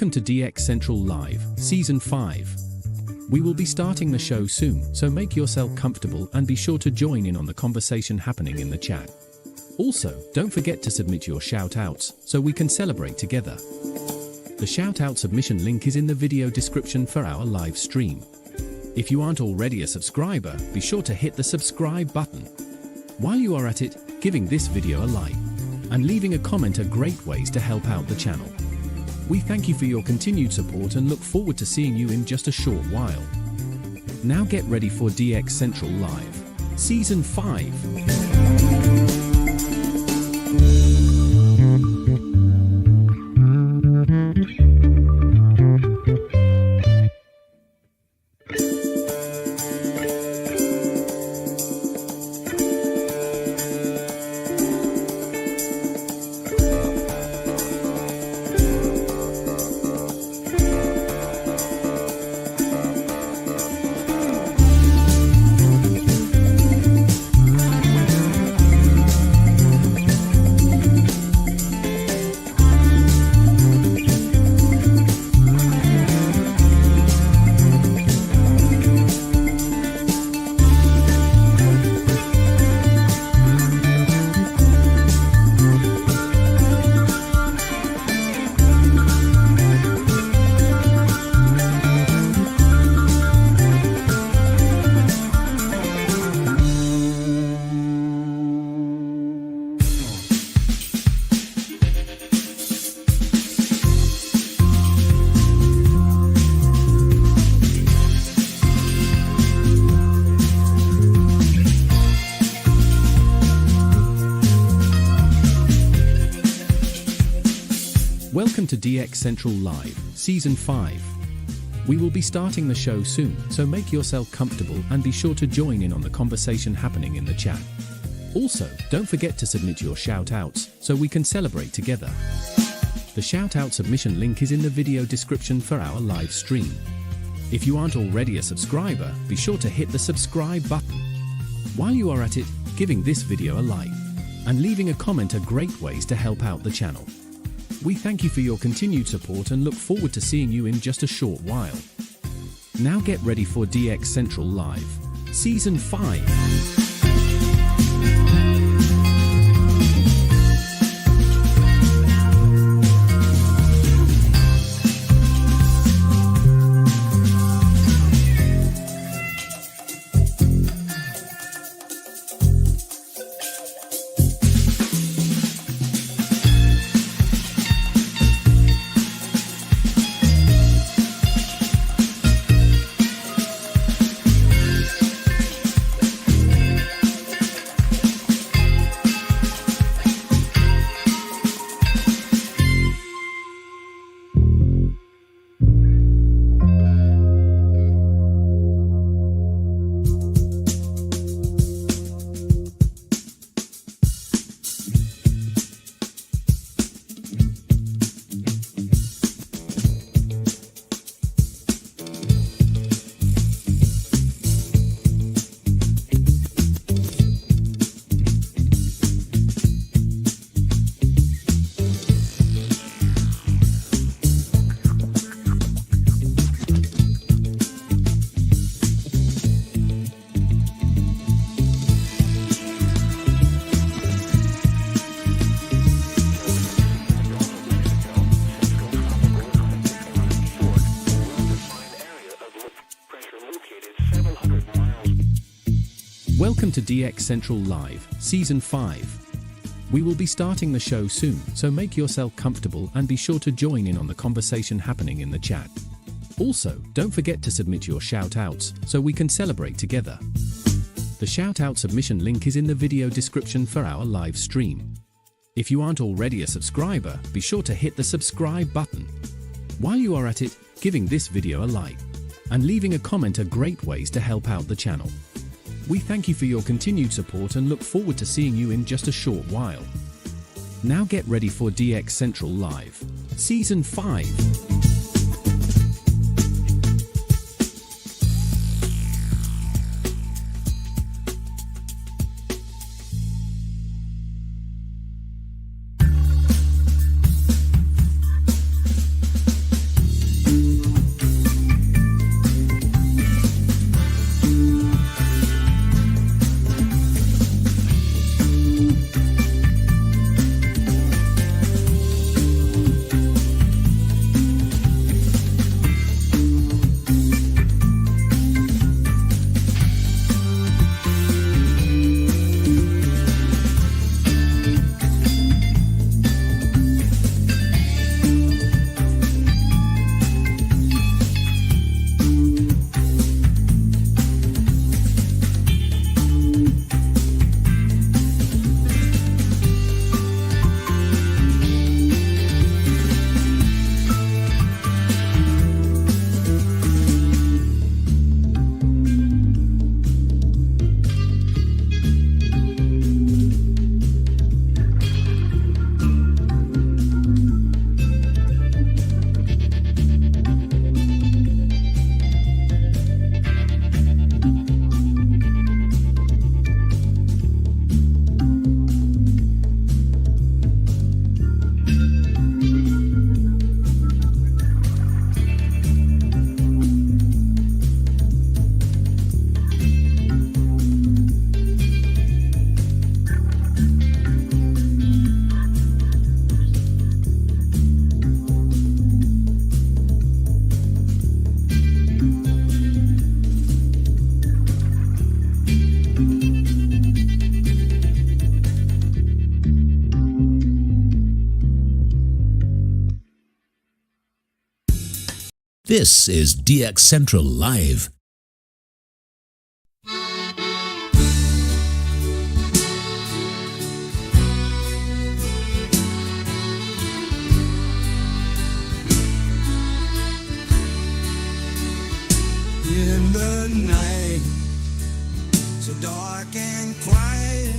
Welcome to DX Central Live, Season 5. We will be starting the show soon, so make yourself comfortable and be sure to join in on the conversation happening in the chat. Also, don't forget to submit your shoutouts, so we can celebrate together. The shoutout submission link is in the video description for our live stream. If you aren't already a subscriber, be sure to hit the subscribe button. While you are at it, giving this video a like and leaving a comment are great ways to help out the channel. We thank you for your continued support and look forward to seeing you in just a short while. Now get ready for DX Central Live, Season 5. Welcome to DX Central Live, Season 5. We will be starting the show soon, so make yourself comfortable and be sure to join in on the conversation happening in the chat. Also, don't forget to submit your shoutouts, so we can celebrate together. The shoutout submission link is in the video description for our live stream. If you aren't already a subscriber, be sure to hit the subscribe button. While you are at it, giving this video a like and leaving a comment are great ways to help out the channel. We thank you for your continued support and look forward to seeing you in just a short while. Now get ready for DX Central Live, Season 5. Welcome to DX Central Live, Season 5. We will be starting the show soon, so make yourself comfortable and be sure to join in on the conversation happening in the chat. Also, don't forget to submit your shoutouts, so we can celebrate together. The shoutout submission link is in the video description for our live stream. If you aren't already a subscriber, be sure to hit the subscribe button. While you are at it, giving this video a like and leaving a comment are great ways to help out the channel. We thank you for your continued support and look forward to seeing you in just a short while. Now get ready for DX Central Live, Season 5. This is DX Central Live. In the night, so dark and quiet,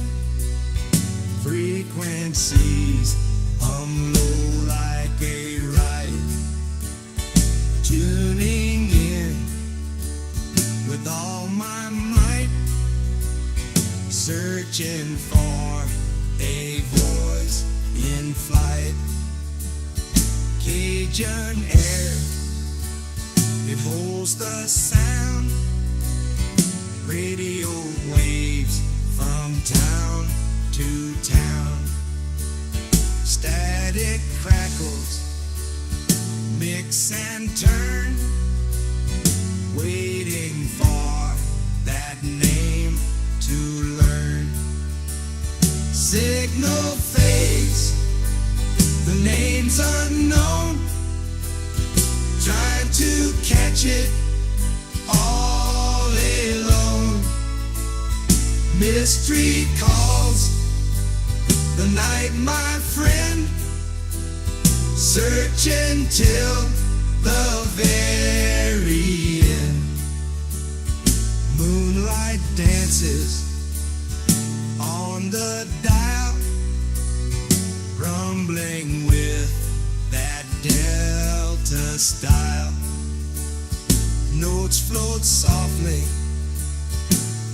frequencies hum low like a riot, tuning in with all my might, searching for a voice in flight. Cajun air, it holds the sound, radio waves from town to town. Static crackles, mix and turn, waiting for that name to learn. Signal fades, the name's unknown, trying to catch it all alone. Mystery calls the night, my friend, searching till the very end. Moonlight dances on the dial, rumbling with that Delta style. Notes float softly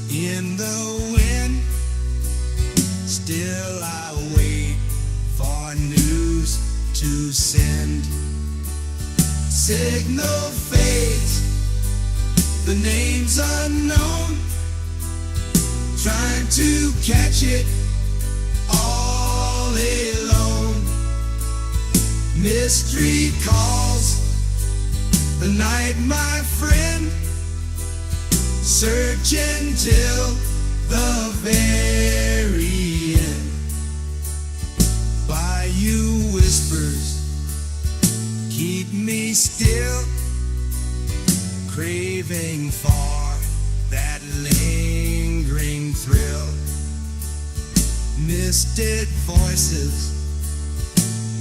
in the wind, still I wait for news to send. Signal fades, the name's unknown, trying to catch it all alone. Mystery calls the night, my friend, searching till the very end. Bayou whispers keep me still, craving for that lingering thrill. Misted voices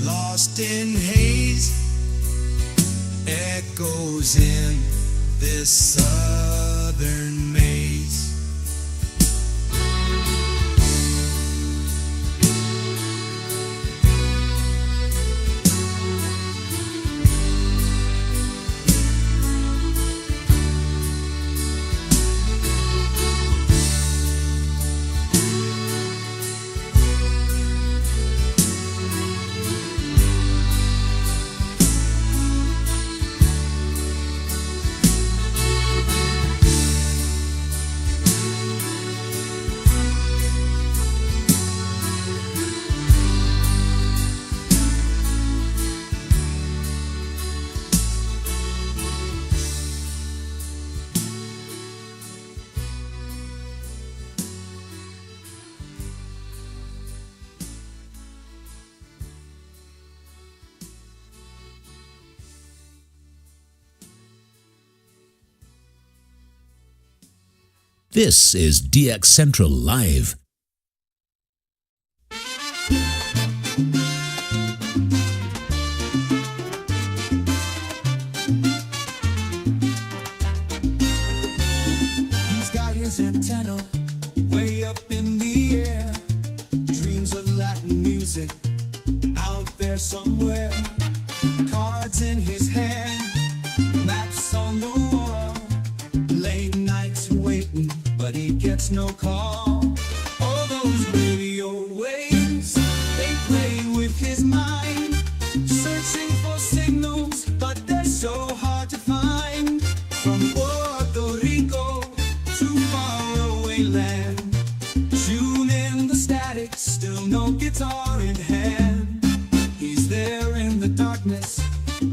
lost in haze, echoes in this southern maze. This is DX Central Live. He's got his antenna way up in the air, dreams of Latin music out there somewhere. Cards in his hand, maps on the wall, late nights waiting, but he gets no call. All those radio waves, they play with his mind, searching for signals, but they're so hard to find. From Puerto Rico to faraway land, tune in the static, still no guitar in hand. He's there in the darkness,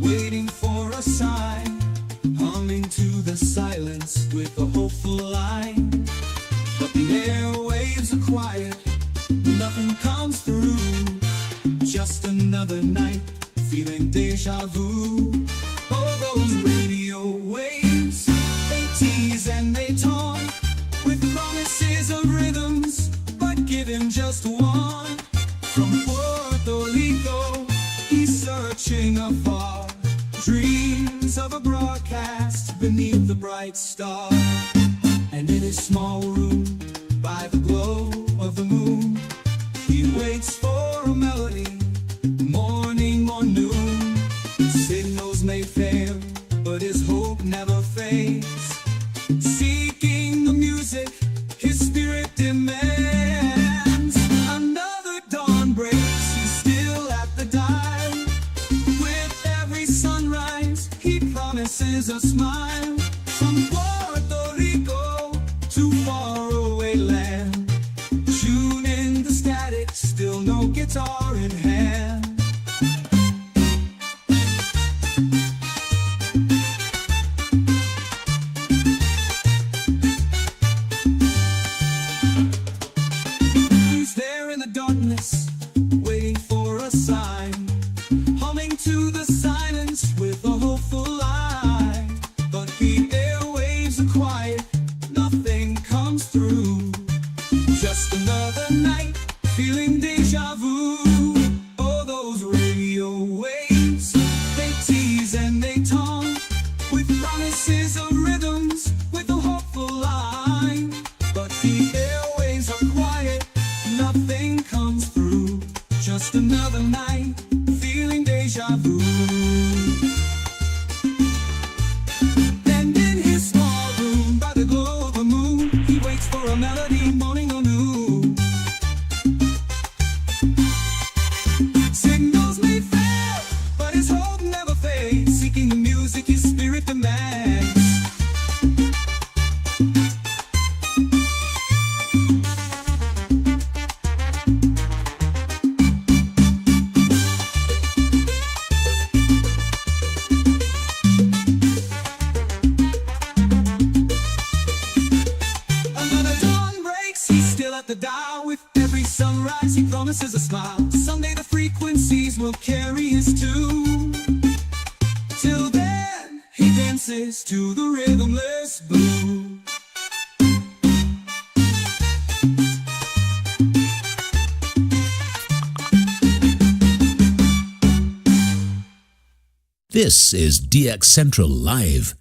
waiting for a sign, humming to the silence with a hopeful line. But the airwaves are quiet, nothing comes through, just another night, feeling deja vu. All those radio fast beneath the bright star. And in his small room, by the glow of the moon, he waits for a melody, morning or noon. Signals may fail, but his hope never fades. Seeking the music his spirit demands. Another dawn breaks, he's still at the dial. With every sunrise, he promises a smile. From Puerto Rico to faraway land, tune in the static, still no guitar in hand. He's there in the darkness, waiting for a sign, humming to the silence with a hopeful eye. But the airwaves are quiet, nothing comes through. Just another night, feeling deja vu. Oh, those radio waves, they tease and they taunt, with promises of rhythms, with a hopeful line. But the airwaves are quiet, nothing comes through. Just another night, feeling deja vu. And in his small room, by the glow of the moon, he waits for a melody, morning or noon. Signals may fail, but his hope never fades. Seeking the music his spirit demands. Another dawn breaks, he's still at the dial. With every sunrise, he promises a smile. Someday the frequencies will carry his tune. Till then, he dances to the rhythmless boom. This is DX Central Live.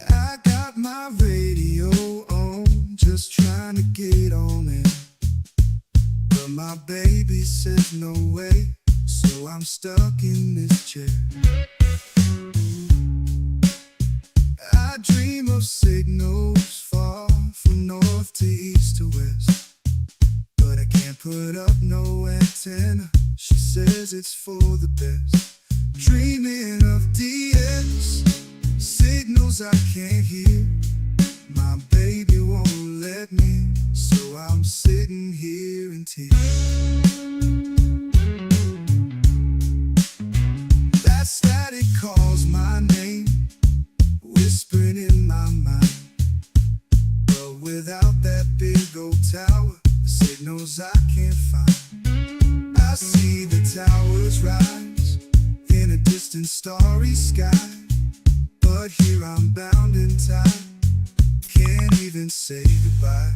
I got my radio on, just trying to get on it. But my baby says no way, so I'm stuck in this chair. I dream of signals far from north to east to west, but I can't put up no antenna. She says it's for the best. Dreaming of DX, signals I can't hear. My baby won't let me, so I'm sitting here in tears. That static calls my name, whispering in my mind. But without that big old tower, the signals I can't find. I see the towers rise in a distant starry sky, but here I'm bound in time, can't even say goodbye.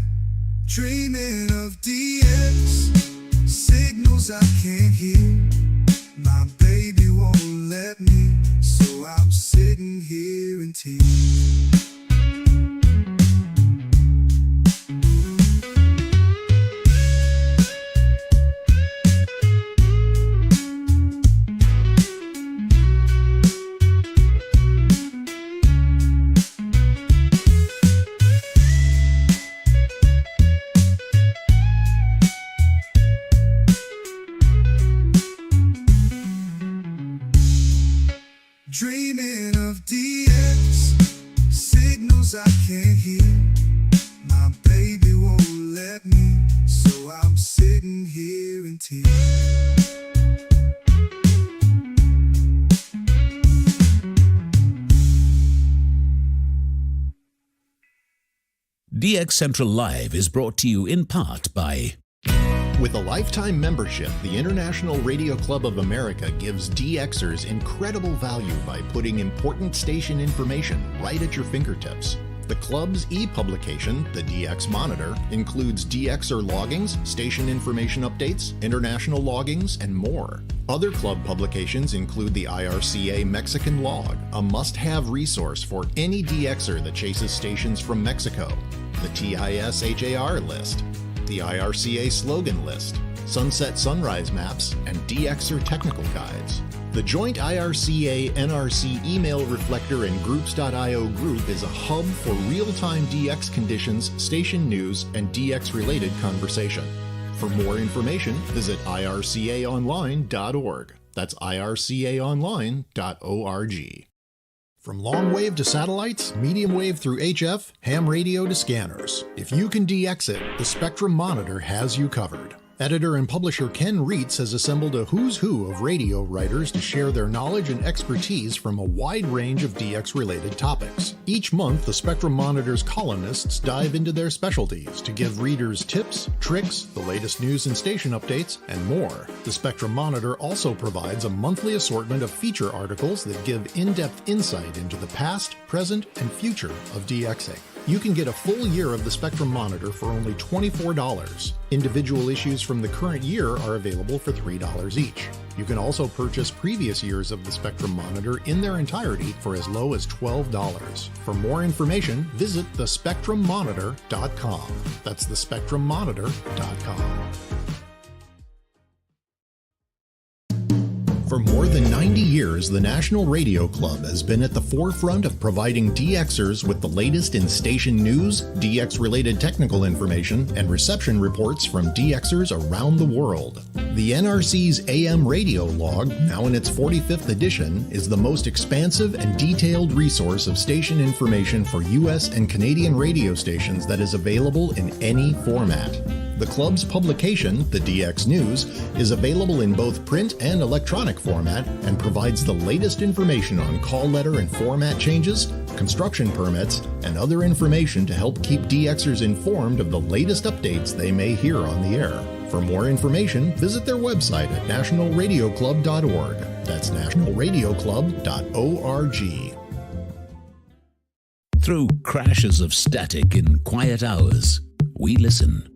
Dreaming of DX, signals I can't hear. My baby won't let me, so I'm sitting here in tears. Dreaming of DX, signals I can't hear. My baby won't let me, so I'm sitting here in tears. DX Central Live is brought to you in part by... With a lifetime membership, the International Radio Club of America gives DXers incredible value by putting important station information right at your fingertips. The club's e-publication, the DX Monitor, includes DXer loggings, station information updates, international loggings, and more. Other club publications include the IRCA Mexican Log, a must-have resource for any DXer that chases stations from Mexico, the TIS-HAR list, the IRCA slogan list, sunset sunrise maps, and DXer technical guides. The joint IRCA-NRC email reflector and groups.io group is a hub for real-time DX conditions, station news, and DX-related conversation. For more information, visit ircaonline.org. That's ircaonline.org. From long wave to satellites, medium wave through HF, ham radio to scanners. If you can DX it, the Spectrum Monitor has you covered. Editor and publisher Ken Reitz has assembled a who's who of radio writers to share their knowledge and expertise from a wide range of DX-related topics. Each month, the Spectrum Monitor's columnists dive into their specialties to give readers tips, tricks, the latest news and station updates, and more. The Spectrum Monitor also provides a monthly assortment of feature articles that give in-depth insight into the past, present, and future of DXing. You can get a full year of the Spectrum Monitor for only $24. Individual issues from the current year are available for $3 each. You can also purchase previous years of the Spectrum Monitor in their entirety for as low as $12. For more information, visit thespectrummonitor.com. That's thespectrummonitor.com. For more than 90 years, the National Radio Club has been at the forefront of providing DXers with the latest in station news, DX-related technical information, and reception reports from DXers around the world. The NRC's AM radio log, now in its 45th edition, is the most expansive and detailed resource of station information for U.S. and Canadian radio stations that is available in any format. The club's publication, the DX News, is available in both print and electronic format and provides the latest information on call letter and format changes, construction permits, and other information to help keep DXers informed of the latest updates they may hear on the air. For more information, visit their website at nationalradioclub.org. That's nationalradioclub.org. Through crashes of static in quiet hours, we listen.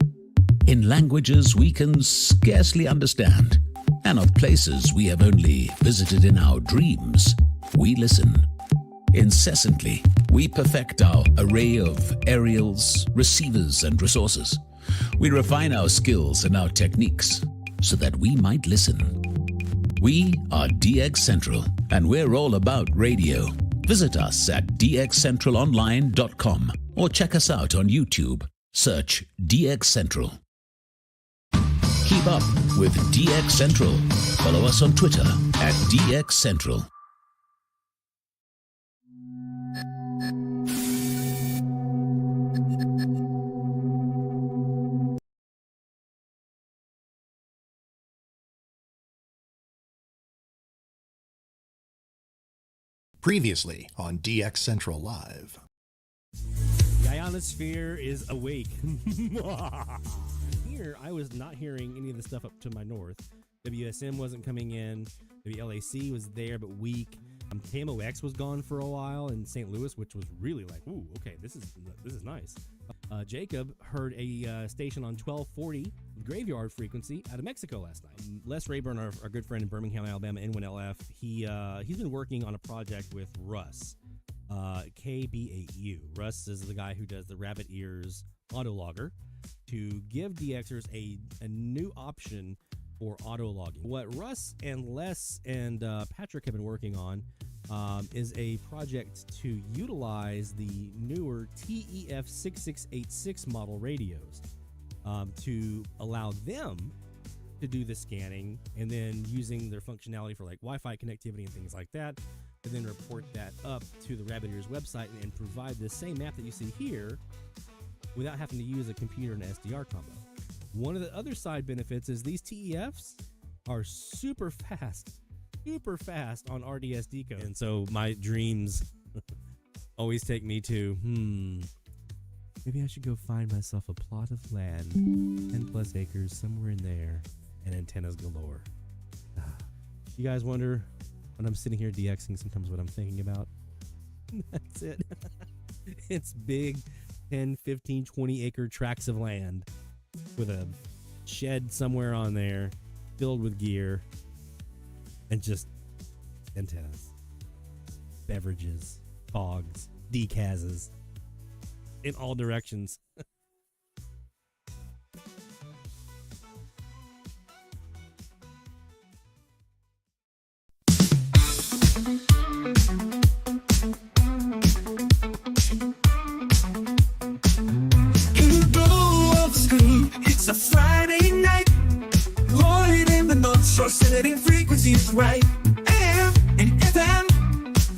In languages we can scarcely understand, and of places we have only visited in our dreams, we listen. Incessantly, we perfect our array of aerials, receivers, and resources. We refine our skills and our techniques so that we might listen. We are DX Central, and we're all about radio. Visit us at dxcentralonline.com or check us out on YouTube. Search DX Central. Keep up with DX Central. Follow us on Twitter at DX Central. Previously on DX Central Live. The ionosphere is awake. Here, I was not hearing any of the stuff up to my north. WSM wasn't coming in. WLAC was there, but weak. KMOX was gone for a while in St. Louis, which was really like, ooh, okay, this is nice. Jacob heard a station on 1240 graveyard frequency out of Mexico last night. Les Rayburn, our good friend in Birmingham, Alabama, N1LF, he's been working on a project with Russ, KBAU. Russ is the guy who does the rabbit ears autologger to give DXers a new option for auto logging. What Russ and Les and Patrick have been working on is a project to utilize the newer TEF6686 model radios to allow them to do the scanning, and then using their functionality for like Wi-Fi connectivity and things like that, and then report that up to the Rabbit Ears website and provide the same map that you see here without having to use a computer and SDR combo. One of the other side benefits is these TEFs are super fast on RDS decode. And so my dreams always take me to, maybe I should go find myself a plot of land, 10 plus acres somewhere in there, and antennas galore. You guys wonder when I'm sitting here DXing sometimes what I'm thinking about? That's it. It's big 10, 15, 20 acre tracts of land with a shed somewhere on there filled with gear and just antennas, beverages, fogs, DKAZs in all directions. It's a Friday night, rolling in the North Shore, setting frequencies right. AM and FM,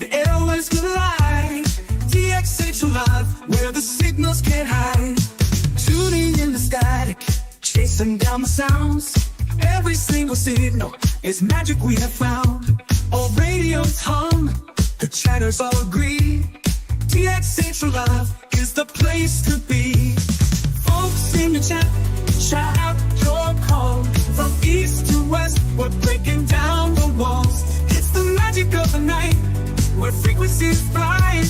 the airwaves collide. DX Central Live, where the signals can't hide. Tuning in the static, chasing down the sounds. Every single signal is magic we have found. All radios hum, the chatters all agree. DX Central Live is the place to be. Folks in the chat, shout out your call. From east to west, we're breaking down the walls. It's the magic of the night, where frequencies fly.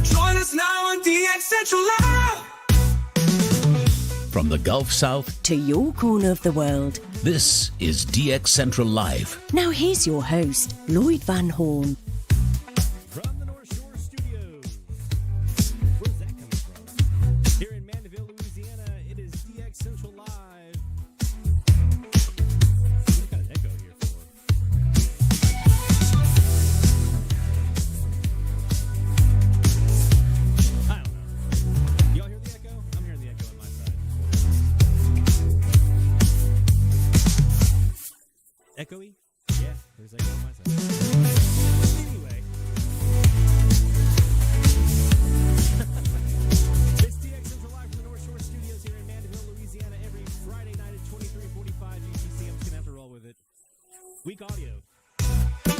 Join us now on DX Central Live. From the Gulf South to your corner of the world. This is DX Central Live. Now here's your host, Lloyd Van Horn. From the North Shore Studios. Where's that coming from? Here in Mandeville, Louisiana, it is DX Central Live. What kind of echo here for? I don't know. Y'all hear the echo? I'm hearing the echo on my side. Echoey? Yeah, there's echo on my side. Anyway. It's DX Central Live from the North Shore Studios here in Mandeville, Louisiana, every Friday night at 23:45 UTC. I'm just going to have to roll with it. Weak audio. What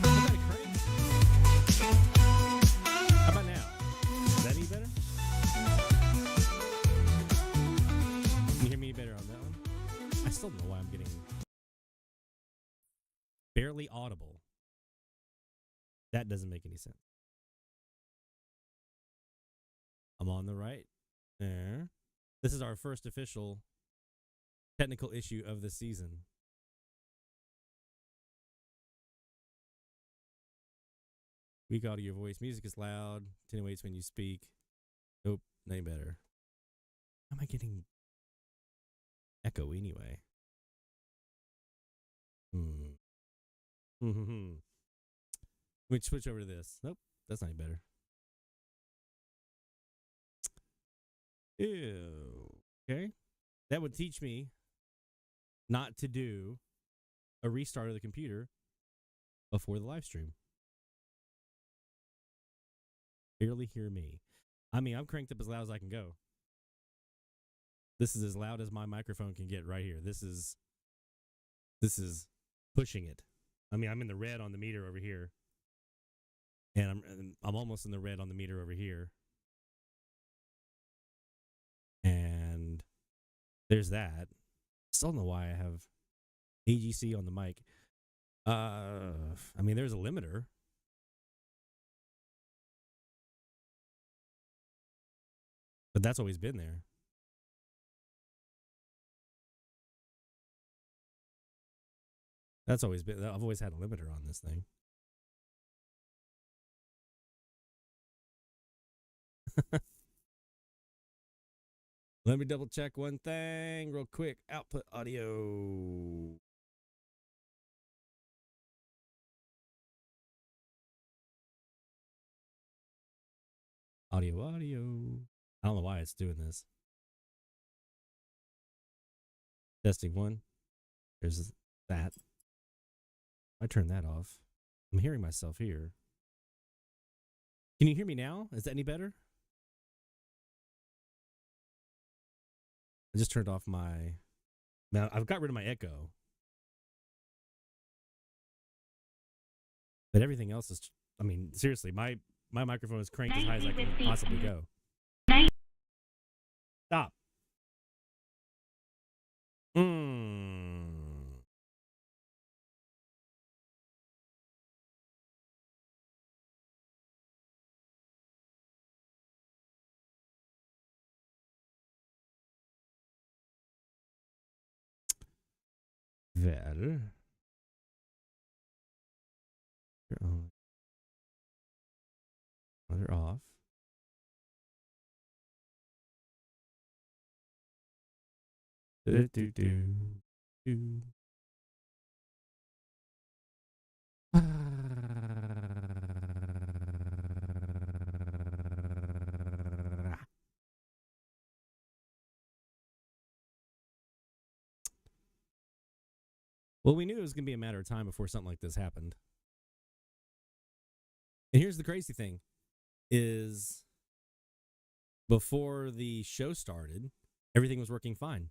kind of crank? How about now? Is that any better? Can you hear me better on that one? I still don't know why I'm getting barely audible. That doesn't make any sense. I'm on the right there. This is our first official technical issue of the season. Weak audio voice. Music is loud. Attenuates when you speak. Nope, any better. How am I getting echo anyway? Let me switch over to this. Nope, that's not any better. Ew. Okay. That would teach me not to do a restart of the computer before the live stream. Barely hear me. I mean, I'm cranked up as loud as I can go. This is as loud as my microphone can get right here. This is pushing it. I mean, I'm in the red on the meter over here. And I'm almost in the red on the meter over here. And there's that. Still don't know why I have AGC on the mic. I mean, there's a limiter. But that's always been there. That's always been, I've always had a limiter on this thing. Let me double check one thing real quick. Output audio. Audio. I don't know why it's doing this. Testing one. There's that. I turn that off. I'm hearing myself here. Can you hear me now? Is that any better? I just turned off my... Now, I've got rid of my echo. But everything else is... I mean, seriously, my microphone is cranked as high as I can possibly go. Stop. Well. They're on. Oh, they're off. Do. Well, we knew it was going to be a matter of time before something like this happened. And here's the crazy thing, is before the show started, everything was working fine.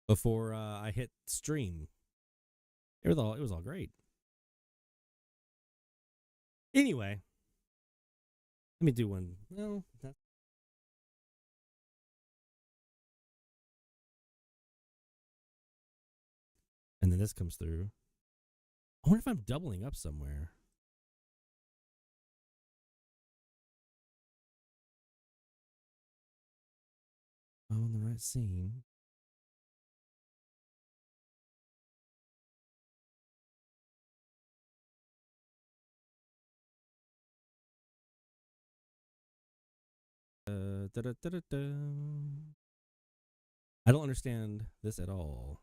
Before I hit stream, it was all great. Anyway, let me do one. No, that's... And then this comes through. I wonder if I'm doubling up somewhere. I'm on the right scene. I don't understand this at all.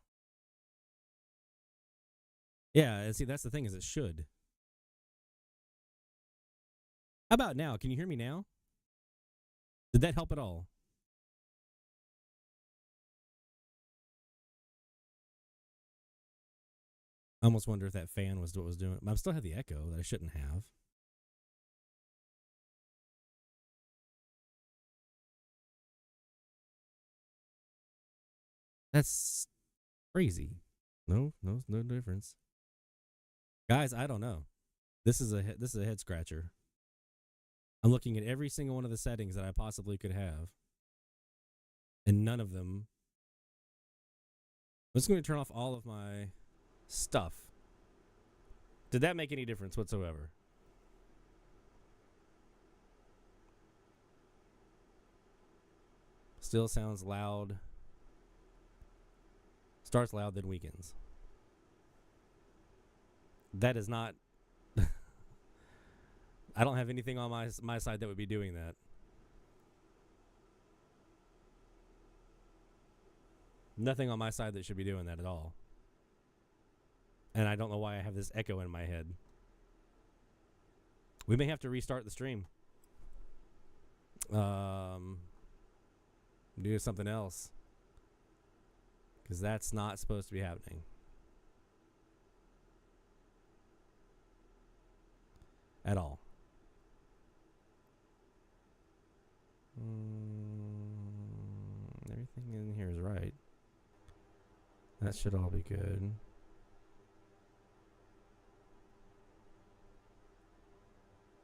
Yeah, and see, that's the thing, is it should. How about now? Can you hear me now? Did that help at all? I almost wonder if that fan was what was doing. I still have the echo that I shouldn't have. That's crazy. No difference. Guys, I don't know. This is a head scratcher. I'm looking at every single one of the settings that I possibly could have, and none of them. I'm just going to turn off all of my stuff. Did that make any difference whatsoever? Still sounds loud. Starts loud, then weakens. That is not... I don't have anything on my side that would be doing that. Nothing on my side that should be doing that at all. And I don't know why I have this echo in my head. We may have to restart the stream. Do something else. Because that's not supposed to be happening. At all. Everything in here is right. That should all be good.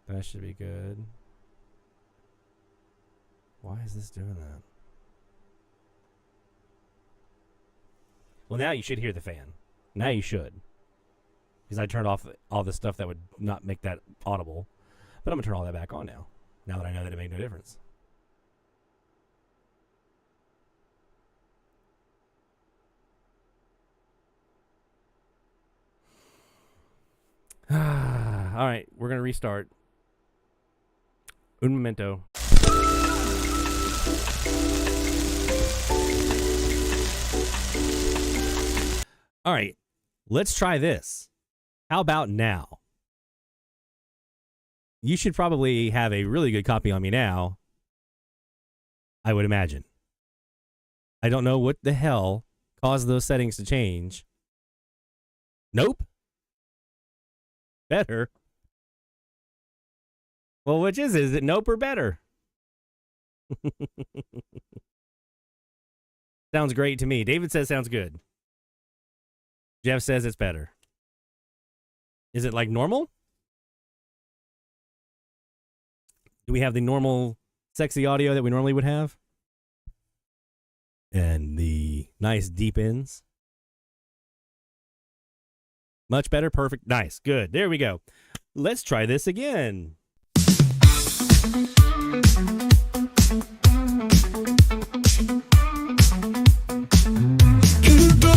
That should be good. Why is this doing that? Well, now you should hear the fan. Now you should. Because I turned off all the stuff that would not make that audible. But I'm going to turn all that back on now. Now that I know that it made no difference. All right, we're going to restart. Un momento. All right, let's try this. How about now? You should probably have a really good copy on me now, I would imagine. I don't know what the hell caused those settings to change. Nope. Better. Well, which is it? Is it nope or better? Sounds great to me. David says sounds good. Jeff says it's better. Is it like normal? Do we have the normal sexy audio that we normally would have? And the nice deep ends? Much better. Perfect. Nice. Good. There we go. Let's try this again. In the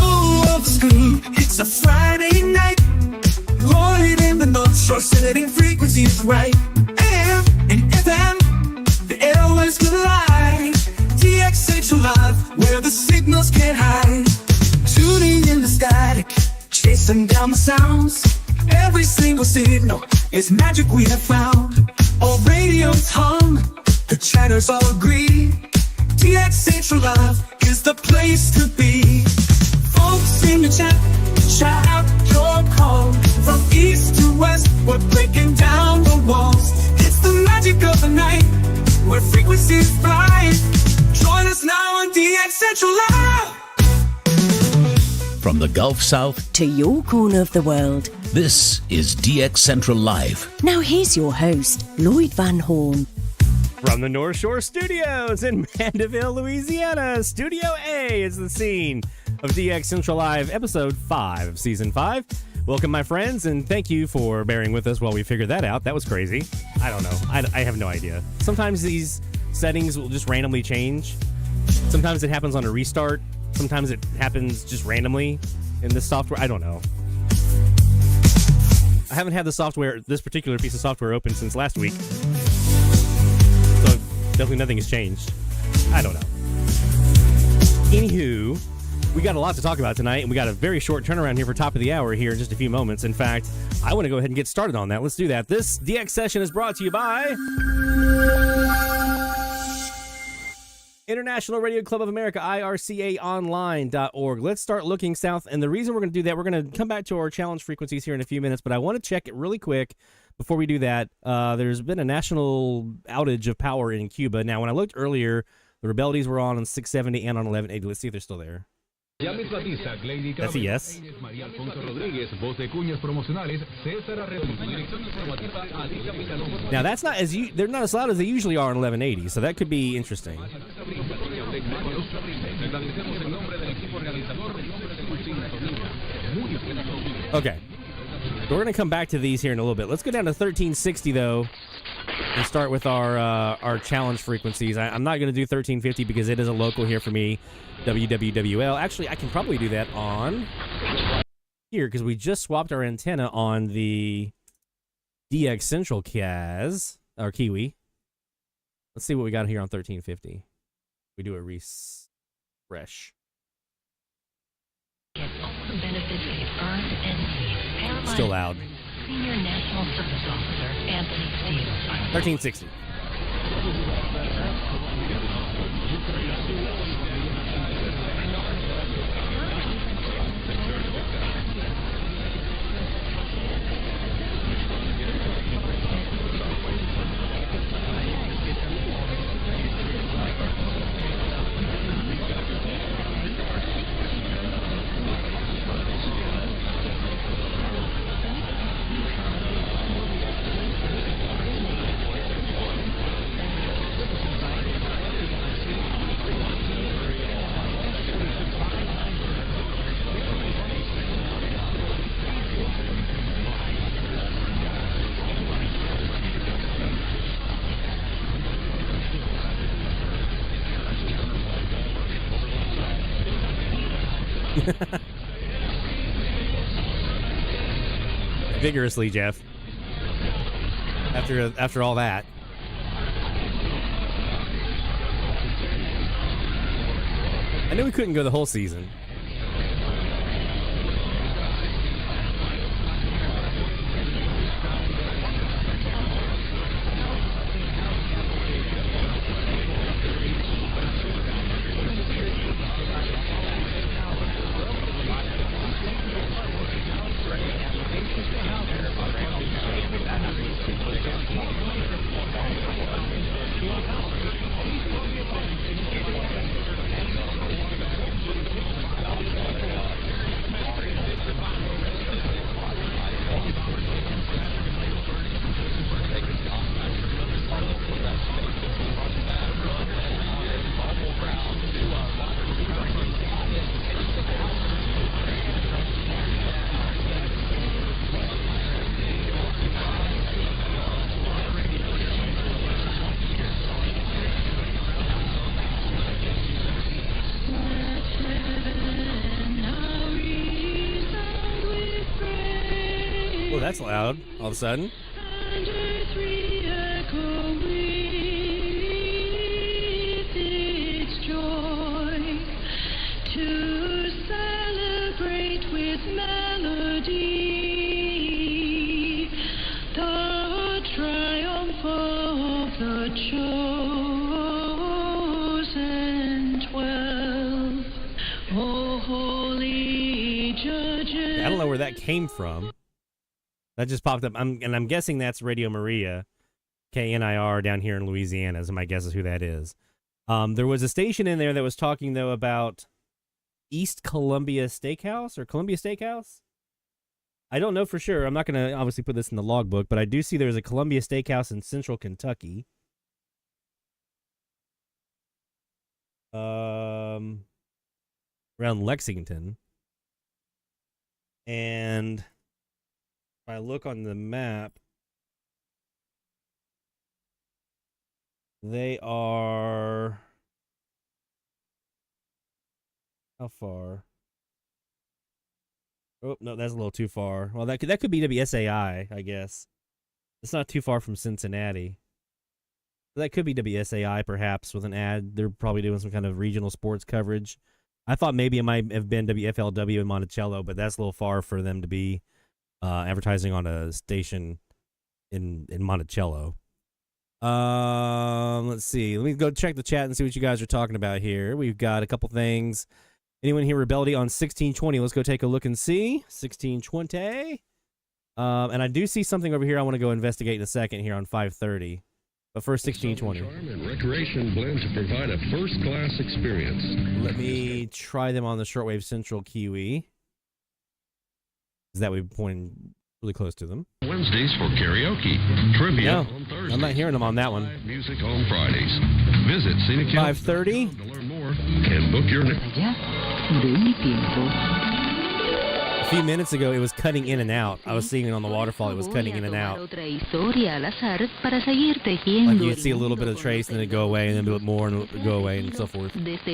a Friday night. Lloyd in the North Shore, setting frequencies right. AM and FM, the airwaves collide. DX Central Live, where the signals can't hide. Tuning in the static, chasing down the sounds. Every single signal is magic we have found. All radios hum, the chatters all agree. DX Central Live is the place to be. Folks in the chat, shout out your call. From east to west, we're breaking down the walls. It's the magic of the night, where frequencies fly. Join us now on DX Central Live. From the Gulf South To your corner of the world. This is DX Central Live. Now here's your host, Lloyd Van Horn. From the North Shore Studios in Mandeville, Louisiana, Studio A is the scene of DX Central Live, episode 5 of season 5. Welcome, my friends, and thank you for bearing with us while we figured that out. That was crazy. I don't know. I have no idea. Sometimes these settings will just randomly change. Sometimes it happens on a restart. Sometimes it happens just randomly in this software. I don't know. I haven't had this particular piece of software open since last week. So definitely nothing has changed. I don't know. Anywho, we got a lot to talk about tonight, and we got a very short turnaround here for top of the hour here in just a few moments. In fact, I want to go ahead and get started on that. Let's do that. This DX session is brought to you by International Radio Club of America, IRCAonline.org. Let's start looking south, and the reason we're going to do that, we're going to come back to our challenge frequencies here in a few minutes, but I want to check it really quick before we do that. There's been a national outage of power in Cuba. Now, when I looked earlier, the rebellities were on 670 and on 1180. Let's see if they're still there. That's a yes. Now that's not they're not as loud as they usually are on 1180, so that could be interesting. Okay, so we're gonna come back to these here in a little bit. Let's go down to 1360 though, and start with our challenge frequencies. I'm not gonna do 1350 because it is a local here for me. WWWL. Actually, I can probably do that on here because we just swapped our antenna on the DX Central KAZ, or Kiwi. Let's see what we got here on 1350. We do a refresh. Still loud. Senior National Service Officer Anthony Steele. 1360. Vigorously, Jeff. After all that. I knew we couldn't go the whole season. that's loud all of a sudden. I don't know where that came from. That just popped up. I'm guessing that's Radio Maria, KNIR down here in Louisiana. So my guess is who that is. There was a station in there that was talking though about East Columbia Steakhouse or Columbia Steakhouse. I don't know for sure. I'm not going to obviously put this in the logbook, but I do see there's a Columbia Steakhouse in Central Kentucky. Around Lexington. And if I look on the map, they are... How far? Oh, no, that's a little too far. Well, that could be WSAI, I guess. It's not too far from Cincinnati. That could be WSAI, perhaps, with an ad. They're probably doing some kind of regional sports coverage. I thought maybe it might have been WFLW in Monticello, but that's a little far for them to be advertising on a station in Monticello. Let's see. Let me go check the chat and see what you guys are talking about here. We've got a couple things. Anyone here Rebeldy on 1620? Let's go take a look and see. 1620. And I do see something over here I want to go investigate in a second here on 530. But first, 1620. Charm and recreation blend to provide a first-class experience. Let me try them on the Shortwave Central Kiwi. Is that way pointing really close to them? Wednesdays for karaoke, trivia on Thursdays. I'm not hearing them on that one. Live music on Fridays. Visit Scenic 530 to learn more and book your next. A few minutes ago, it was cutting in and out. I was seeing it on the waterfall. It was cutting in and out. Like you could see a little bit of trace, and then it'd go away, and then do it more, and it'd go away, and so forth. Let's go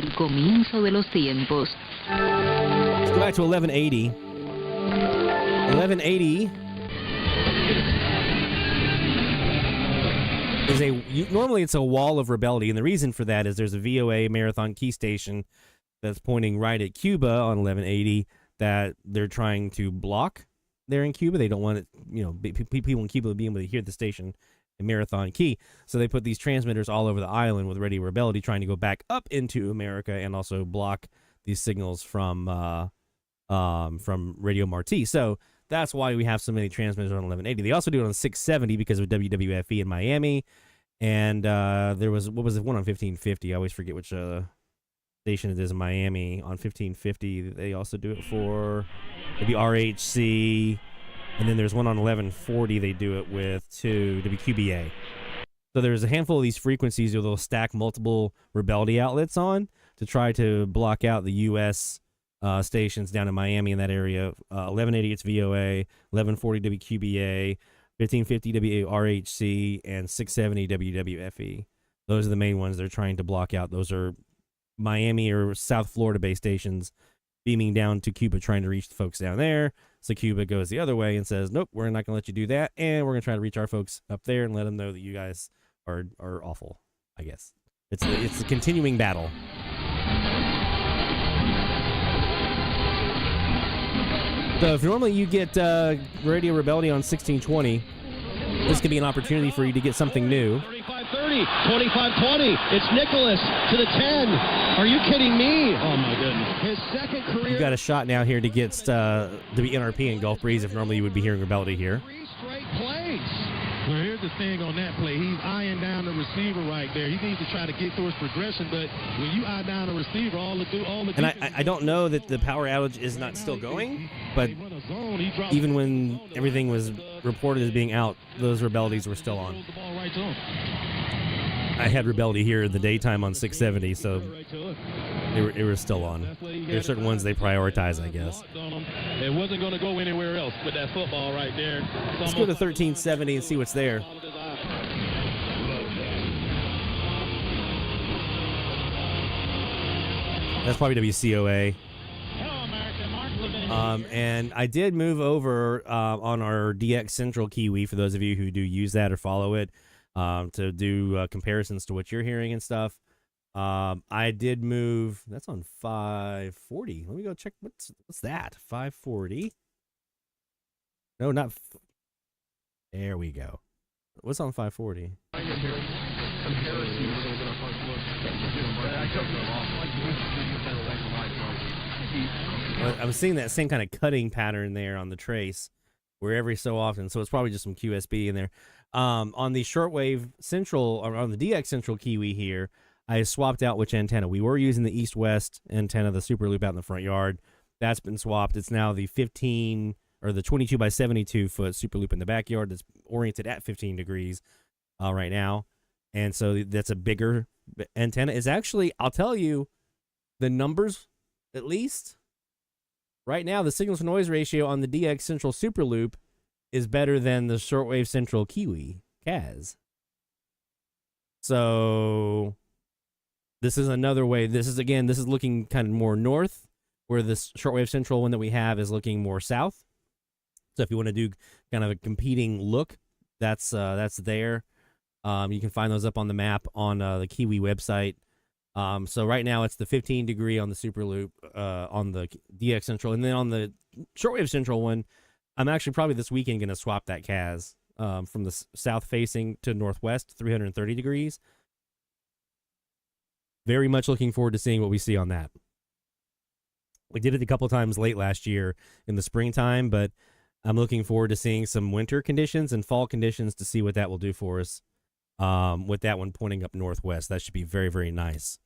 back to 1180. 1180 is normally it's a wall of rebellion, and the reason for that is there's a VOA marathon key station that's pointing right at Cuba on 1180 that they're trying to block there in Cuba. They don't want it, people in Cuba being able to hear the station in Marathon Key. So they put these transmitters all over the island with Radio Rebellion trying to go back up into America and also block these signals from Radio Marti. So that's why we have so many transmitters on 1180. They also do it on 670 because of WWFE in Miami. And there was, what was it, one on 1550? I always forget which station it is in Miami. On 1550, they also do it for maybe RHC. And then there's one on 1140 they do it with too, WQBA. So there's a handful of these frequencies where they'll stack multiple Rebeldy outlets on to try to block out the U.S. Stations down in Miami in that area. 1180 it's VOA, 1140 WQBA, 1550 WRHC, and 670 WWFE. Those are the main ones they're trying to block out. Those are Miami or South Florida based stations beaming down to Cuba trying to reach the folks down there. So Cuba goes the other way and says, nope, we're not going to let you do that, and we're going to try to reach our folks up there and let them know that you guys are awful, I guess. It's a continuing battle. So if normally you get Radio Rebellion on 1620, this could be an opportunity for you to get something new. 3530, 2520, it's Nicholas to the 10. Are you kidding me? Oh my goodness. His second career. You've got a shot now here to get to be NRP in Gulf Breeze if normally you would be hearing Rebellion here. 3 straight plays. Well, here's the thing on that play. He's eyeing down the receiver right there. He needs to try to get through his progression, but when you eye down the receiver, all the and I don't know that the power outage is not still going, but even when everything was reported as being out, those Rebellions were still on. I had Rebellion here in the daytime on 670, so it was still on. There are certain ones they prioritize, I guess. It wasn't going to go anywhere else with that football right there. Let's go to 1370 and see what's there. That's probably WCOA. And I did move over on our DX Central Kiwi, for those of you who do use that or follow it, to do comparisons to what you're hearing and stuff. I did move. That's on 540. Let me go check. What's that? 540. No, not. There we go. What's on 540? I'm seeing that same kind of cutting pattern there on the trace, where every so often. So it's probably just some QSB in there. On the shortwave central, or on the DX Central Kiwi here, I swapped out which antenna. We were using the east-west antenna, the SuperLoop out in the front yard. That's been swapped. It's now the 15 or the 22 by 72 foot SuperLoop in the backyard that's oriented at 15 degrees right now. And so that's a bigger antenna. It's actually, I'll tell you, the numbers, at least, right now, the signal to noise ratio on the DX Central SuperLoop is better than the shortwave Central Kiwi KAZ. So this is another way. This is looking kind of more north, where this shortwave Central one that we have is looking more south. So if you want to do kind of a competing look, that's there. You can find those up on the map on the Kiwi website. So right now it's the 15 degree on the SuperLoop on the DX Central, and then on the shortwave Central one, I'm actually probably this weekend going to swap that KAZ from the south facing to northwest, 330 degrees. Very much looking forward to seeing what we see on that. We did it a couple times late last year in the springtime, but I'm looking forward to seeing some winter conditions and fall conditions to see what that will do for us. With that one pointing up northwest, that should be very, very nice.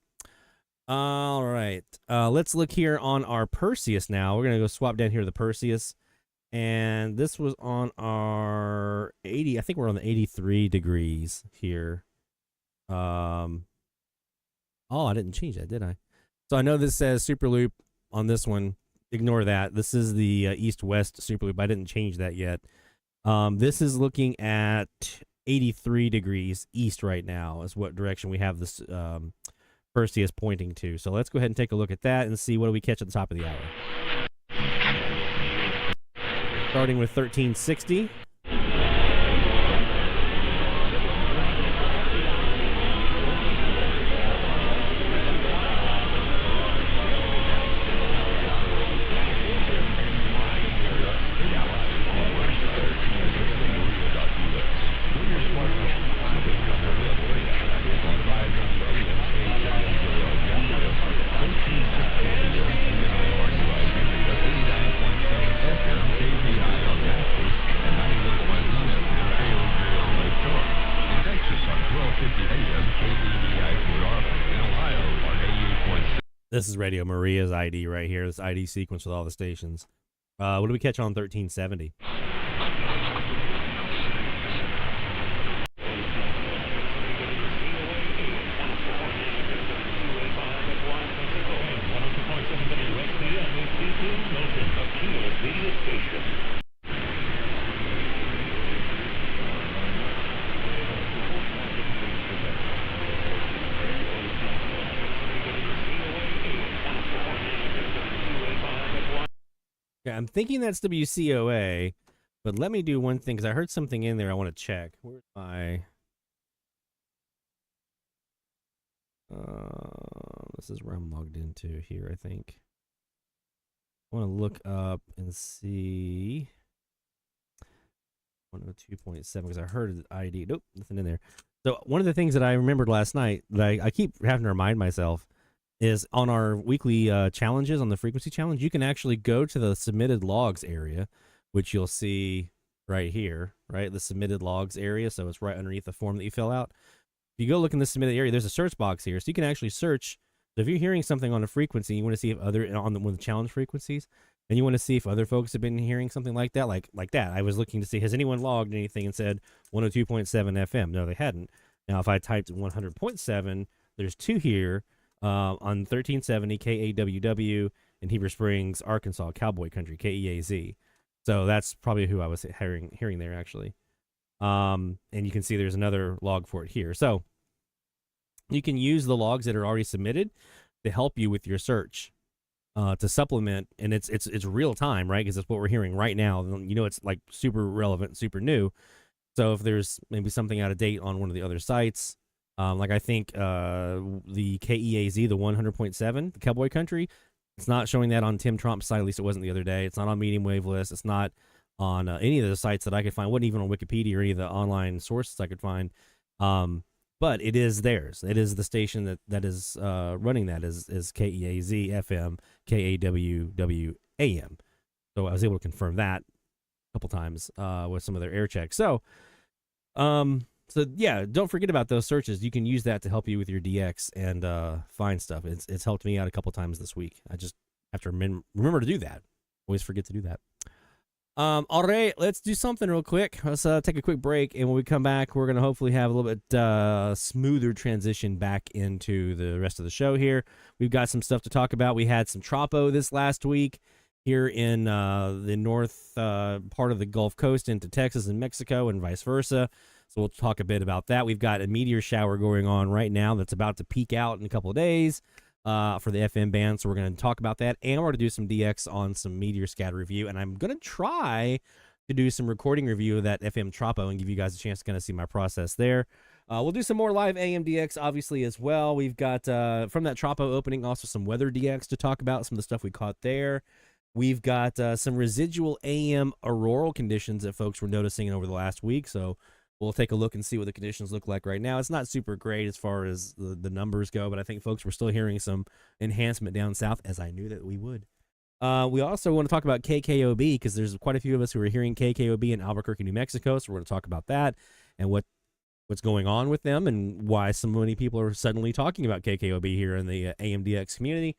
All right, let's look here on our Perseus now. We're gonna go swap down here to the Perseus, and this was on our 80. I think we're on the 83 degrees here. Oh, I didn't change that, did I? So I know this says SuperLoop on this one. Ignore that. This is the east-west SuperLoop. I didn't change that yet. This is looking at 83 degrees east right now is what direction we have this Perseus pointing to. So let's go ahead and take a look at that and see what do we catch at the top of the hour. Starting with 1360. This is Radio Maria's ID right here, this ID sequence with all the stations. What do we catch on 1370? Okay, I'm thinking that's WCOA, but let me do one thing, because I heard something in there I want to check. Where's my... this is where I'm logged into here, I think. I want to look up and see... 102.7, because I heard the ID. Nope, nothing in there. So one of the things that I remembered last night that I keep having to remind myself is on our weekly challenges on the frequency challenge, you can actually go to the submitted logs area, which you'll see right here, right? The submitted logs area. So it's right underneath the form that you fill out. If you go look in the submitted area, there's a search box here. So you can actually search. So if you're hearing something on a frequency, you want to see if other, on one of the challenge frequencies, and you want to see if other folks have been hearing something like that, like that. I was looking to see, has anyone logged anything and said 102.7 FM? No, they hadn't. Now, if I typed 100.7, there's two here. On 1370 KAWW in Heber Springs, Arkansas, Cowboy Country, KEAZ. So that's probably who I was hearing there, actually. And you can see there's another log for it here. So you can use the logs that are already submitted to help you with your search. to supplement, and it's real time, right? Because that's what we're hearing right now. It's like super relevant, super new. So if there's maybe something out of date on one of the other sites, like I think the KAZ, the 100.7, the Cowboy Country, it's not showing that on Tim Trump's site. At least it wasn't the other day. It's not on Medium Wave List. It's not on any of the sites that I could find. Wasn't even on Wikipedia or any of the online sources I could find. But it is theirs. It is the station that is running that is KEAZ FM KAWW AM. So I was able to confirm that a couple times with some of their air checks. So yeah, don't forget about those searches. You can use that to help you with your DX and find stuff. It's helped me out a couple times this week. I just have to remember to do that. Always forget to do that. All right, let's do something real quick. Let's take a quick break, and when we come back, we're going to hopefully have a little bit smoother transition back into the rest of the show here. We've got some stuff to talk about. We had some Tropo this last week here in the north part of the Gulf Coast into Texas and Mexico and vice versa. So we'll talk a bit about that. We've got a meteor shower going on right now that's about to peak out in a couple of days for the FM band. So we're going to talk about that, and we're going to do some DX on some meteor scatter review. And I'm going to try to do some recording review of that FM Tropo and give you guys a chance to kind of see my process there. We'll do some more live AM DX, obviously, as well. We've got, from that Tropo opening, also some weather DX to talk about, some of the stuff we caught there. We've got some residual AM auroral conditions that folks were noticing over the last week, so we'll take a look and see what the conditions look like right now. It's not super great as far as the numbers go, but I think folks were still hearing some enhancement down south, as I knew that we would. We also want to talk about KKOB, because there's quite a few of us who are hearing KKOB in Albuquerque, New Mexico, so we're going to talk about that and what's going on with them and why so many people are suddenly talking about KKOB here in the AMDX community.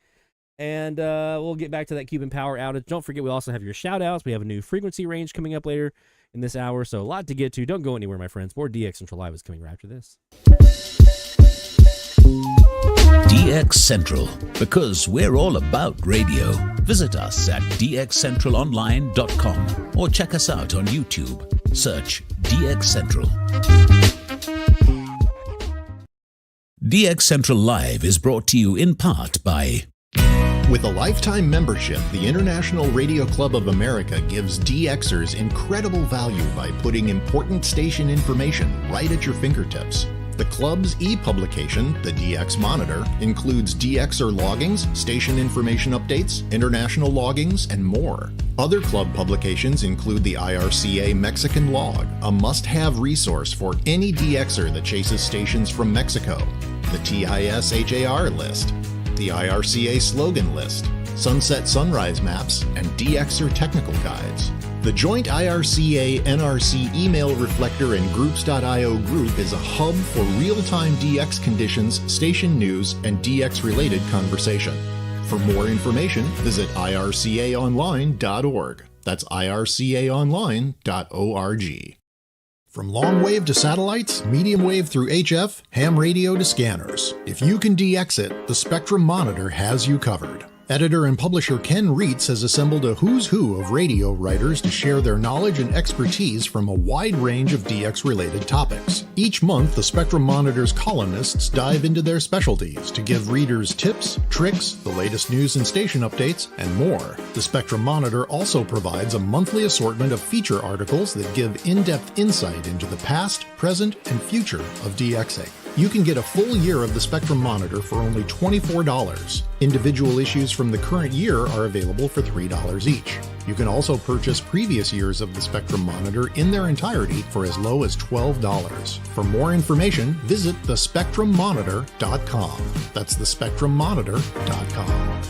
And we'll get back to that Cuban power outage. Don't forget, we also have your shout-outs. We have a new frequency range coming up later in this hour, so a lot to get to. Don't go anywhere, my friends. More DX Central Live is coming right after this. DX Central, because we're all about radio. Visit us at dxcentralonline.com or check us out on YouTube. Search DX Central. DX Central Live is brought to you in part by... With a lifetime membership, the International Radio Club of America gives DXers incredible value by putting important station information right at your fingertips. The club's e-publication, the DX Monitor, includes DXer loggings, station information updates, international loggings, and more. Other club publications include the IRCA Mexican Log, a must-have resource for any DXer that chases stations from Mexico, the TIS-HAR list, the IRCA slogan list, sunset sunrise maps, and DXer technical guides. The joint IRCA-NRC email reflector and groups.io group is a hub for real-time DX conditions, station news, and DX-related conversation. For more information, visit ircaonline.org. That's ircaonline.org. From long wave to satellites, medium wave through HF, ham radio to scanners. If you can DX it, the Spectrum Monitor has you covered. Editor and publisher Ken Reitz has assembled a who's who of radio writers to share their knowledge and expertise from a wide range of DX-related topics. Each month, the Spectrum Monitor's columnists dive into their specialties to give readers tips, tricks, the latest news and station updates, and more. The Spectrum Monitor also provides a monthly assortment of feature articles that give in-depth insight into the past, present, and future of DXing. You can get a full year of the Spectrum Monitor for only $24. Individual issues from the current year are available for $3 each. You can also purchase previous years of the Spectrum Monitor in their entirety for as low as $12. For more information, visit thespectrummonitor.com. That's thespectrummonitor.com.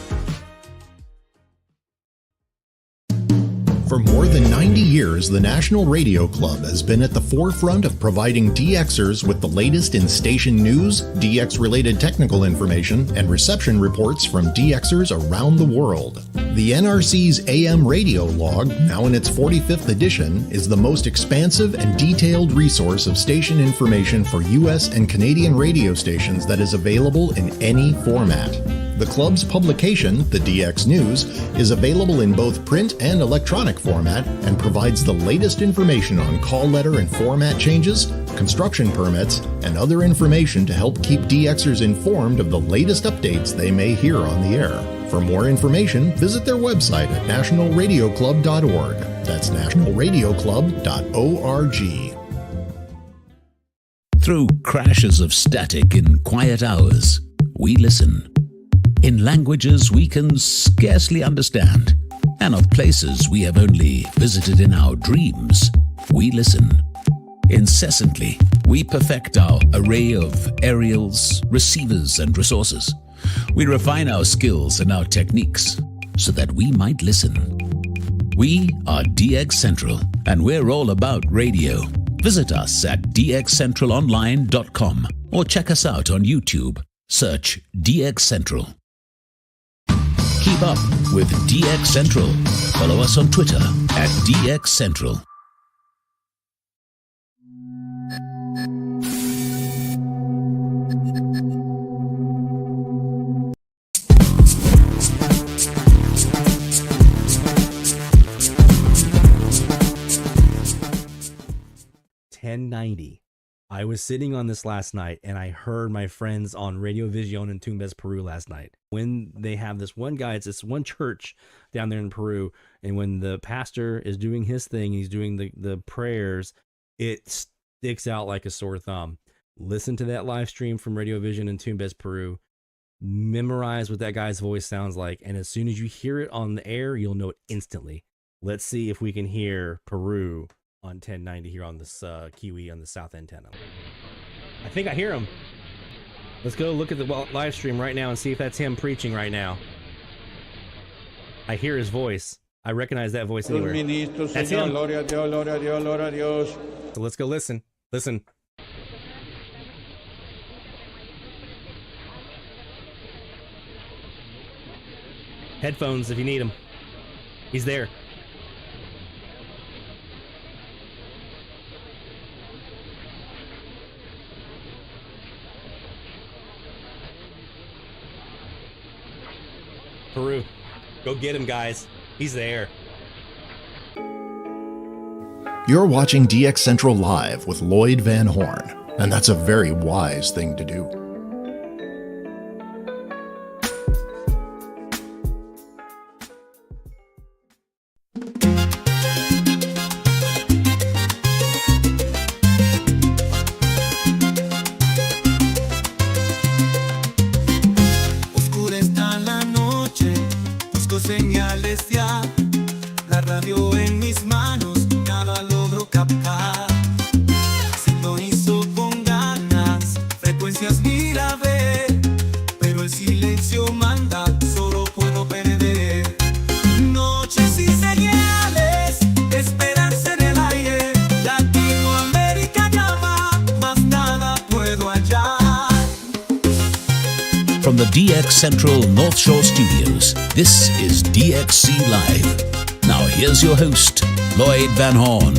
For more than 90 years, the National Radio Club has been at the forefront of providing DXers with the latest in station news, DX-related technical information, and reception reports from DXers around the world. The NRC's AM radio log, now in its 45th edition, is the most expansive and detailed resource of station information for U.S. and Canadian radio stations that is available in any format. The club's publication, the DX News, is available in both print and electronic format and provides the latest information on call letter and format changes, construction permits, and other information to help keep DXers informed of the latest updates they may hear on the air. For more information, visit their website at nationalradioclub.org. That's nationalradioclub.org. Through crashes of static in quiet hours, we listen. In languages we can scarcely understand, and of places we have only visited in our dreams, we listen. Incessantly, we perfect our array of aerials, receivers, and resources. We refine our skills and our techniques so that we might listen. We are DX Central, and we're all about radio. Visit us at dxcentralonline.com or check us out on YouTube. Search DX Central. Keep up with DX Central. Follow us on Twitter at DX Central. I was sitting on this last night and I heard my friends on Radio Vision in Tumbes, Peru last night. When they have this one guy, it's this one church down there in Peru, and when the pastor is doing his thing, he's doing the prayers, it sticks out like a sore thumb. Listen to that live stream from Radio Vision in Tumbes, Peru. Memorize what that guy's voice sounds like, and as soon as you hear it on the air, you'll know it instantly. Let's see if we can hear Peru on 1090 here on this Kiwi on the south antenna. I think I hear him. Let's go look at the live stream right now and see if that's him preaching right now. I hear his voice. I recognize that voice anywhere. That's him. So let's go listen. Listen. Headphones if you need them. He's there. Peru. Go get him, guys. He's there. You're watching DX Central Live with Lloyd Van Horn, and that's a very wise thing to do. Señales ya, la radio en mis manos, nada logro captar. Sintonizo con ganas, frecuencias mira ver, pero el silencio manda, solo puedo perder. Noches y señales, esperanza en el aire, Latinoamérica llama, más nada puedo hallar. From the DX Central North Shore Studios, this is DXC Live. Now here's your host, Lloyd Van Horn.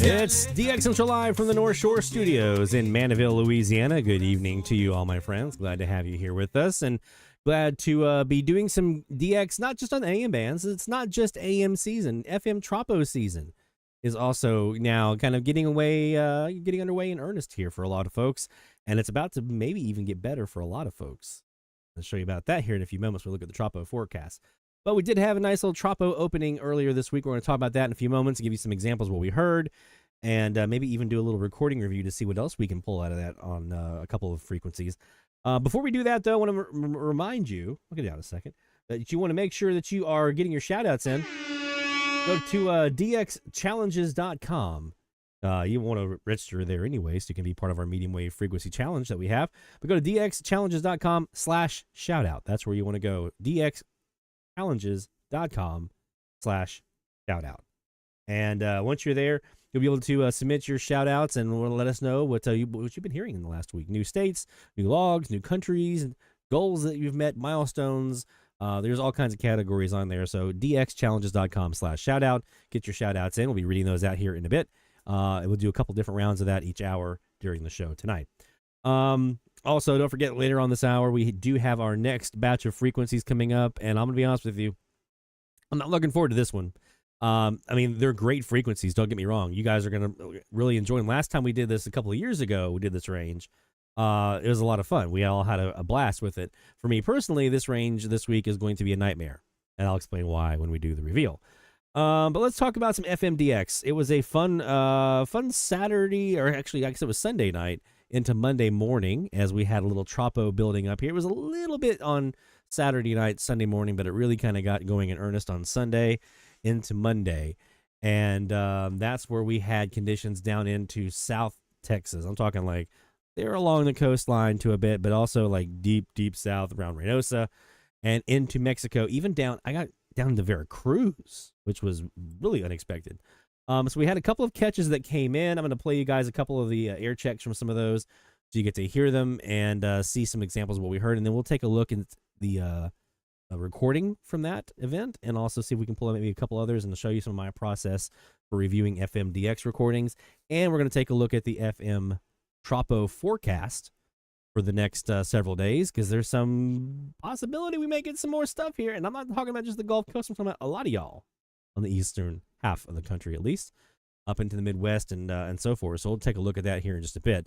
It's DX Central Live from the North Shore Studios in Mandeville, Louisiana. Good evening to you all, my friends. Glad to have you here with us, and glad to be doing some DX, not just on AM bands. It's not just AM season. FM Tropo season is also now kind of getting underway in earnest here for a lot of folks. And it's about to maybe even get better for a lot of folks. I'll show you about that here in a few moments when we look at the Tropo forecast. But we did have a nice little Tropo opening earlier this week. We're going to talk about that in a few moments and give you some examples of what we heard, and maybe even do a little recording review to see what else we can pull out of that on a couple of frequencies. Before we do that, though, I want to remind you, I'll get it out in a second, that you want to make sure that you are getting your shout-outs in. Go to dxchallenges.com. You want to register there anyway, so you can be part of our medium wave frequency challenge that we have. But go to dxchallenges.com/shoutout. That's where you want to go. dxchallenges.com/shoutout. And once you're there, you'll be able to submit your shout-outs and let us know what you've been hearing in the last week. New states, new logs, new countries, goals that you've met, milestones. There's all kinds of categories on there. So dxchallenges.com/shoutout. Get your shout-outs in. We'll be reading those out here in a bit. We'll do a couple different rounds of that each hour during the show tonight. Also, don't forget, later on this hour, we do have our next batch of frequencies coming up, and I'm going to be honest with you, I'm not looking forward to this one. I mean, they're great frequencies, don't get me wrong. You guys are going to really enjoy them. Last time we did this a couple of years ago, we did this range. it was a lot of fun. We all had a blast with it. For me personally, this range this week is going to be a nightmare, and I'll explain why when we do the reveal. But let's talk about some FMDX. It was a fun Saturday, or actually, I guess it was Sunday night into Monday morning, as we had a little tropo building up here. It was a little bit on Saturday night, Sunday morning, but it really kind of got going in earnest on Sunday into Monday. And that's where we had conditions down into South Texas. I'm talking like they're along the coastline to a bit, but also like deep south around Reynosa and into Mexico, even down. I got down to Veracruz, which was really unexpected. So we had a couple of catches that came in. I'm going to play you guys a couple of the air checks from some of those, so you get to hear them and see some examples of what we heard, and then we'll take a look at the recording from that event, and also see if we can pull out maybe a couple others and show you some of my process for reviewing FMDX recordings. And we're going to take a look at the FM Tropo forecast for the next several days, because there's some possibility we may get some more stuff here. And I'm not talking about just the Gulf Coast. I'm talking about a lot of y'all on the eastern half of the country, at least up into the Midwest and so forth. So we'll take a look at that here in just a bit.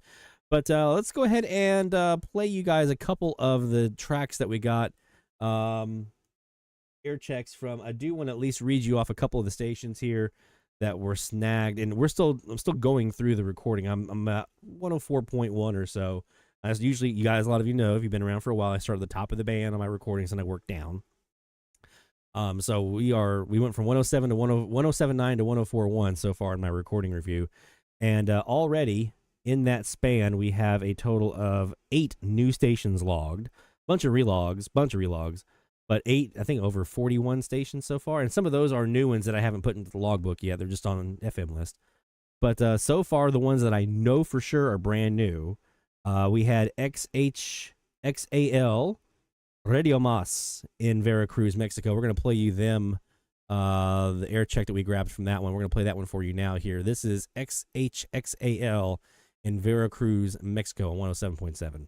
But let's go ahead and play you guys a couple of the tracks that we got. Air checks from. I do want to at least read you off a couple of the stations here that were snagged, and I'm still going through the recording. I'm at 104.1 or so. As usually, you guys, a lot of you know, if you've been around for a while, I start at the top of the band on my recordings and I work down. So we went from 107 to 107.9 to 104.1 so far in my recording review, and already in that span we have a total of 8 new stations logged, bunch of relogs, but 8, I think, over 41 stations so far, and some of those are new ones that I haven't put into the logbook yet. They're just on an FM list, but so far the ones that I know for sure are brand new. We had XHXAL Radio Mas in Veracruz, Mexico. We're going to play you them, the air check that we grabbed from that one. We're going to play that one for you now here. This is XHXAL in Veracruz, Mexico on 107.7.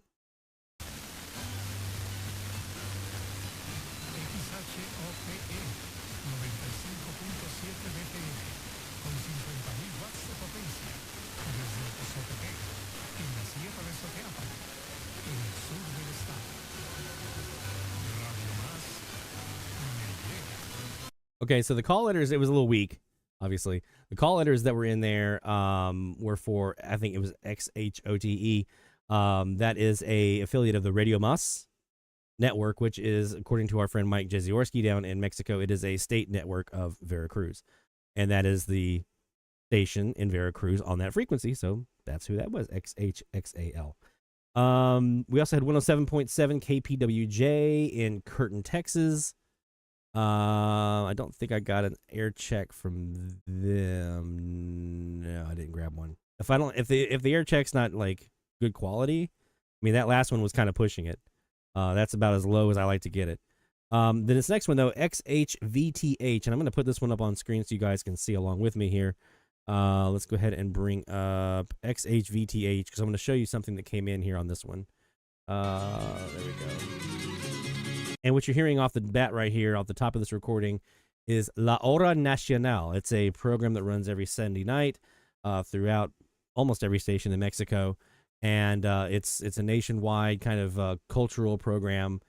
Okay, so the call letters, it was a little weak, obviously. The call letters that were in there were for, I think it was XHOTE. That is a affiliate of the Radio Mas network, which is, according to our friend Mike Jeziorski down in Mexico, it is a state network of Veracruz. And that is the station in Veracruz on that frequency, so that's who that was, XHXAL. We also had 107.7 KPWJ in Curtin, Texas. I don't think I got an air check from them. No, I didn't grab one. If the air check's not like good quality, I mean, that last one was kind of pushing it. That's about as low as I like to get it. Then this next one though, XHVTH, and I'm going to put this one up on screen so you guys can see along with me here. Let's go ahead and bring up XHVTH, because I'm going to show you something that came in here on this one. There we go. And what you're hearing off the bat right here, off the top of this recording, is La Hora Nacional. It's a program that runs every Sunday night throughout almost every station in Mexico. And it's a nationwide kind of cultural program.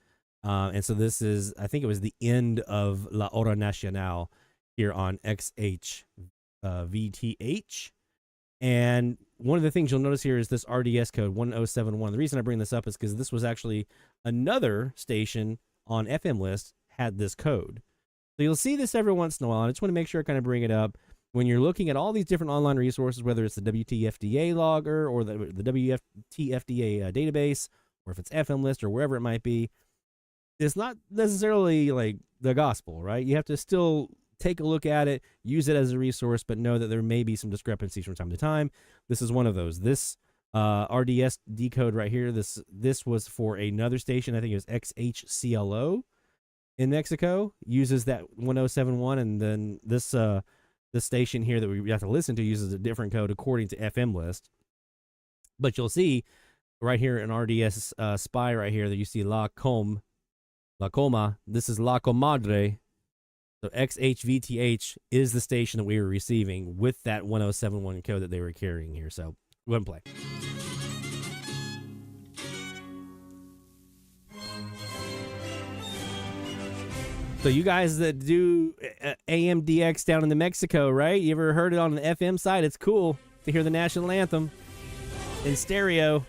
And so this is, I think it was the end of La Hora Nacional here on XHVTH. And one of the things you'll notice here is this RDS code 1071. The reason I bring this up is because this was actually another station on FM list had this code. So you'll see this every once in a while. I just want to make sure I kind of bring it up. When you're looking at all these different online resources, whether it's the WTFDA logger or the WTFDA database, or if it's FM list or wherever it might be, it's not necessarily like the gospel, right? You have to still take a look at it, use it as a resource, but know that there may be some discrepancies from time to time. This is one of those. This RDS decode right here, this was for another station. I think it was XHCLO in Mexico, uses that 1071, and then this station here that we have to listen to uses a different code according to FM list. But you'll see right here in RDS Spy right here that you see La Coma. This is La Comadre. So XHVTH is the station that we were receiving with that 1071 code that they were carrying here. So go ahead and play. So you guys that do AMDX down in the Mexico, right? You ever heard it on the FM side? It's cool to hear the national anthem in stereo.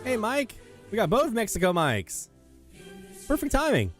Hey, Mike. We got both Mexico mics. Perfect timing.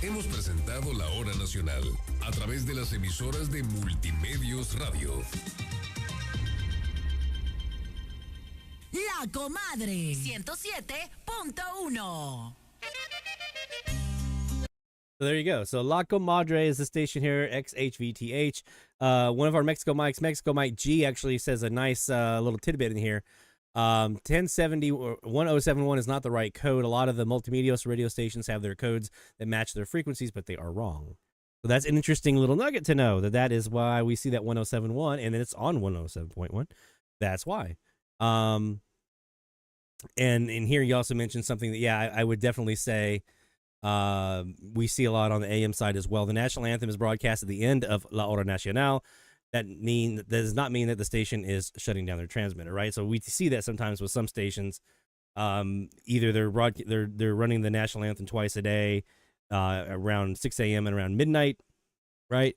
Hemos presentado la hora nacional a través de las emisoras de Multimedios Radio. La Comadre 107.1. So there you go. So La Comadre is the station here, XHVTH. One of our Mexico mics, Mexico Mike G, actually says a nice little tidbit in here. 1070 or 1071 is not the right code. A lot of the multimedia radio stations have their codes that match their frequencies, but they are wrong. So that's an interesting little nugget to know, that is why we see that 1071 and then it's on 107.1. That's why. And in here you also mentioned something that, yeah, I would definitely say we see a lot on the AM side as well. The national anthem is broadcast at the end of La Hora Nacional. That does not mean that the station is shutting down their transmitter, right? So we see that sometimes with some stations. Either they're running the national anthem twice a day, around 6 a.m. and around midnight, right?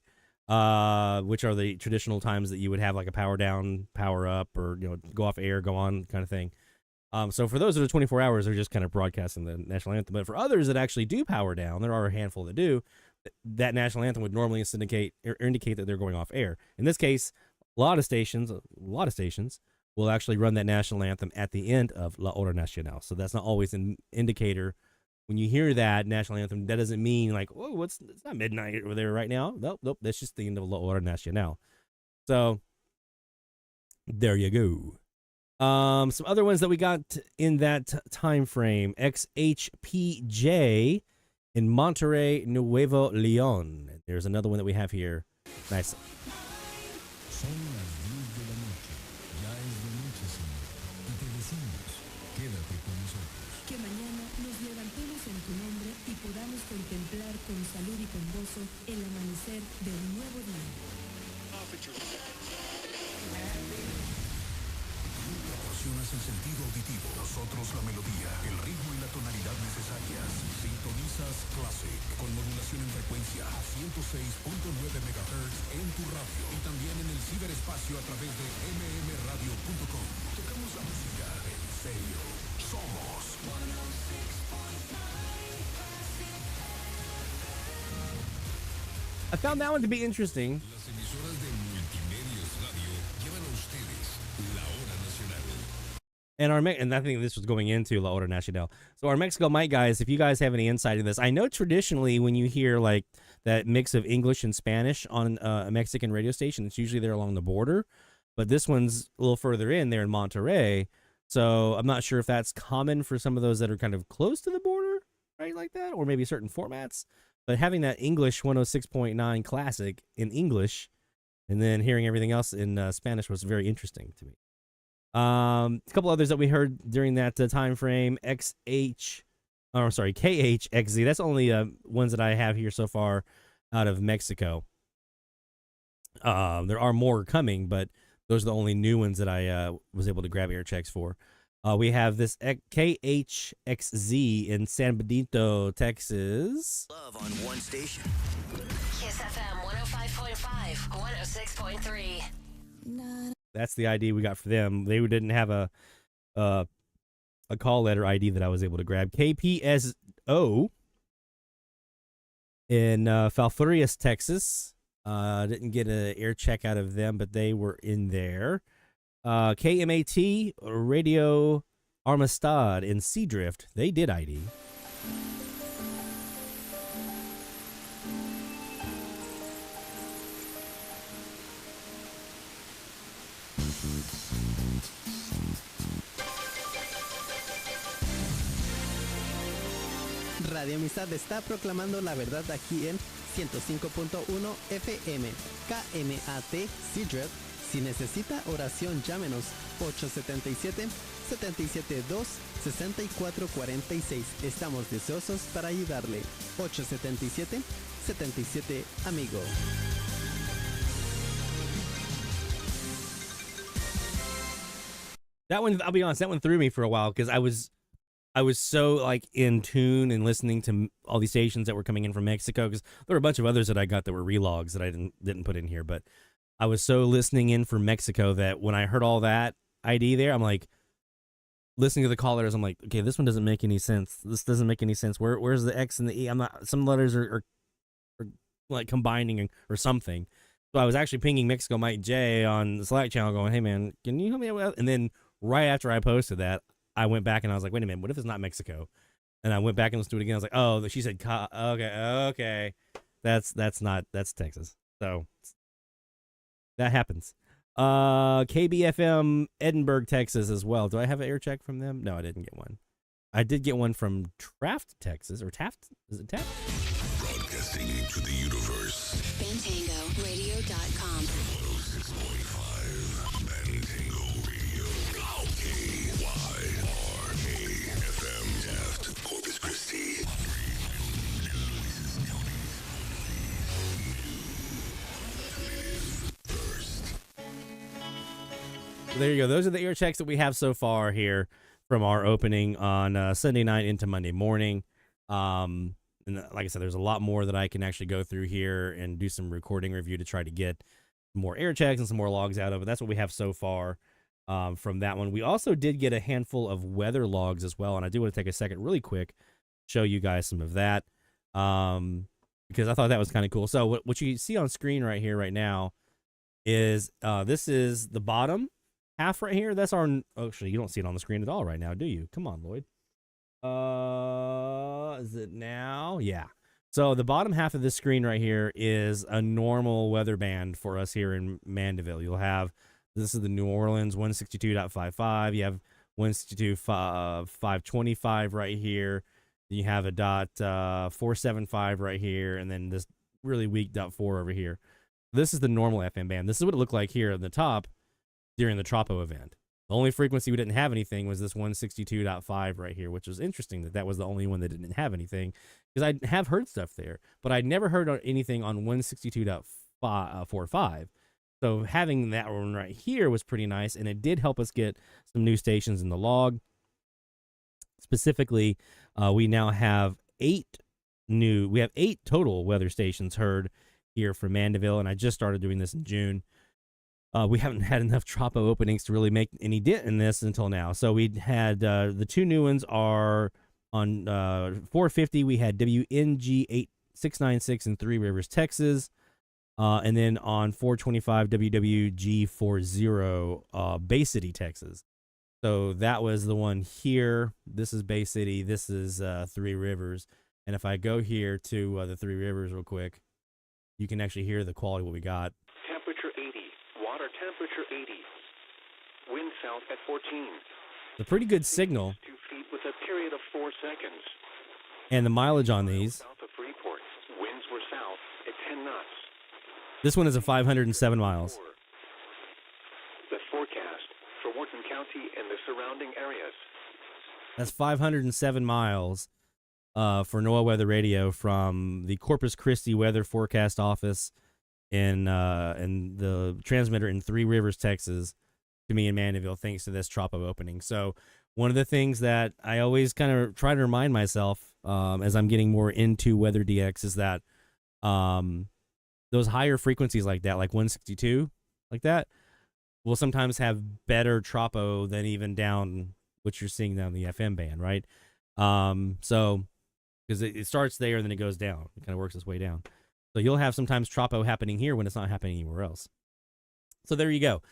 Which are the traditional times that you would have like a power down, power up, or go off air, go on kind of thing. So for those that are 24 hours, they're just kind of broadcasting the national anthem. But for others that actually do power down, there are a handful that do. That national anthem would normally indicate that they're going off air. In this case, a lot of stations will actually run that national anthem at the end of La Hora Nacional. So that's not always an indicator. When you hear that national anthem, that doesn't mean like, oh, it's not midnight over there right now. Nope, that's just the end of La Hora Nacional. So there you go. Some other ones that we got in that time frame. XHPJ in Monterrey, Nuevo León. There's another one that we have here. Nice. Son las 10 de la noche. Ya es de noche, Señor. Y te decimos, quédate con nosotros. Que mañana nos levantemos en tu nombre y podamos contemplar con salud y con gozo el amanecer de un nuevo día. Proporcionas el sentido auditivo, nosotros la melodía, el ritmo y la tonalidad necesarias. Sintonizas Classic con modulación en frecuencia a 106.9 MHz en tu radio y también en el ciberespacio a través de mmradio.com. Tocamos la música en serio. Somos 106.9. I found that one to be interesting. Las emisoras de Multimedios Radio llevan a ustedes la hora nacional. And I think this was going into La Hora Nacional. So our Mexico mic guys, if you guys have any insight in this, I know traditionally when you hear like that mix of English and Spanish on a Mexican radio station, it's usually there along the border. But this one's a little further in there in Monterrey. So I'm not sure if that's common for some of those that are kind of close to the border, right, like that, or maybe certain formats. But having that English 106.9 classic in English and then hearing everything else in Spanish was very interesting to me. A couple others that we heard during that time frame, KHXZ. That's only ones that I have here so far out of Mexico. There are more coming, but those are the only new ones that I was able to grab air checks for. We have this KHXZ in San Benito, Texas. Love on one station. Kiss FM 105.5, 106.3. That's the ID we got for them. They didn't have a call letter ID that I was able to grab. KPSO in Falfurrias, Texas. Didn't get an air check out of them, but they were in there. KMAT Radio Armistad in Seadrift. They did ID. Radio Amistad está proclamando la verdad aquí en 105.1 FM. KMAT Seadrift. Si necesita oración, llámenos 877-772-6446. Estamos deseosos para ayudarle. 877-77 Amigo. That one, I'll be honest, that one threw me for a while because I was so like in tune and listening to all these stations that were coming in from Mexico, because there were a bunch of others that I got that were relogs that I didn't put in here, but I was so listening in from Mexico that when I heard all that ID there, I'm like listening to the callers. I'm like, okay, this one doesn't make any sense. This doesn't make any sense. Where's the X and the E? I'm not. Some letters are like combining or something. So I was actually pinging Mexico Mike J on the Slack channel, going, "Hey man, can you help me out?" And then right after I posted that, I went back and I was like, "Wait a minute, what if it's not Mexico?" And I went back and listened to it again. I was like, "Oh," she said, "Okay, that's Texas." So that happens. KBFM Edinburgh, Texas as well. Do I have an air check from them? No, I didn't get one. I did get one from Taft, Texas, or Taft? Is it Taft? Broadcasting into the universe. BantangoRadio.com. 106.5 Bantango Radio. KYRA-FM. Taft, Corpus Christi. There you go. Those are the air checks that we have so far here from our opening on Sunday night into Monday morning. And like I said, there's a lot more that I can actually go through here and do some recording review to try to get more air checks and some more logs out of it. That's what we have so far from that one. We also did get a handful of weather logs as well, and I do want to take a second really quick show you guys some of that because I thought that was kind of cool. So what you see on screen right here right now is this is the bottom half right here. That's our, actually, you don't see it on the screen at all right now, do you? Come on, Lloyd. Is it now? Yeah. So the bottom half of this screen right here is a normal weather band for us here in Mandeville. You'll have, this is the New Orleans 162.55. You have 162.525 right here. You have a .475 right here, and then this really weak .4 over here. This is the normal FM band. This is what it looked like here at the top during the Tropo event. The only frequency we didn't have anything was this 162.5 right here, which was interesting that was the only one that didn't have anything, because I have heard stuff there, but I'd never heard anything on 162.45. So having that one right here was pretty nice, and it did help us get some new stations in the log. Specifically, we now have 8 total weather stations heard here from Mandeville, and I just started doing this in June. We haven't had enough Tropo openings to really make any dent in this until now. So we had the 2 new ones are on 450. We had WNG 8696 in Three Rivers, Texas. And then on 425, WWG40 Bay City, Texas. So that was the one here. This is Bay City. This is Three Rivers. And if I go here to the Three Rivers real quick, you can actually hear the quality of what we got. Temperature 80. Water temperature 80. Wind south at 14. It's a pretty good signal. 2 feet with a period of 4 seconds. And the mileage on these. South of Freeport. Winds were south at 10 knots. This one is a 507 miles. The forecast for Wharton County and the surrounding areas. That's 507 miles for NOAA Weather Radio from the Corpus Christi Weather Forecast Office in the transmitter in Three Rivers, Texas, to me in Mandeville, thanks to this Tropo opening. So One of the things that I always kind of try to remind myself as I'm getting more into Weather DX is that those higher frequencies like that, like 162, like that, will sometimes have better tropo than even down what you're seeing down the FM band, right? So, because it starts there and then it goes down. It kind of works its way down. So you'll have sometimes tropo happening here when it's not happening anywhere else. So there you go.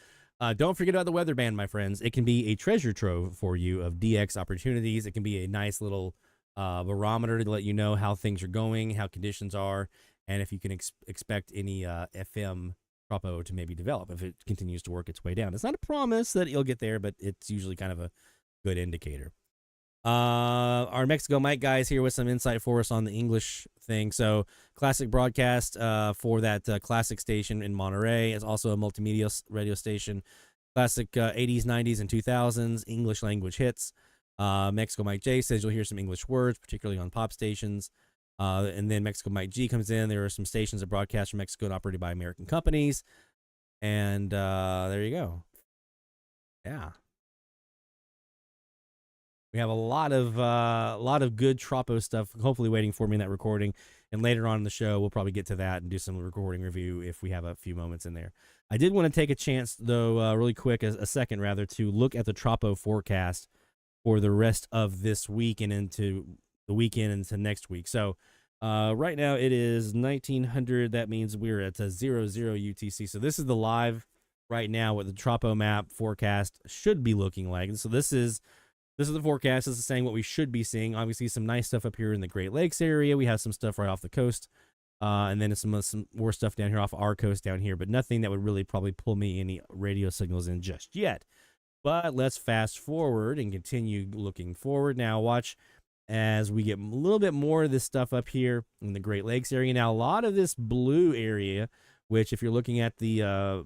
Don't forget about the weather band, my friends. It can be a treasure trove for you of DX opportunities. It can be a nice little barometer to let you know how things are going, how conditions are, and if you can expect any FM tropo to maybe develop if it continues to work its way down. It's not a promise that you'll get there, but it's usually kind of a good indicator. Our Mexico Mike guys here with some insight for us on the English thing. So classic broadcast for that classic station in Monterey. It's also a multimedia radio station. Classic 80s, 90s, and 2000s English language hits. Mexico Mike J says you'll hear some English words, particularly on pop stations. And then Mexico Mike G comes in. There are some stations that broadcast from Mexico and operated by American companies. And there you go. Yeah. We have a lot of good tropo stuff, hopefully waiting for me in that recording. And later on in the show, we'll probably get to that and do some recording review if we have a few moments in there. I did want to take a chance, though, really quick, a second rather, to look at the tropo forecast for the rest of this week and into the weekend and into next week. So right now it is 1900. That means we're at a 00 UTC. So this is the live right now what the tropo map forecast should be looking like. And so this is the forecast. This is saying what we should be seeing. Obviously, some nice stuff up here in the Great Lakes area. We have some stuff right off the coast. And then some more stuff down here off our coast down here. But nothing that would really probably pull me any radio signals in just yet. But let's fast forward and continue looking forward. Now watch as we get a little bit more of this stuff up here in the Great Lakes area. Now, a lot of this blue area, which if you're looking at the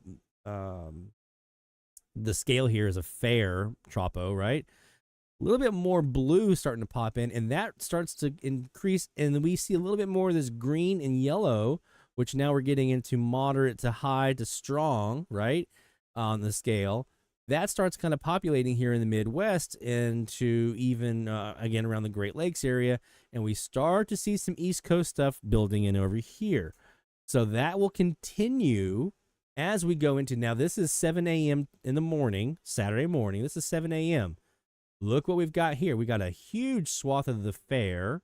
scale here is a fair tropo, right? A little bit more blue starting to pop in, and that starts to increase, and then we see a little bit more of this green and yellow, which now we're getting into moderate to high to strong, right, on the scale. That starts kind of populating here in the Midwest into even, again, around the Great Lakes area, and we start to see some East Coast stuff building in over here. So that will continue as we go into, now this is 7 a.m. in the morning, Saturday morning. This is 7 a.m. Look what we've got here. We got a huge swath of the fair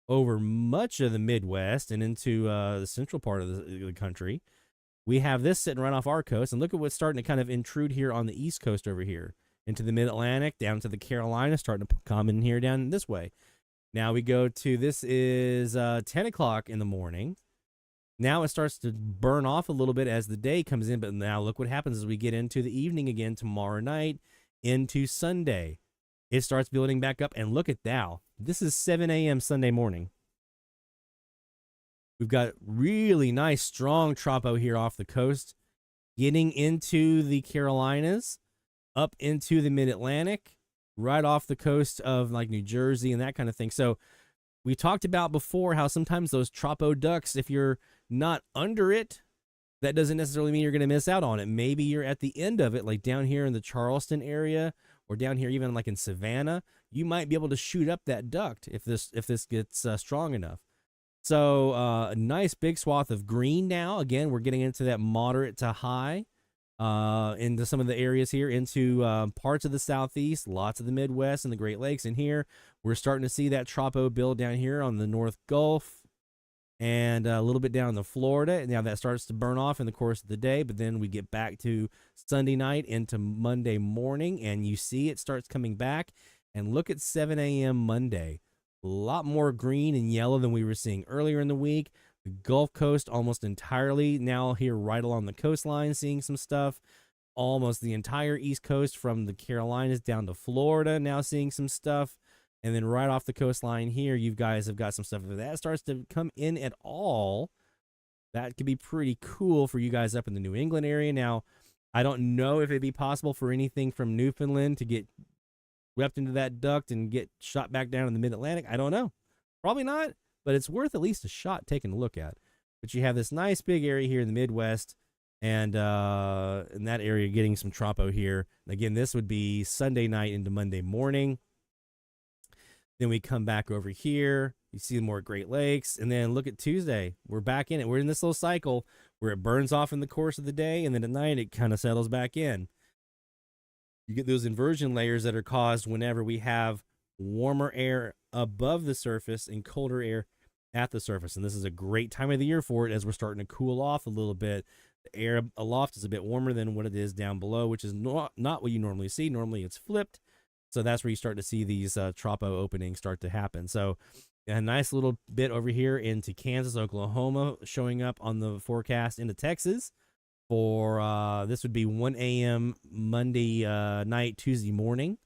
over much of the Midwest and into the central part of the country. We have this sitting right off our coast, and look at what's starting to kind of intrude here on the East Coast over here into the Mid-Atlantic, down to the Carolinas, starting to come in here down this way. Now we go to, this is 10 o'clock in the morning. Now it starts to burn off a little bit as the day comes in, but now look what happens as we get into the evening again tomorrow night into Sunday. It starts building back up, and look at now. This is 7 a.m. Sunday morning. We've got really nice, strong tropo here off the coast, getting into the Carolinas, up into the Mid-Atlantic, right off the coast of like New Jersey and that kind of thing. So we talked about before how sometimes those tropo ducts, if you're not under it, that doesn't necessarily mean you're going to miss out on it. Maybe you're at the end of it, like down here in the Charleston area, or down here even like in Savannah. You might be able to shoot up that duct if this gets strong enough. So a nice big swath of green now. Again, we're getting into that moderate to high into some of the areas here, into parts of the Southeast, lots of the Midwest and the Great Lakes. And here we're starting to see that tropo build down here on the North Gulf and a little bit down in the Florida. Now that starts to burn off in the course of the day, but then we get back to Sunday night into Monday morning, and you see it starts coming back. And look at 7 a.m. Monday. A lot more green and yellow than we were seeing earlier in the week. The Gulf Coast almost entirely now here right along the coastline, seeing some stuff. Almost the entire East Coast from the Carolinas down to Florida now seeing some stuff. And then right off the coastline here, you guys have got some stuff. If that starts to come in at all, that could be pretty cool for you guys up in the New England area. Now, I don't know if it'd be possible for anything from Newfoundland to get swept into that duct and get shot back down in the Mid-Atlantic. I don't know. Probably not, but it's worth at least a shot taking a look at. But you have this nice big area here in the Midwest and in that area getting some tropo here. Again, this would be Sunday night into Monday morning. Then we come back over here. You see more Great Lakes. And then look at Tuesday. We're back in it. We're in this little cycle where it burns off in the course of the day, and then at night it kind of settles back in. You get those inversion layers that are caused whenever we have warmer air above the surface and colder air at the surface. And this is a great time of the year for it as we're starting to cool off a little bit. The air aloft is a bit warmer than what it is down below, which is not what you normally see. Normally it's flipped. So that's where you start to see these tropo openings start to happen. So a nice little bit over here into Kansas, Oklahoma, showing up on the forecast into Texas for this would be 1 a.m. Monday night, Tuesday morning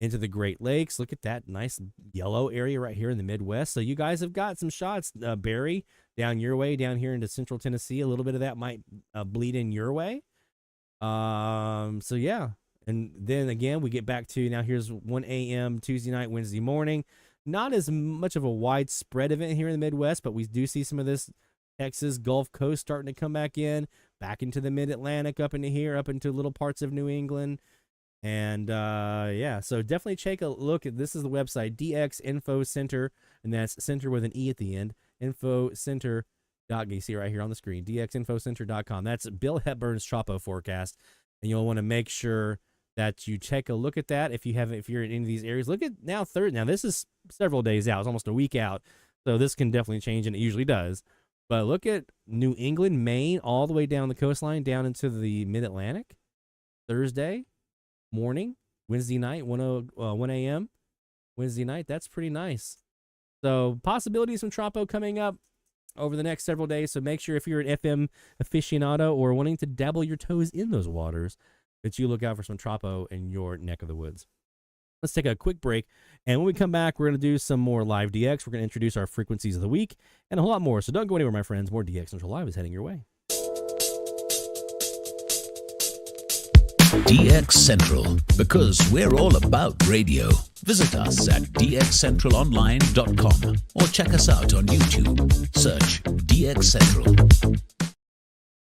into the Great Lakes. Look at that nice yellow area right here in the Midwest. So you guys have got some shots, Barry, down your way, down here into Central Tennessee. A little bit of that might bleed in your way. So yeah. And then again, we get back to now here's 1 a.m. Tuesday night, Wednesday morning. Not as much of a widespread event here in the Midwest, but we do see some of this Texas Gulf Coast starting to come back into the Mid-Atlantic, up into here, up into little parts of New England. And yeah, so definitely take a look at this. Is the website DX Info Center, and that's center with an E at the end. Infocenter. You see right here on the screen, dxinfocenter.com. That's Bill Hepburn's tropo forecast, and you'll want to make sure that you take a look at that if you're in any of these areas. Look at now this is several days out. It's almost a week out, so this can definitely change, and it usually does. But look at New England, Maine, all the way down the coastline, down into the Mid-Atlantic. Thursday morning, Wednesday night, 1 a.m. Wednesday night. That's pretty nice. So possibilities from tropo coming up over the next several days. So make sure if you're an FM aficionado or wanting to dabble your toes in those waters, that you look out for some tropo in your neck of the woods. Let's take a quick break, and when we come back, we're going to do some more live DX. We're going to introduce our frequencies of the week and a whole lot more. So don't go anywhere, my friends. More DX Central Live is heading your way. DX Central, because we're all about radio. Visit us at dxcentralonline.com or check us out on YouTube. Search DX Central.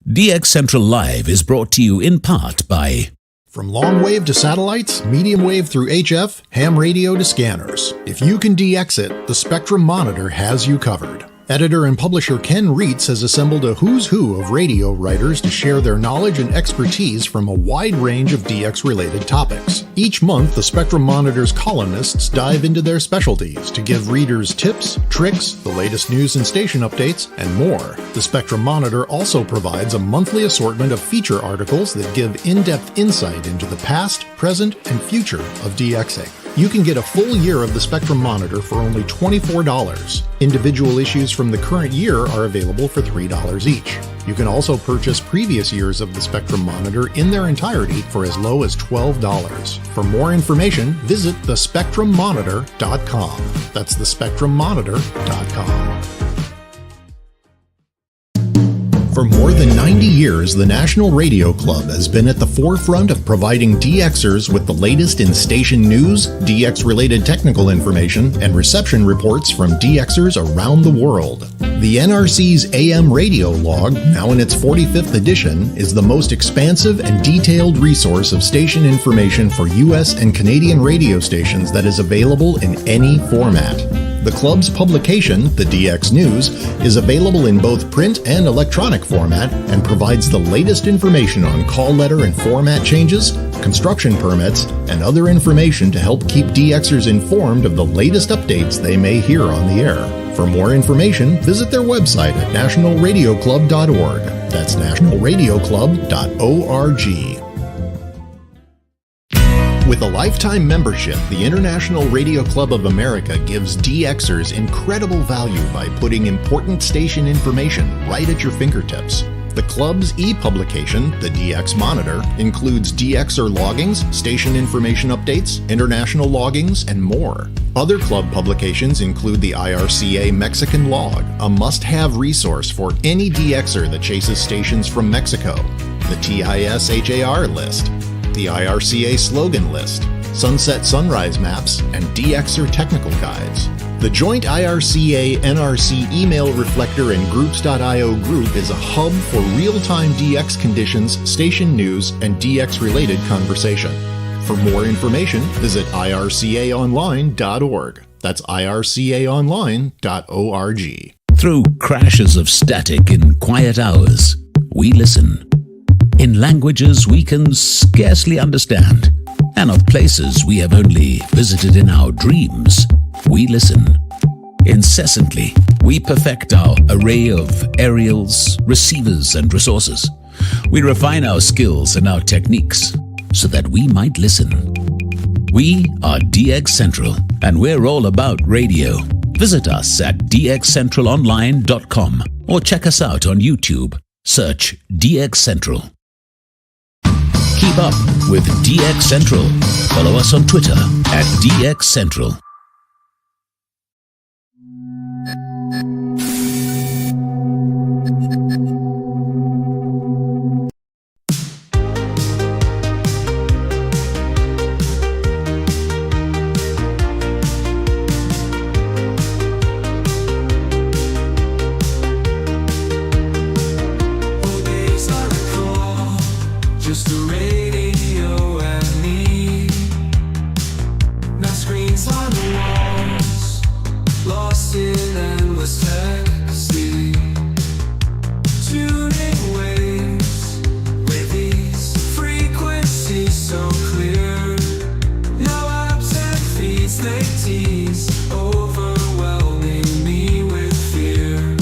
DX Central Live is brought to you in part by... From long wave to satellites, medium wave through HF, ham radio to scanners. If you can DX it, the Spectrum Monitor has you covered. Editor and publisher Ken Reitz has assembled a who's who of radio writers to share their knowledge and expertise from a wide range of DX-related topics. Each month, the Spectrum Monitor's columnists dive into their specialties to give readers tips, tricks, the latest news and station updates, and more. The Spectrum Monitor also provides a monthly assortment of feature articles that give in-depth insight into the past, present, and future of DXing. You can get a full year of the Spectrum Monitor for only $24. Individual issues from the current year are available for $3 each. You can also purchase previous years of the Spectrum Monitor in their entirety for as low as $12. For more information, visit thespectrummonitor.com. That's thespectrummonitor.com. For more than 90 years, the National Radio Club has been at the forefront of providing DXers with the latest in station news, DX-related technical information, and reception reports from DXers around the world. The NRC's AM radio log, now in its 45th edition, is the most expansive and detailed resource of station information for U.S. and Canadian radio stations that is available in any format. The club's publication, the DX News, is available in both print and electronic format and provides the latest information on call letter and format changes, construction permits, and other information to help keep DXers informed of the latest updates they may hear on the air. For more information, visit their website at nationalradioclub.org. That's nationalradioclub.org. With a lifetime membership, the International Radio Club of America gives DXers incredible value by putting important station information right at your fingertips. The club's e-publication, the DX Monitor, includes DXer loggings, station information updates, international loggings, and more. Other club publications include the IRCA Mexican Log, a must-have resource for any DXer that chases stations from Mexico, the TIS-HAR list, the IRCA slogan list, sunset sunrise maps, and DXer technical guides. The joint IRCA-NRC email reflector and groups.io group is a hub for real-time DX conditions, station news, and DX-related conversation. For more information, visit ircaonline.org. That's ircaonline.org. Through crashes of static in quiet hours, we listen. In languages we can scarcely understand, and of places we have only visited in our dreams, we listen. Incessantly, we perfect our array of aerials, receivers, and resources. We refine our skills and our techniques so that we might listen. We are DX Central, and we're all about radio. Visit us at dxcentralonline.com or check us out on YouTube. Search DX Central. Keep up with DX Central. Follow us on Twitter at DX Central. Just a radio and me. Now screens on the walls, lost in endless ecstasy. Tuning waves with these frequencies so clear. Now apps and feeds they tease, overwhelming me with fear.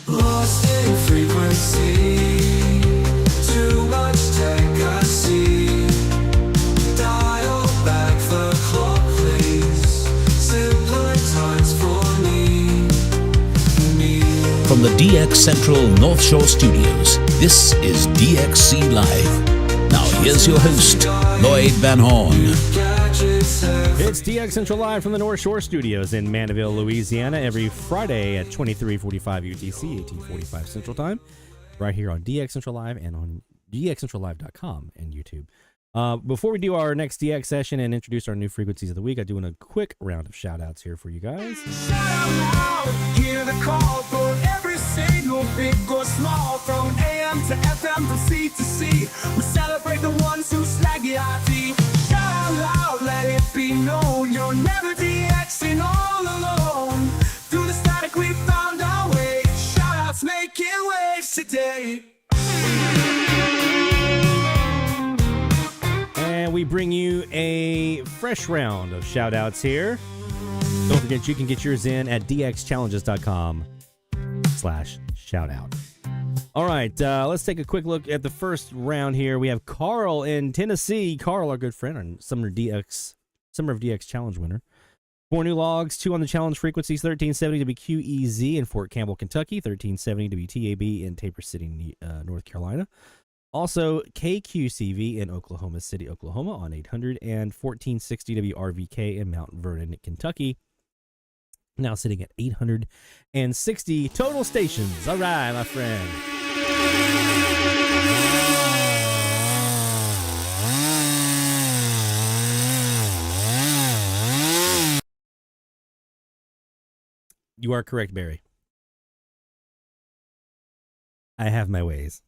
Lost in frequency. Too much tech I see. Dial back the clock, please. Simpler times for me. From the DX Central North Shore Studios, this is DXC Live. Now here's your host, Lloyd Van Horn. It's DX Central Live from the North Shore Studios in Mandeville, Louisiana, every Friday at 23:45 UTC, 18:45 Central Time, right here on DX Central Live and on dxcentrallive.com and YouTube. Before we do our next DX session and introduce our new frequencies of the week, I'm doing a quick round of shout-outs here for you guys. Shout out, hear the call for every single big or small, from AM to FM, from C to C. We celebrate the ones who snag the IT. Shout out, let it be known, you're never DXing all alone. Through the static we found our way. Shout-outs making waves today. And we bring you a fresh round of shout-outs here. Don't forget, you can get yours in at dxchallenges.com/shoutout. All right, let's take a quick look at the first round here. We have Carl in Tennessee. Carl, our good friend, our Summer of DX Challenge winner. 4 new logs, 2 on the challenge frequencies, 1370 WQEZ in Fort Campbell, Kentucky, 1370 WTAB in Tabor City, North Carolina. Also, KQCV in Oklahoma City, Oklahoma on 800, and 1460 WRVK in Mount Vernon, Kentucky. Now sitting at 860 total stations. All right, my friend. You are correct, Barry. I have my ways.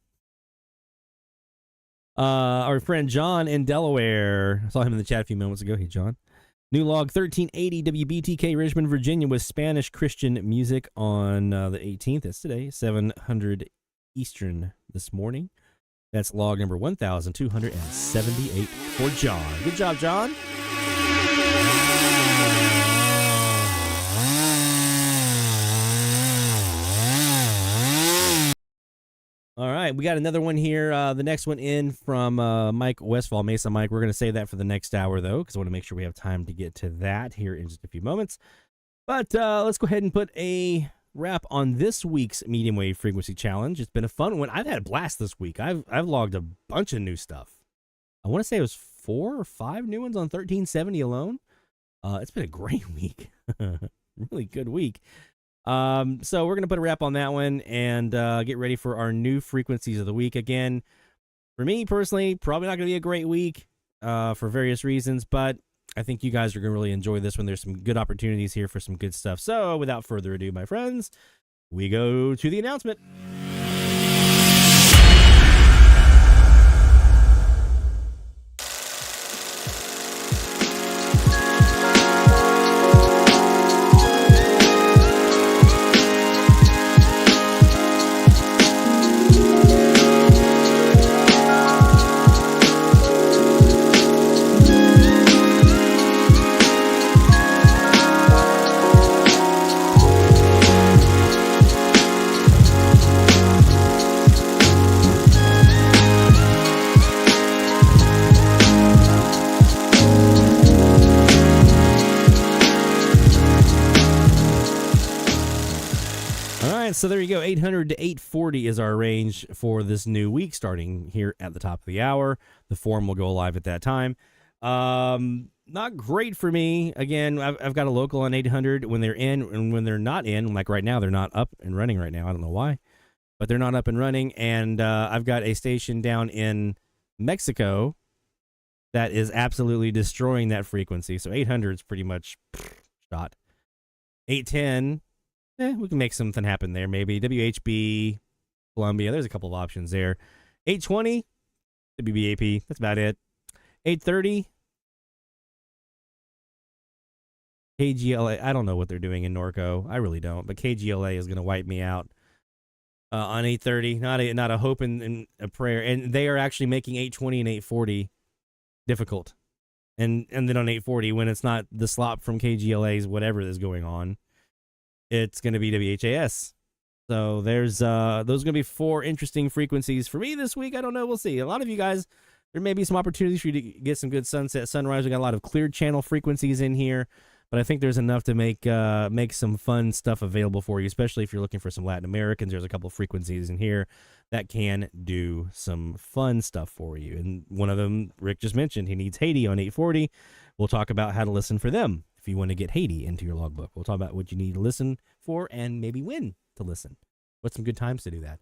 Our friend John in Delaware. I saw him in the chat a few moments ago. Hey, John. New log 1380 WBTK Richmond, Virginia with Spanish Christian music on the 18th. That's today, 700 Eastern this morning. That's log number 1278 for John. Good job, John. All right, we got another one here. The next one in from Mike Westfall, Mesa Mike. We're going to save that for the next hour, though, because I want to make sure we have time to get to that here in just a few moments. But let's go ahead and put a wrap on this week's medium wave frequency challenge. It's been a fun one. I've had a blast this week. I've logged a bunch of new stuff. I want to say it was 4 or 5 new ones on 1370 alone. It's been a great week. Really good week. So we're going to put a wrap on that one and get ready for our new frequencies of the week. Again, for me personally, probably not going to be a great week for various reasons, but I think you guys are going to really enjoy this one. There's some good opportunities here for some good stuff. So without further ado, my friends, we go to the announcement. So there you go. 800 to 840 is our range for this new week, starting here at the top of the hour. The forum will go live at that time. Not great for me. Again, I've got a local on 800 when they're in, and when they're not in, like right now, they're not up and running right now. I don't know why, but they're not up and running. And I've got a station down in Mexico that is absolutely destroying that frequency. So 800 is pretty much shot. 810. We can make something happen there, maybe. WHB, Columbia, there's a couple of options there. 820, WBAP, that's about it. 830, KGLA, I don't know what they're doing in Norco. I really don't, but KGLA is going to wipe me out on 830. Not a hope and a prayer. And they are actually making 820 and 840 difficult. And then on 840, when it's not the slop from KGLA's whatever is going on, it's going to be WHAS. So there's those are going to be 4 interesting frequencies for me this week. I don't know. We'll see. A lot of you guys, there may be some opportunities for you to get some good sunset, sunrise. We got a lot of cleared channel frequencies in here, but I think there's enough to make some fun stuff available for you, especially if you're looking for some Latin Americans. There's a couple of frequencies in here that can do some fun stuff for you. And one of them, Rick just mentioned, he needs Haiti on 840. We'll talk about how to listen for them. If you want to get Haiti into your logbook, we'll talk about what you need to listen for and maybe when to listen. What's some good times to do that?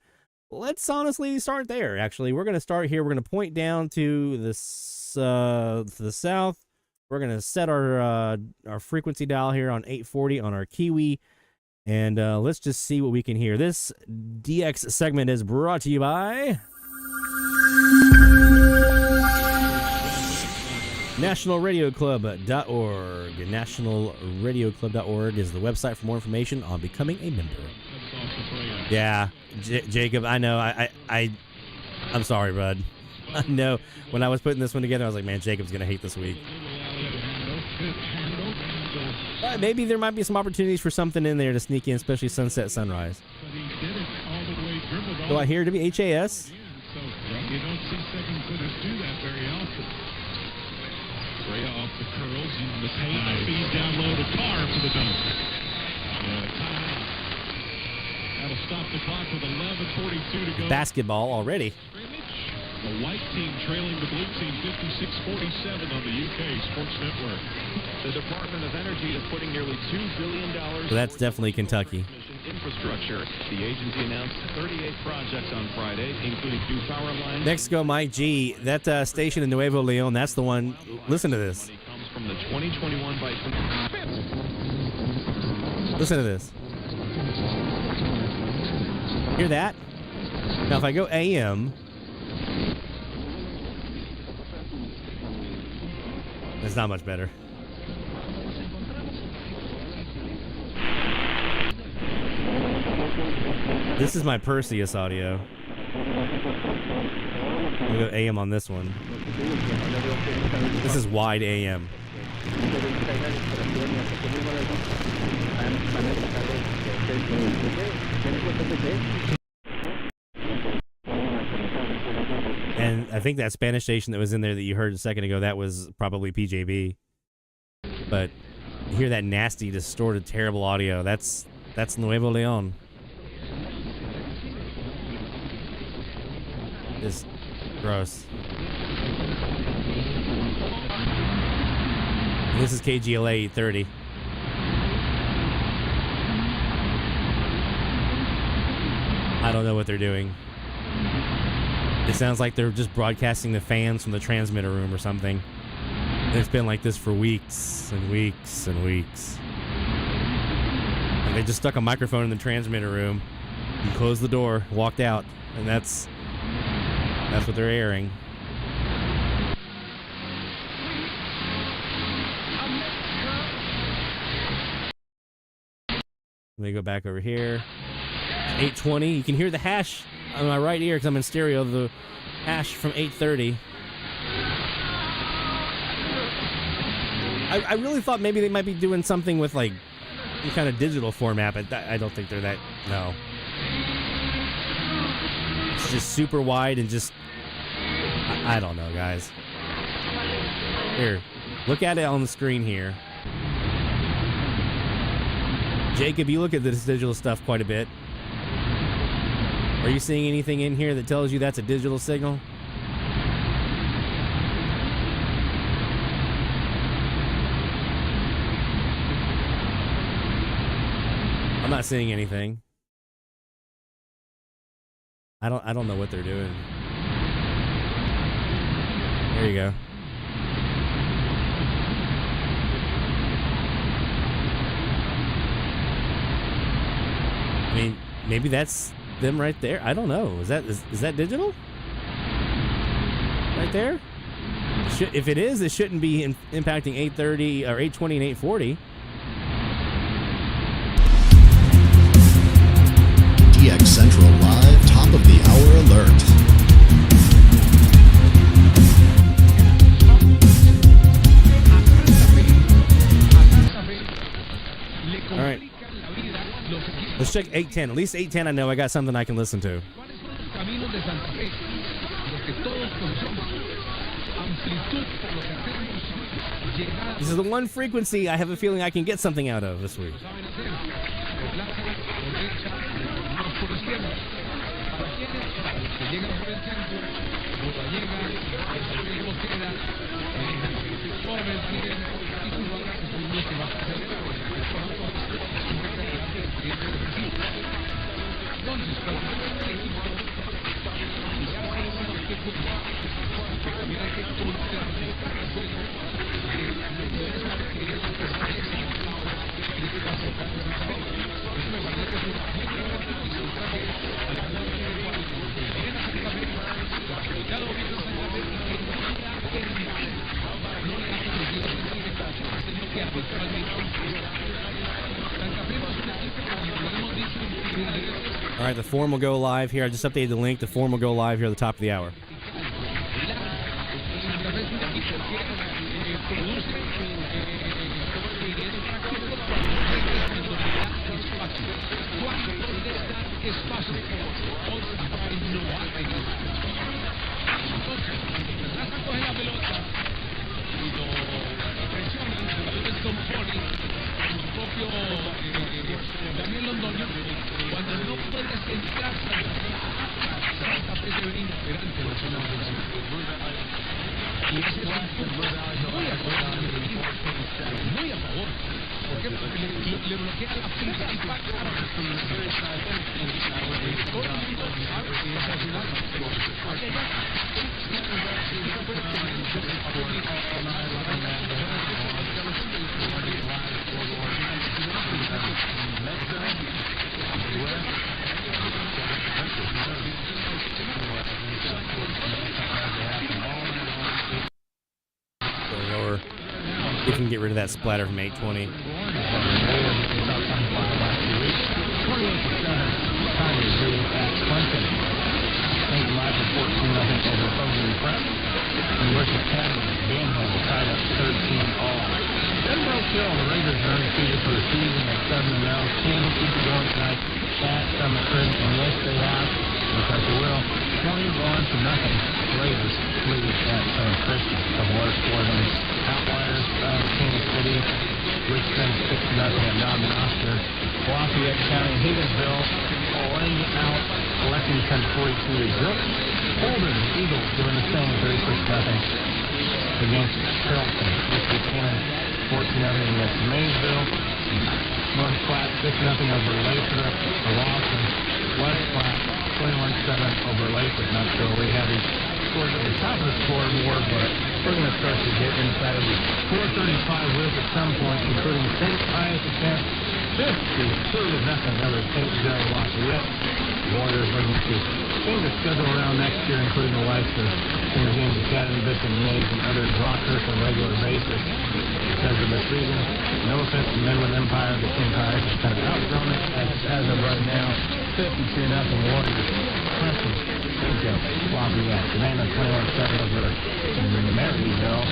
Let's honestly start there. Actually, we're going to start here. We're going to point down to the south. We're going to set our frequency dial here on 840 on our Kiwi, and let's just see what we can hear. This DX segment is brought to you by NationalRadioClub.org. NationalRadioClub.org is the website for more information on becoming a member. Yeah, Jacob, I know. I'm sorry, bud. I know. When I was putting this one together, I was like, man, Jacob's going to hate this week. But maybe there might be some opportunities for something in there to sneak in, especially sunset, sunrise. Do I hear WHAS? You don't see second footers do that very often. Straight off the curls, using the paint, feed down low to Carr for the dunk. That'll stop the clock with 11:42 to go. Basketball already. The white team trailing the blue team 56-47 on the UK Sports Network. The Department of Energy is putting nearly $2 billion So that's definitely Kentucky. Infrastructure. The agency announced 38 projects on Friday, including new power lines. Next go, Mike G. That station in Nuevo Leon, that's the one. Listen to this. Comes from the 2021 by Listen to this. Hear that? Now, if I go AM, it's not much better. This is my Perseus audio. We'll go AM on this one. This is wide AM. And I think that Spanish station that was in there that you heard a second ago, that was probably PJB. But you hear that nasty, distorted, terrible audio. That's Nuevo Leon. Just gross. And this is KGLA 830. I don't know what they're doing. It sounds like they're just broadcasting the fans from the transmitter room or something. It's been like this for weeks and weeks and weeks. And they just stuck a microphone in the transmitter room and closed the door, walked out, and that's what they're airing. Let me go back over here. 820. You can hear the hash on my right ear because I'm in stereo. The hash from 830. I really thought maybe they might be doing something with like some kind of digital format, but I don't think they're that. No. It's just super wide and just. I don't know, guys. Here, look at it on the screen here. Jacob, you look at this digital stuff quite a bit. Are you seeing anything in here that tells you that's a digital signal? I'm not seeing anything. I don't know what they're doing. There you go. I mean, maybe that's them right there. I don't know. Is that digital? Right there? If it is, it shouldn't be impacting 830 or 820 and 840. DX Central Live, top of the hour alert. All right. Let's check 810. At least 810, I know I got something I can listen to. This is the one frequency I have a feeling I can get something out of this week. All right, the form will go live here. I just updated the link. The form will go live here at the top of the hour. We can get rid of that splatter from 820. Not sure we have these scores at the top of the scoreboard, but we're going to start to get inside of the 435 whip at some point, including St. Pius attempt 52-0. Another St. Joe Lafayette. Warriors looking to change the schedule around next year, including the likes of St. James Academy, Bishop Mays, and others Rockhurst on a regular basis. Because of the season, no offense to Midland Empire, but St. Pius has kind of outgrown it as of right now. 52-0 Warriors. Clemson, St. Joe Lafayette. Savannah 21-7 over Maryville.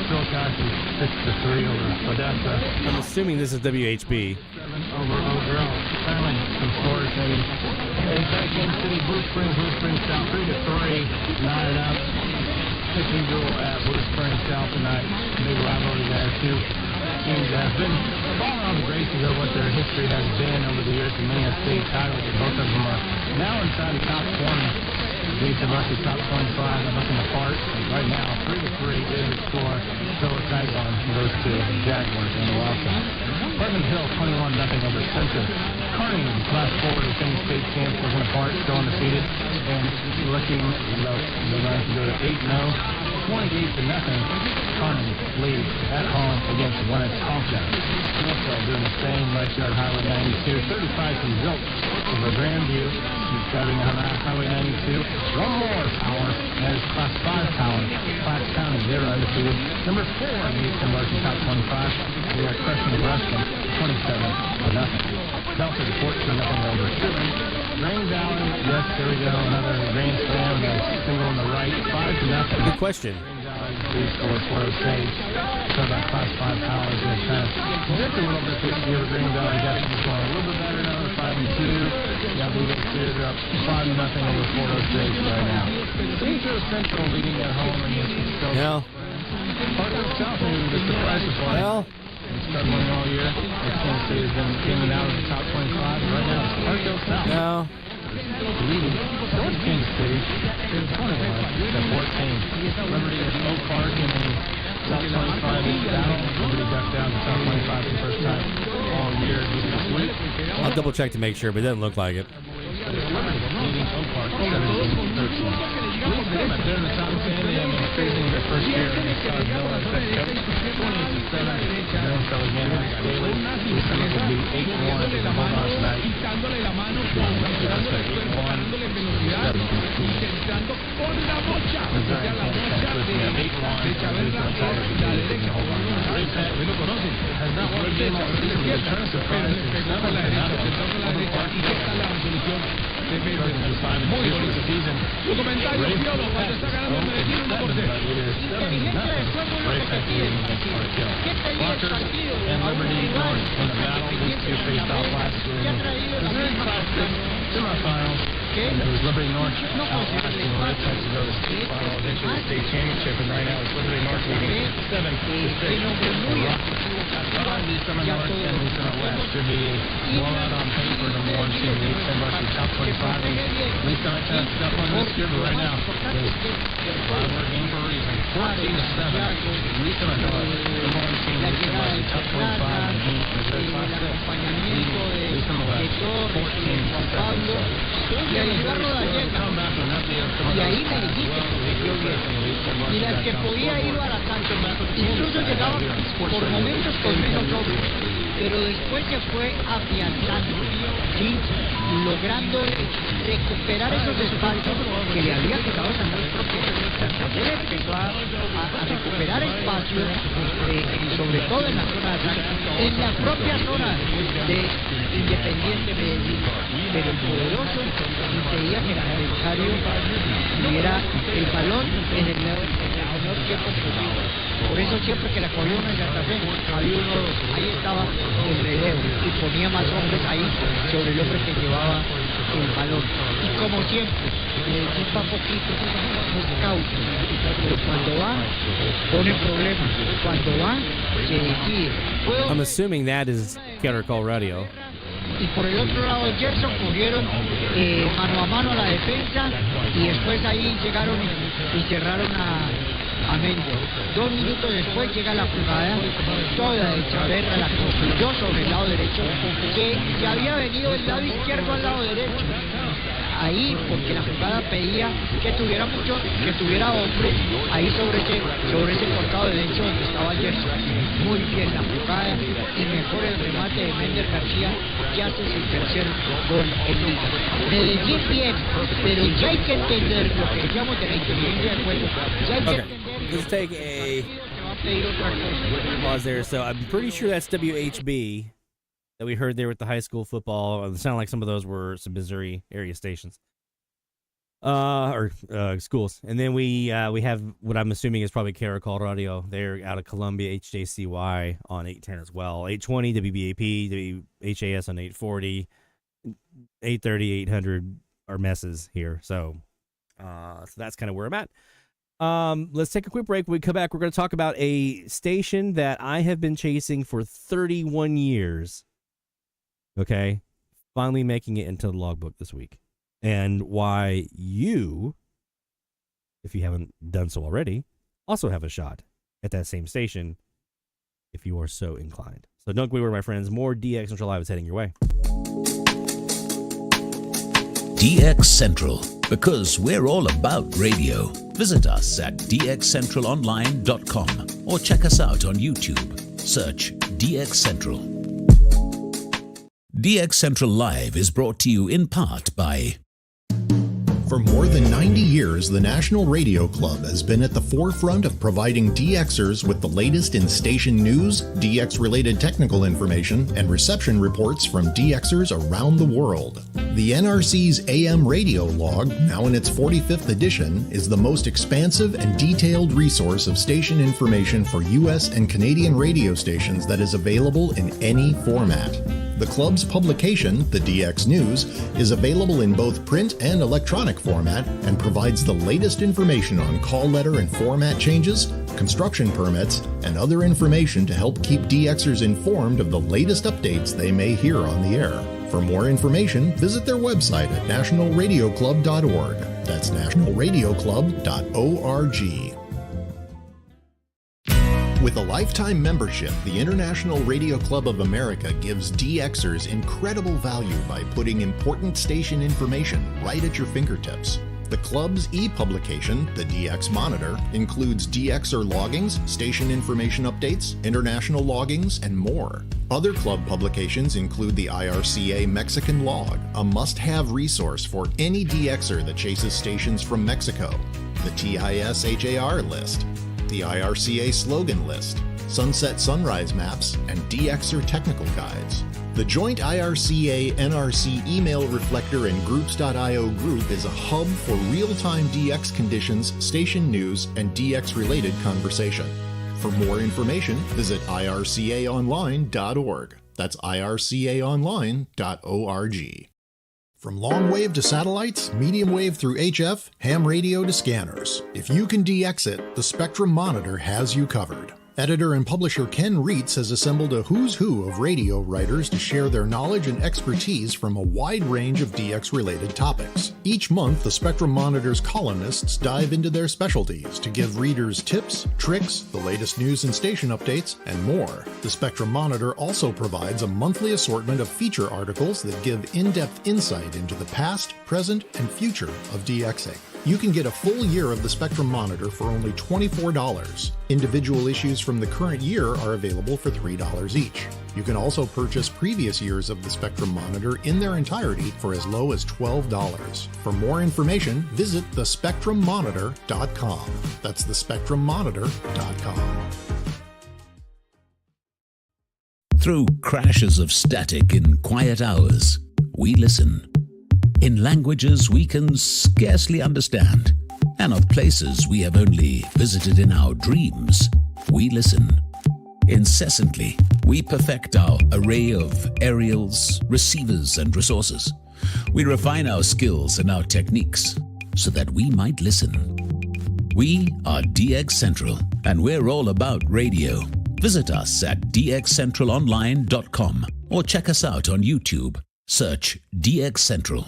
Chillicothe 6-3 over Odessa. I'm assuming this is WHB. Over O'Grown. Finally, some scores maybe. In Kansas City, Blue Springs South 3-3. Knotted up. Pitching duel at Blue Springs South tonight. Big rivalry there, too. Teams have been falling on the graces of what their history has been over the years. Many have state titles, and both of them are now inside the top 20. These are lucky top 25. I'm looking apart. Right now, 3-3 is the score. Still a tight one for those two Jaguars on the wild side. Pleasant Hill 21-0 over Central. Kearney, Class 4, the same state champs, looking apart, still undefeated, and looking they're going to go to 8-0. 28-0. Kearney leads at home against Winnetonka. Smithville doing the same. Lakeshore Highway 92. 35 from Zilch over Grandview. He's driving on Highway 92. One more power as Class 5 power. Platte County, they're undefeated. Number 4 in the Eastern Market Top 25. They are crushing Ruskin 27-0. Belford 14-0 over Steuben. Rain Valley, yes, there we go. Another Grand Slam. Single on the right. 5-0. Good question. These scores for those Sage. So about Class 5 powers are kind of dipped a little bit this year. Green Valley definitely going a little bit better now. 5-2. Yeah, leading to up 5-0 over Fort Osage right now. Central leading at home against Stoke. Yeah. Parkville South maybe the surprise supply. Well, it's been winning all year. Kansas City has been in and out of the top 25. Right now it's Parkville South. No. Leading North Kansas City in 21-14. Liberty at Oak Park in the top 25 each battle. Liberty ducked down to top 25 for the first time all year this week. I'll double check to make sure, but it doesn't look like it. Liberty leading Oak Park 17-13. Leads them at they're in the top 10 and increasing their first year in the South Mill as head coach. 28-7. Then so again, Staley. Louisiana will be 8-1 if they hold on tonight. And Liberty North in the battle. These two faced off last year. The very classic semifinals. It was Liberty North out last year. Red Sox to go to the state final, eventually the state championship, and right now it's Liberty North leading 7-6. Lisa North and Lisa West should be a blowout on paper, number 1 team in the Eastern Varsity Top 25. Lisa North has stuff on this year, but right now there's a lot of work in for a reason. 14-7. Lisa North, number 1 team in the Eastern Varsity Top 25 in the Missouri Class 6. Lisa West, 14-7. Y ahí me dijiste que yo bien. Y las que podía ir a la cancha, incluso llegaban por momentos con menos doble, pero después se fue afianzando, ¿sí? Logrando recuperar esos espacios que le había quedado San Luis porque él empezó a recuperar espacios, sobre todo en la zona de ataque, en la propia zona de Independiente Medellín, pero el poderoso impedía que el adversario tuviera el balón en el menor tiempo posible. Por eso siempre que la cogía uno en Santa Fe, había uno, ahí estaba el relevo y ponía más hombres ahí sobre el hombre que llevaba el balón. Y como siempre, le equipa poquito, es cauto, pero cuando va, pone problemas. Cuando va, se decide. I'm assuming that is Better Call Radio. Y por el otro lado de Gerson cogieron mano a mano a la defensa y después ahí llegaron y cerraron a Méndez. 2 minutos después llega la jugada toda de Chaverra, la construyó sobre el lado derecho, que había venido del lado izquierdo al lado derecho. ahí porque la jugada pedía que tuviera hombre ahí sobre ese costado derecho donde estaba Gerson. Muy bien la jugada y mejor el remate de Mender García que hace su tercer gol en un Medellín bien, pero ya hay que entender lo que decíamos de la inteligencia del juego. Ya hay que entender. Let's take a pause there. So I'm pretty sure that's WHB that we heard there with the high school football. It sounded like some of those were some Missouri area stations. Or schools. And then we have what I'm assuming is probably Caracol Radio. They're out of Columbia, HJCY on 810 as well. 820 WBAP, WHAS on 840, 830, 800 are messes here. So that's kind of where I'm at. Let's take a quick break. When we come back, we're going to talk about a station that I have been chasing for 31 years. Okay. Finally making it into the logbook this week. And why you, if you haven't done so already, also have a shot at that same station if you are so inclined. So don't go away, my friends. More DX Central Live is heading your way. DX Central, because we're all about radio. Visit us at dxcentralonline.com or check us out on YouTube. Search DX Central. DX Central Live is brought to you in part by... For more than 90 years, the National Radio Club has been at the forefront of providing DXers with the latest in station news, DX-related technical information, and reception reports from DXers around the world. The NRC's AM radio log, now in its 45th edition, is the most expansive and detailed resource of station information for U.S. and Canadian radio stations that is available in any format. The club's publication, the DX News, is available in both print and electronic format and provides the latest information on call letter and format changes, construction permits, and other information to help keep DXers informed of the latest updates they may hear on the air. For more information, visit their website at nationalradioclub.org. That's nationalradioclub.org. With a lifetime membership, the International Radio Club of America gives DXers incredible value by putting important station information right at your fingertips. The club's e-publication, the DX Monitor, includes DXer loggings, station information updates, international loggings, and more. Other club publications include the IRCA Mexican Log, a must-have resource for any DXer that chases stations from Mexico, the TIS-HAR list, the IRCA slogan list, sunset sunrise maps, and DXer technical guides. The joint IRCA-NRC email reflector and groups.io group is a hub for real-time DX conditions, station news, and DX-related conversation. For more information, visit ircaonline.org. That's ircaonline.org. From long wave to satellites, medium wave through HF, ham radio to scanners. If you can DX it, the Spectrum Monitor has you covered. Editor and publisher Ken Reitz has assembled a who's who of radio writers to share their knowledge and expertise from a wide range of DX-related topics. Each month, the Spectrum Monitor's columnists dive into their specialties to give readers tips, tricks, the latest news and station updates, and more. The Spectrum Monitor also provides a monthly assortment of feature articles that give in-depth insight into the past, present, and future of DXing. You can get a full year of the Spectrum Monitor for only $24. Individual issues from the current year are available for $3 each. You can also purchase previous years of the Spectrum Monitor in their entirety for as low as $12. For more information, visit thespectrummonitor.com. That's thespectrummonitor.com. Through crashes of static in quiet hours, we listen. In languages we can scarcely understand, and of places we have only visited in our dreams, we listen. Incessantly, we perfect our array of aerials, receivers, and resources. We refine our skills and our techniques so that we might listen. We are DX Central, and we're all about radio. Visit us at dxcentralonline.com or check us out on YouTube. Search DX Central.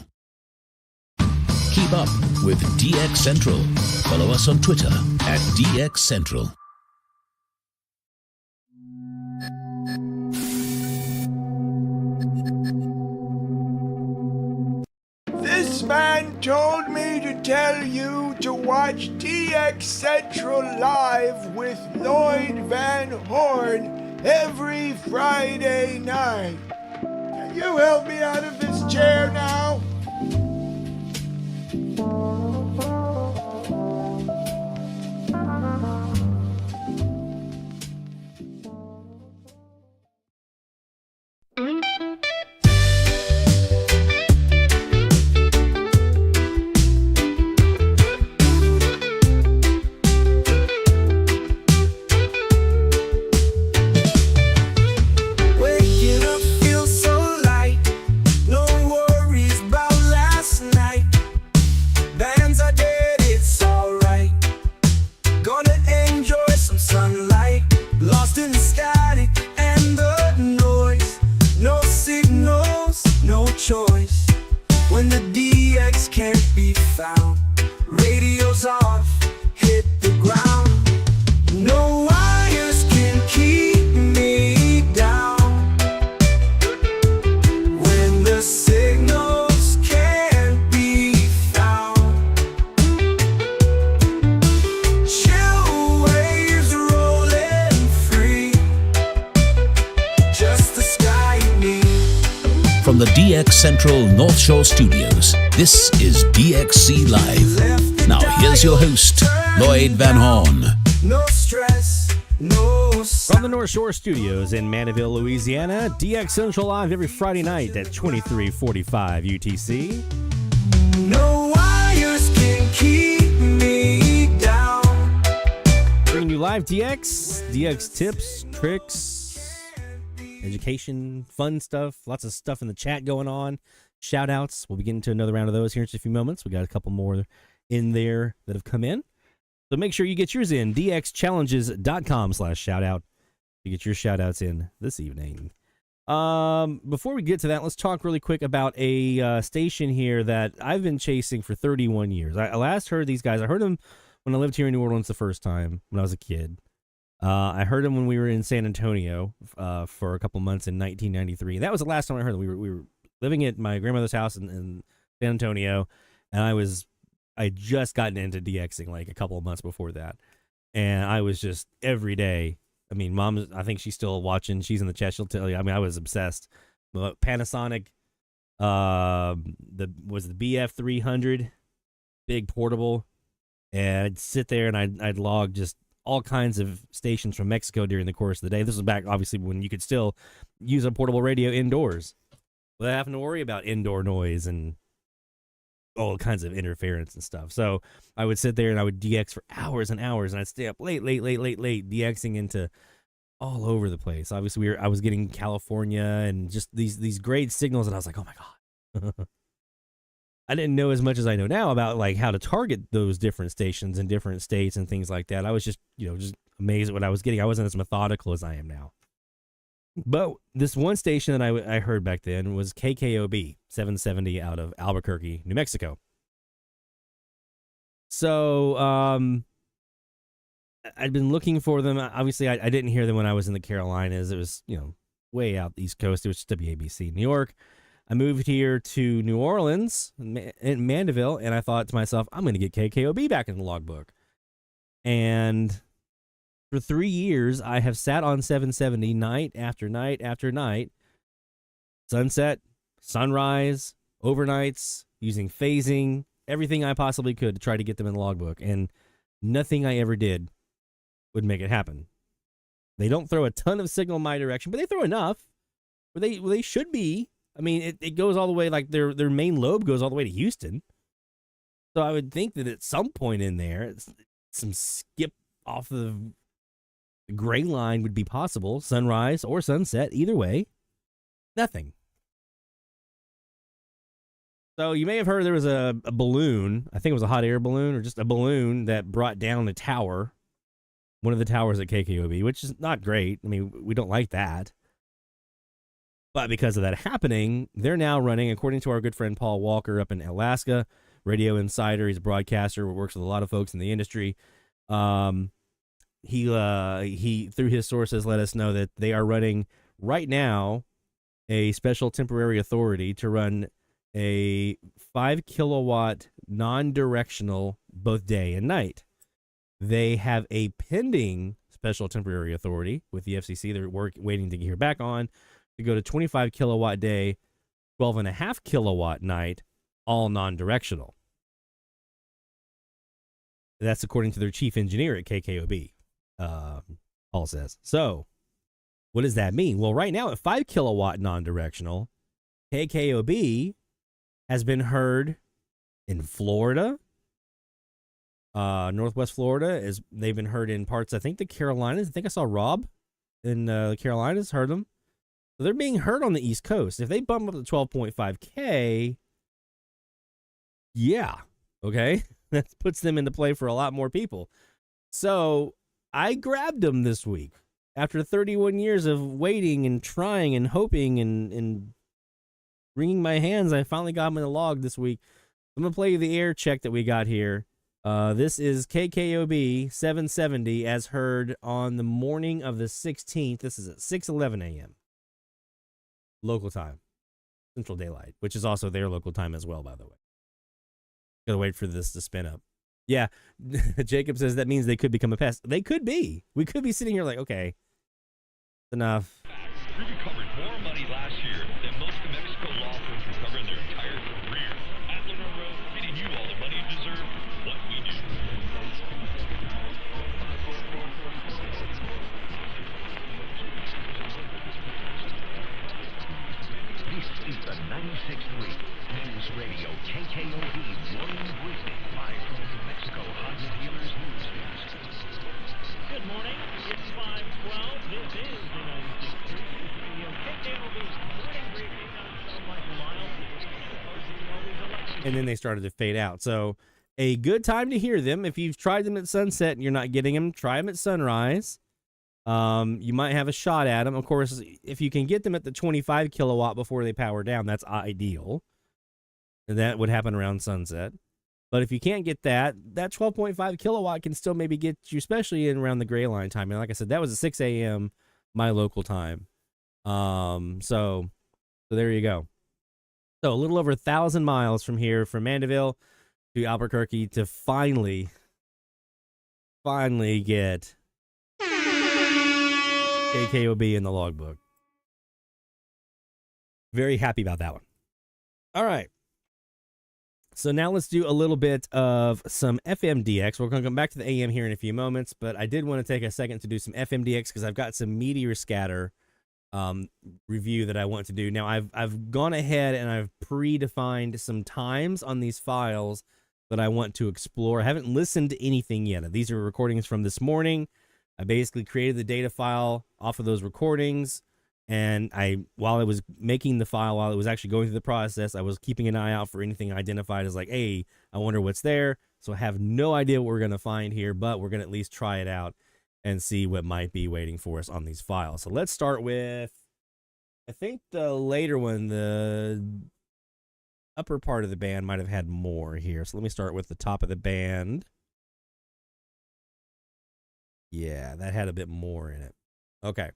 Keep up with DX Central. Follow us on Twitter at DX Central. This man told me to tell you to watch DX Central Live with Lloyd Van Horn every Friday night. Can you help me out of this chair now? Waking up feels so light. No worries about last night. Bands are dead, it's alright. Gonna enjoy some sunlight. Lost in the static and the noise. No signals, no choice. When the DX can't be found, radio's off, hit the ground. No wires can keep me down. When the signals can't be found, chill waves rolling free. Just the sky you need. From the DX Central North Shore Studios, this is DXC Live. Now here's your host, Lloyd Van Horn. No stress, no From the North Shore Studios in Mandeville, Louisiana, DX Central Live every Friday night at 23:45 UTC. No wires can keep me down. Bringing you live DX tips, tricks, education, fun stuff, lots of stuff in the chat going on. Shout outs. We'll be getting to another round of those here in just a few moments. We got a couple more in there that have come in. So make sure you get yours in. dxchallenges.com/shoutout to get your shout outs in this evening. Before we get to that, let's talk really quick about a station here that I've been chasing for 31 years. I last heard these guys. I heard them when I lived here in New Orleans the first time when I was a kid. I heard them when we were in San Antonio for a couple months in 1993. That was the last time I heard them. We were living at my grandmother's house in San Antonio, and I had just gotten into DXing like a couple of months before that. And I was just every day. I mean, Mom, I think she's still watching. She's in the chat. She'll tell you. I mean, I was obsessed. But Panasonic, the BF300, big portable. And I'd sit there and I'd log just all kinds of stations from Mexico during the course of the day. This was back, obviously, when you could still use a portable radio indoors without having to worry about indoor noise and all kinds of interference and stuff. So I would sit there and I would DX for hours and hours, and I'd stay up late, DXing into all over the place. Obviously, I was getting California and just these great signals, and I was like, oh my God. I didn't know as much as I know now about like how to target those different stations in different states and things like that. I was just amazed at what I was getting. I wasn't as methodical as I am now. But this one station that I heard back then was KKOB 770 out of Albuquerque, New Mexico. So I'd been looking for them. Obviously, I didn't hear them when I was in the Carolinas. It was, way out the East Coast. It was WABC, New York. I moved here to New Orleans, in Mandeville, and I thought to myself, I'm going to get KKOB back in the logbook. And for 3 years, I have sat on 770 night after night after night, sunset, sunrise, overnights, using phasing, everything I possibly could to try to get them in the logbook. And nothing I ever did would make it happen. They don't throw a ton of signal in my direction, but they throw enough where they should be. I mean, it goes all the way, like their main lobe goes all the way to Houston. So I would think that at some point in there, some skip off the gray line would be possible, sunrise or sunset, either way. Nothing. So you may have heard there was a balloon, I think it was a hot air balloon or just a balloon that brought down a tower, one of the towers at KKOB, which is not great. I mean, we don't like that. But because of that happening, they're now running, according to our good friend Paul Walker up in Alaska, radio insider. He's a broadcaster, works with a lot of folks in the industry. He through his sources let us know that they are running right now a special temporary authority to run a 5 kilowatt non-directional both day and night. They have a pending special temporary authority with the FCC. They're waiting to hear back on to go to 25 kilowatt day, 12.5 kilowatt night, all non-directional. That's according to their chief engineer at KKOB, Paul says. So, what does that mean? Well, right now at 5 kilowatt non-directional, KKOB has been heard in Florida, Northwest Florida. They've been heard in parts, I think, the Carolinas. I think I saw Rob in the Carolinas heard them. So they're being heard on the East Coast. If they bump up to 12.5K, yeah, okay. That puts them into play for a lot more people. So I grabbed them this week. After 31 years of waiting and trying and hoping and wringing my hands, I finally got them in the log this week. I'm going to play you the air check that we got here. This is KKOB 770 as heard on the morning of the 16th. This is at 6:11 a.m. local time, Central Daylight, which is also their local time as well, by the way. Gotta wait for this to spin up. Yeah, Jacob says that means they could become a pest. They could be. We could be sitting here like, okay, enough. We recovered more money last year than most New Mexico law firms recover in their entire career. Atlas Road, feeding you all the money you deserve, what we do. This is the 96.3 News Radio KKOB morning briefing live from the New Mexico Honda Dealers News Desk. Good morning. It's 5:12. This is the 96.3 News Radio KKOB morning briefing. I'm Michael Miles. And then they started to fade out. So a good time to hear them. If you've tried them at sunset and you're not getting them, try them at sunrise. You might have a shot at them. Of course, if you can get them at the 25 kilowatt before they power down, that's ideal. And that would happen around sunset. But if you can't get that 12.5 kilowatt can still maybe get you, especially in around the gray line time. And like I said, that was at 6 a.m. my local time. So there you go. So a little over 1,000 miles from here, from Mandeville to Albuquerque, to finally get KKOB in the logbook. Very happy about that one. All right. So now let's do a little bit of some FMDX. We're going to come back to the AM here in a few moments, but I did want to take a second to do some FMDX because I've got some meteor scatter review that I want to do. Now, I've gone ahead and I've predefined some times on these files that I want to explore. I haven't listened to anything yet. These are recordings from this morning. I basically created the data file off of those recordings, and while I was making the file, while it was actually going through the process, I was keeping an eye out for anything identified as like, hey, I wonder what's there. So I have no idea what we're going to find here, but we're going to at least try it out and see what might be waiting for us on these files. So let's start with, I think the later one, the upper part of the band might have had more here. So let me start with the top of the band. Yeah, that had a bit more in it. Okay.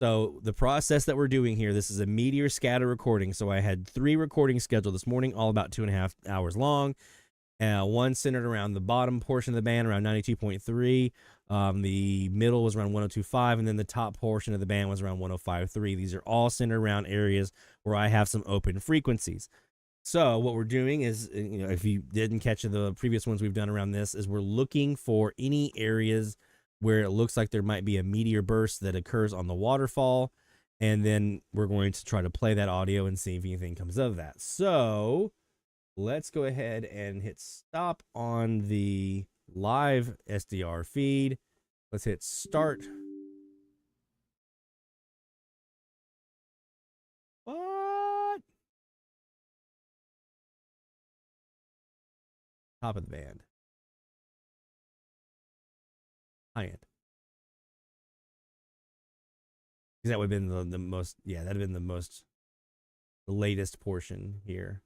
So the process that we're doing here, this is a meteor scatter recording. So I had 3 recordings scheduled this morning, all about 2.5 hours long. One centered around the bottom portion of the band, around 92.3. The middle was around 102.5, and then the top portion of the band was around 105.3. These are all centered around areas where I have some open frequencies. So what we're doing is, if you didn't catch the previous ones we've done around this, is we're looking for any areas where it looks like there might be a meteor burst that occurs on the waterfall, and then we're going to try to play that audio and see if anything comes of that. So let's go ahead and hit stop on the live SDR feed. Let's hit start. What? Top of the band. High end. Because that would have been the most, yeah, that would have been the latest portion here.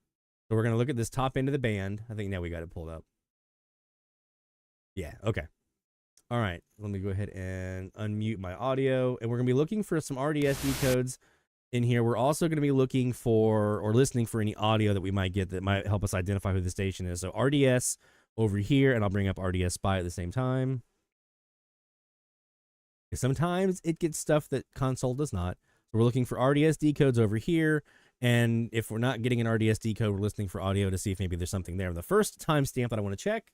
So we're going to look at this top end of the band. I think now we got it pulled up. Yeah, okay. All right, let me go ahead and unmute my audio. And we're going to be looking for some RDSD codes in here. We're also going to be looking for or listening for any audio that we might get that might help us identify who the station is. So RDS over here, and I'll bring up RDS Spy at the same time. Sometimes it gets stuff that console does not. So we're looking for RDS decodes over here. And if we're not getting an RDS decode, we're listening for audio to see if maybe there's something there. The first timestamp that I want to check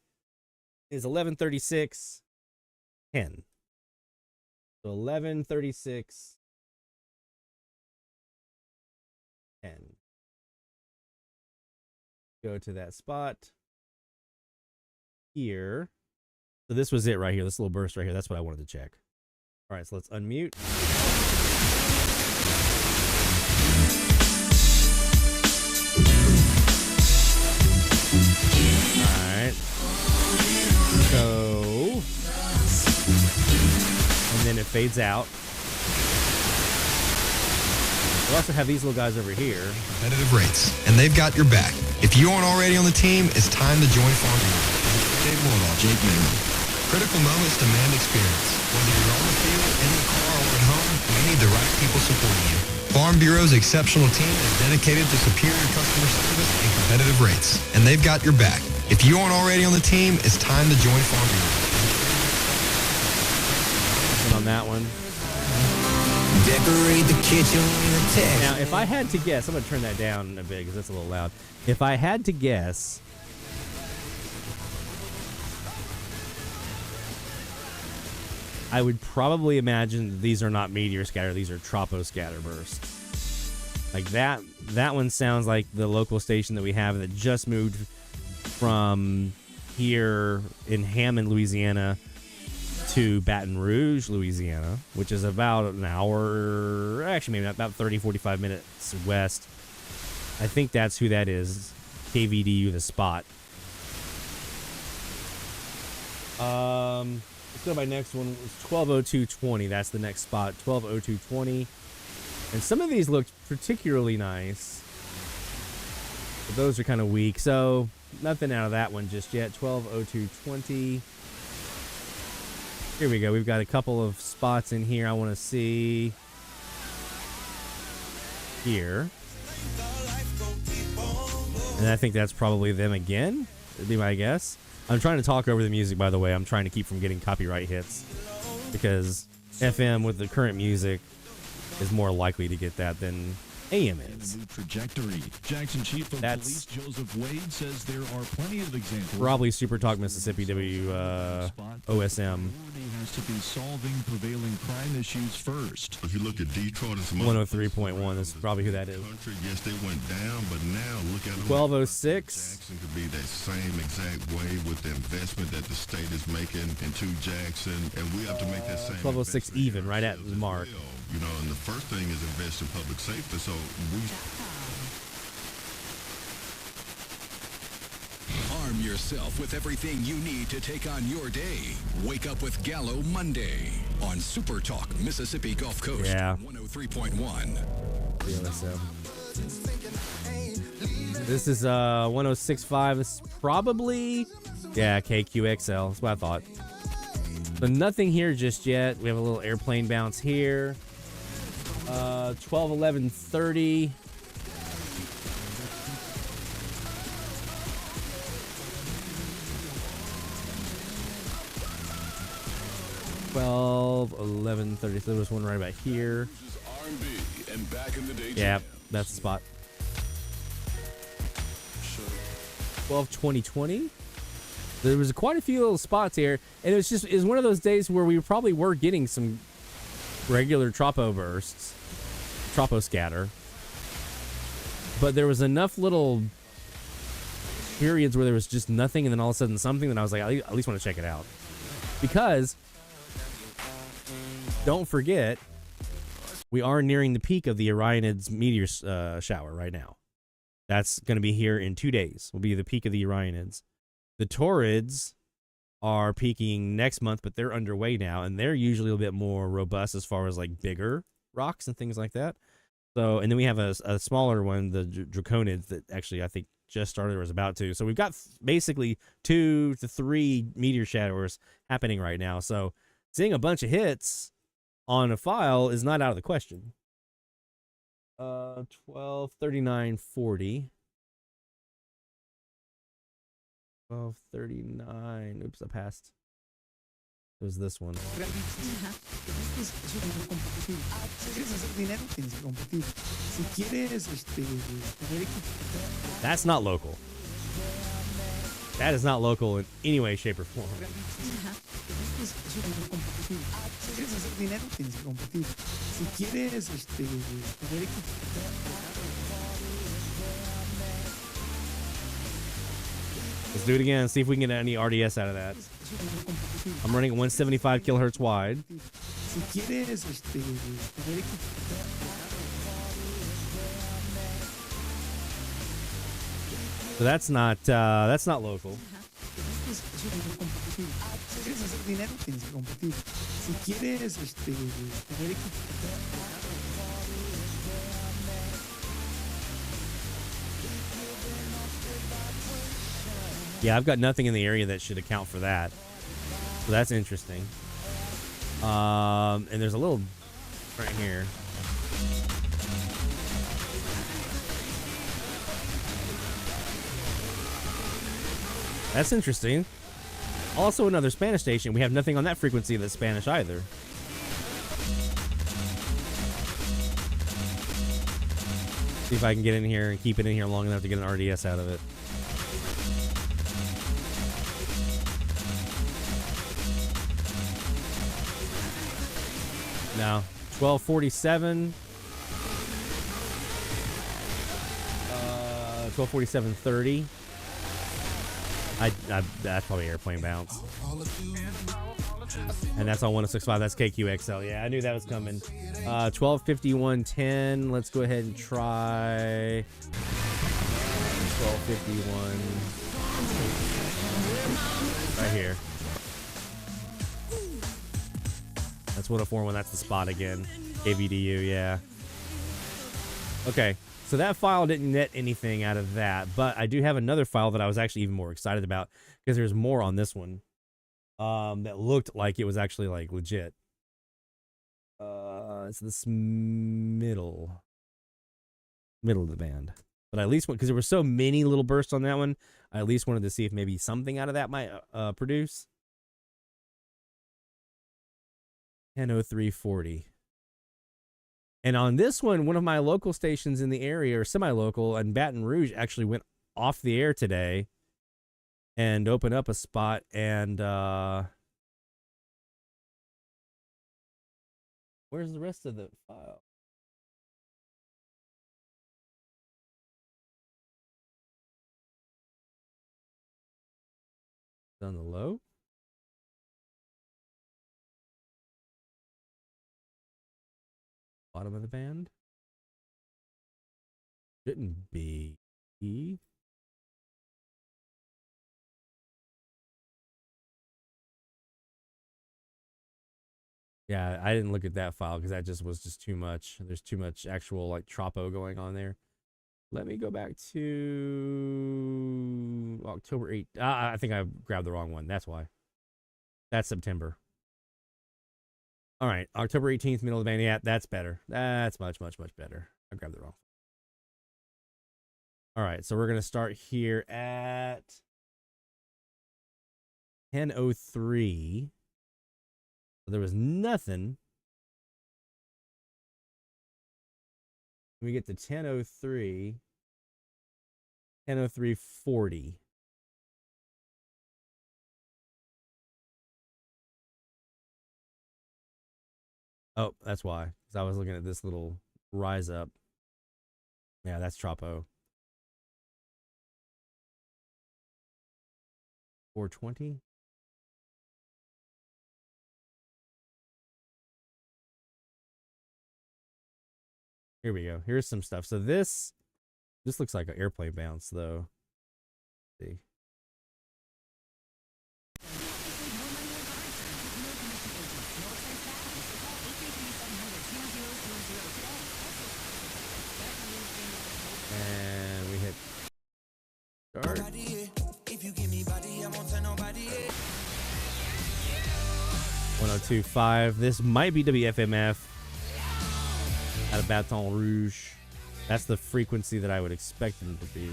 is 11:36:10. So 11:36:10. Go to that spot here. So this was it right here. This little burst right here. That's what I wanted to check. All right, so let's unmute. All right. So, and then it fades out. We also have these little guys over here. Competitive rates, and they've got your back. If you aren't already on the team, it's time to join Farm Bureau. Dave Mordahl, Jake Newman. Critical moments demand experience. Whether you're on the field, in the car, or at home, we need the right people supporting you. Farm Bureau's exceptional team is dedicated to superior customer service and competitive rates, and they've got your back. If you aren't already on the team, it's time to join Farm Bureau. On that one. Decorate the kitchen with a text. Now, if I had to guess, I'm going to turn that down a bit because that's a little loud. If I had to guess, I would probably imagine that these are not meteor scatter, these are troposcatter bursts. Like that one sounds like the local station that we have that just moved from here in Hammond, Louisiana to Baton Rouge, Louisiana, which is about an hour, actually maybe not, about 30, 45 minutes west. I think that's who that is. KVDU, the spot. Let's go to my next one. It's 120220. That's the next spot. 120220. And some of these look particularly nice. But those are kind of weak. So nothing out of that one just yet. 120220. Here we go. We've got a couple of spots in here I want to see. Here. And I think that's probably them again. Would be my guess. I'm trying to talk over the music, by the way. I'm trying to keep from getting copyright hits because FM with the current music is more likely to get that than AM is. Trajectory. Jackson Chief of Police Joseph Wade says there are plenty of examples. Probably Super Talk Mississippi OSM. Has to be solving prevailing crime issues first. If you look at Detroit, it's 103.1. That's probably who that is. Country, yes, they went down, but now look at them. 1206. Jackson could be that same exact way with the investment that the state is making into Jackson, and we have to make that same. 1206 even, right at the mark. You know, and the first thing is invest in public safety. So we. Arm yourself with everything you need to take on your day. Wake up with Gallo Monday on Super Talk Mississippi Gulf Coast. Yeah. 103.1. This is 1065. This is probably KQXL. That's what I thought. So nothing here just yet. We have a little airplane bounce here. 121130. So there was one right about here. Yeah, that's the spot. 122020. There was quite a few little spots here, and it was one of those days where we probably were getting some regular tropo bursts, tropo scatter, but there was enough little periods where there was just nothing, and then all of a sudden something, and I was like, I at least want to check it out. Because don't forget, we are nearing the peak of the Orionids meteor shower right now. That's going to be here in 2 days. Will be the peak of the Orionids. The Taurids are peaking next month, but they're underway now, and they're usually a bit more robust as far as like bigger rocks and things like that. So, and then we have a smaller one, the Draconids, that actually I think just started or is about to. So we've got basically 2 to 3 meteor showers happening right now. So seeing a bunch of hits on a file is not out of the question. 1239.40. 1239. Oops, I passed. It was this one. That's not local. That is not local in any way, shape, or form. Let's do it again. See if we can get any RDS out of that. I'm running at 175 kilohertz wide. So that's not local. Yeah, I've got nothing in the area that should account for that. So that's interesting. And there's a little right here. That's interesting. Also another Spanish station. We have nothing on that frequency that's Spanish either. See if I can get in here and keep it in here long enough to get an RDS out of it. No. 1247. 1247.30. That's probably airplane bounce. And that's on 106.5. That's KQXL. Yeah, I knew that was coming. 1251.10. Let's go ahead and try 1251. Right here. That's 104.1. That's the spot again. KVDU, yeah. Okay. So that file didn't net anything out of that, but I do have another file that I was actually even more excited about because there's more on this one that looked like it was actually like legit. It's this middle of the band, but I at least because there were so many little bursts on that one, I at least wanted to see if maybe something out of that might produce. 10:03:40. And on this one of my local stations in the area, or semi-local, and Baton Rouge actually went off the air today and opened up a spot. And where's the rest of the file? On the low? Bottom of the band? Shouldn't be. Yeah, I didn't look at that file because that was just too much. There's too much actual like tropo going on there. Let me go back to October 8th. I think I grabbed the wrong one. That's why. That's September. All right, October 18th, middle of the band. Yeah, that's better. That's much, much, much better. I grabbed the wrong. All right, so we're going to start here at 10:03. There was nothing. We get to 10:03. 10:03:40. Oh, that's why. Because I was looking at this little rise up. Yeah, that's Tropo. 420. Here we go. Here's some stuff. So this looks like an airplane bounce, though. Let's see. And we hit start. 102.5. This might be WFMF out of Baton Rouge. That's the frequency that I would expect them to be.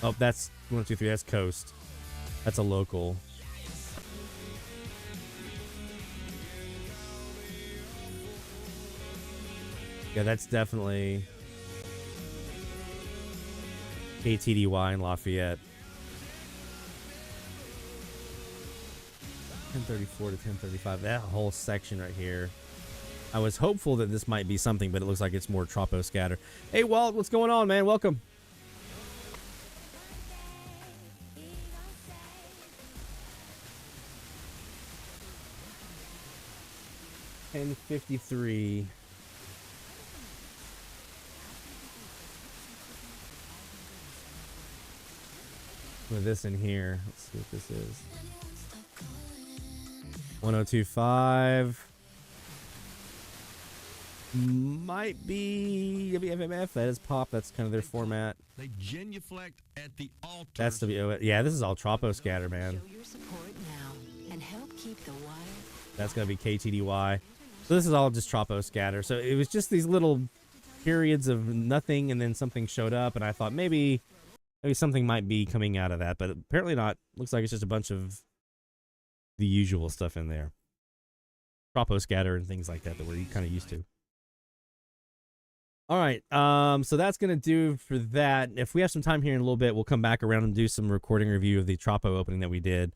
Oh, that's 123. That's coast. That's a local. Yeah, that's definitely KTDY in Lafayette. 1034 to 1035. That whole section right here. I was hopeful that this might be something, but it looks like it's more tropo scatter. Hey, Walt, what's going on, man? Welcome. $10.53. With this in here, let's see what this is. 1025. Might be WFMF. That is pop. That's kind of their format. They genuflect at the altar. That's WO. Yeah, this is all tropo scatter, man. Show your support now and help keep the wire. That's gonna be KTDY. So this is all just tropo scatter. So it was just these little periods of nothing, and then something showed up, and I thought maybe something might be coming out of that, but apparently not. Looks like it's just a bunch of the usual stuff in there. Tropo scatter and things like that that we're kind of used to. All right, so that's going to do for that. If we have some time here in a little bit, we'll come back around and do some recording review of the Tropo opening that we did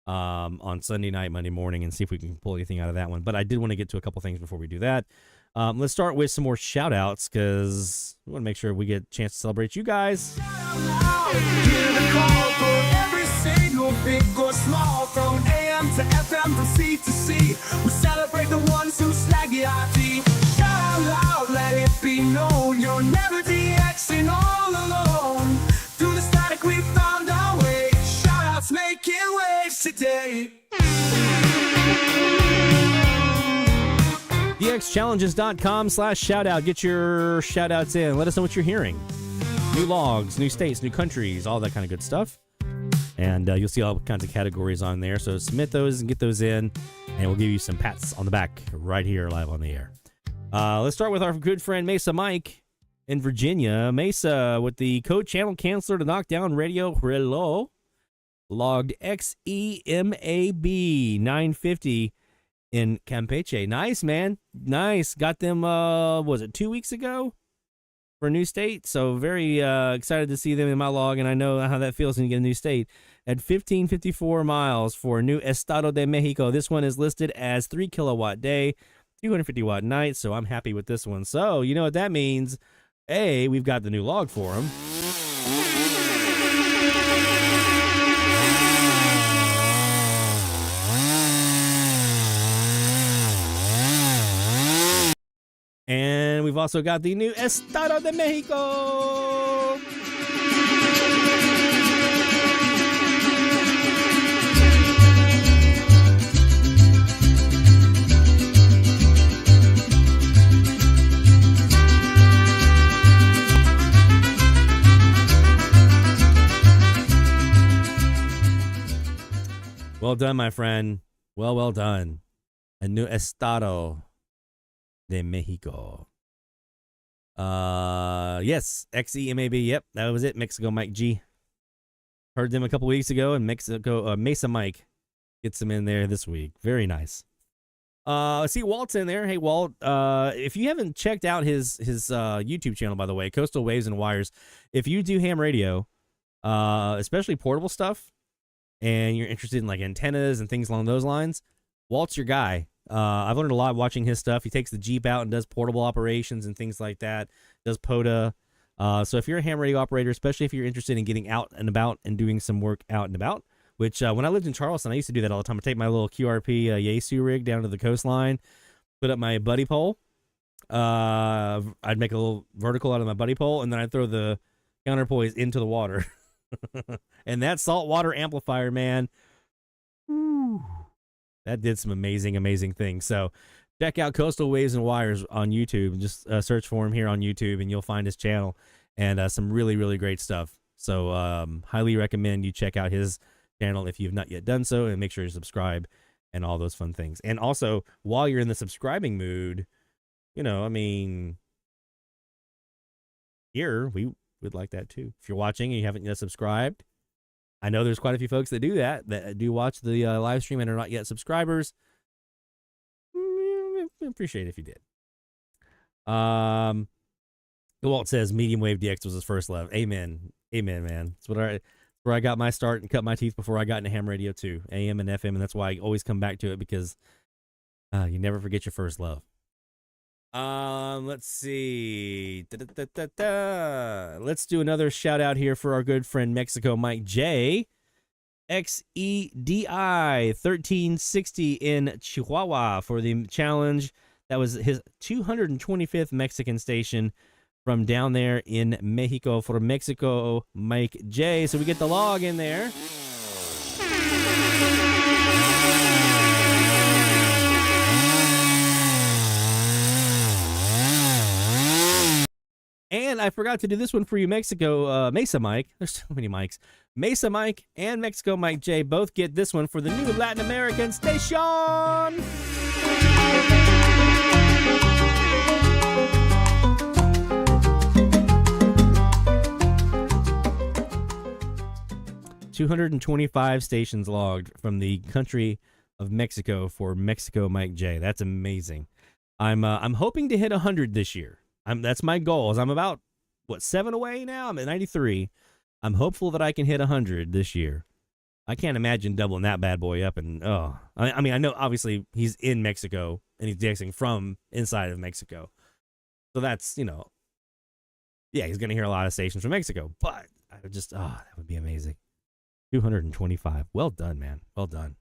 on Sunday night, Monday morning, and see if we can pull anything out of that one. But I did want to get to a couple things before we do that. Let's start with some more shout-outs, because we want to make sure we get a chance to celebrate you guys. Every single big or small, from AM to FM, from C to C, we celebrate the ones who slag the IT. Shout out, let it be known, you're never DXing all alone. Through the static we found our way, shout outs making waves today. DXchallenges.com/shoutout. Get your shoutouts in. Let us know what you're hearing. New logs, new states, new countries, all that kind of good stuff. And you'll see all kinds of categories on there. So submit those and get those in, and we'll give you some pats on the back right here live on the air. Let's start with our good friend Mesa Mike in Virginia. Mesa, with the code channel canceller to knock down radio reloj, logged XEMAB 950 in Campeche. Nice, man. Nice. Got them, was it 2 weeks ago for a new state? So very excited to see them in my log, and I know how that feels when you get a new state. At 1554 miles for a new Estado de Mexico. This one is listed as 3 kilowatt day, 250 watt night, so I'm happy with this one. So, you know what that means? A, we've got the new log for them. And we've also got the new Estado de Mexico. Well done, my friend. Well done. A new Estado de Mexico. Yes, XEMAB. Yep, that was it. Mexico Mike G. Heard them a couple weeks ago, and Mexico Mesa Mike gets them in there this week. Very nice. See Walt's in there. Hey Walt, if you haven't checked out his YouTube channel, by the way, Coastal Waves and Wires, if you do ham radio, especially portable stuff, and you're interested in like antennas and things along those lines, Walt's your guy. I've learned a lot watching his stuff. He takes the Jeep out and does portable operations and things like that, does POTA. So if you're a ham radio operator, especially if you're interested in getting out and about and doing some work out and about, which when I lived in Charleston, I used to do that all the time. I'd take my little QRP Yaesu rig down to the coastline, put up my buddy pole. I'd make a little vertical out of my buddy pole, and then I'd throw the counterpoise into the water. And that saltwater amplifier, man, that did some amazing things. So check out Coastal Waves and Wires on YouTube. Just search for him here on YouTube, and you'll find his channel and some really great stuff. So highly recommend you check out his channel if you've not yet done so, and make sure you subscribe and all those fun things. And also, while you're in the subscribing mood, you know, I mean, here, we would like that too. If you're watching and you haven't yet subscribed, I know there's quite a few folks that do that do watch the live stream and are not yet subscribers. Appreciate it if you did. Walt says medium wave DX was his first love. Amen, man. It's where I got my start and cut my teeth before I got into ham radio too, AM and FM, and that's why I always come back to it, because you never forget your first love. Let's see. Let's do another shout out here for our good friend Mexico Mike J. XEDI 1360 in Chihuahua for the challenge. That was his 225th Mexican station from down there in Mexico for Mexico Mike J. So we get the log in there. And I forgot to do this one for you, Mexico, Mesa Mike. There's so many Mikes. Mesa Mike and Mexico Mike J both get this one for the new Latin American station. 225 stations logged from the country of Mexico for Mexico Mike J. That's amazing. I'm hoping to hit 100 this year. That's my goal. I'm about 7 away now. I'm at 93. I'm hopeful that I can hit 100 this year. I can't imagine doubling that bad boy up. And I mean, I know obviously he's in Mexico and he's DXing from inside of Mexico, so that's yeah, he's gonna hear a lot of stations from Mexico. But I would just that would be amazing. 225. Well done, man. Well done.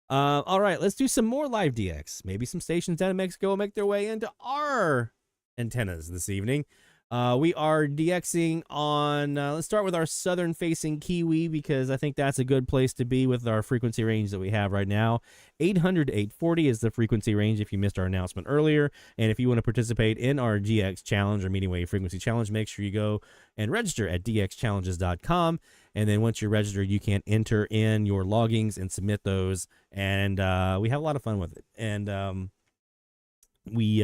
All right, let's do some more live DX. Maybe some stations down in Mexico will make their way into our antennas this evening. We are DXing on, let's start with our southern facing Kiwi, because I think that's a good place to be with our frequency range that we have right now. 800 to 840 is the frequency range if you missed our announcement earlier. And if you want to participate in our GX challenge or medium wave frequency challenge, make sure you go and register at dxchallenges.com. And then once you're registered, you can enter in your loggings and submit those. And we have a lot of fun with it. And we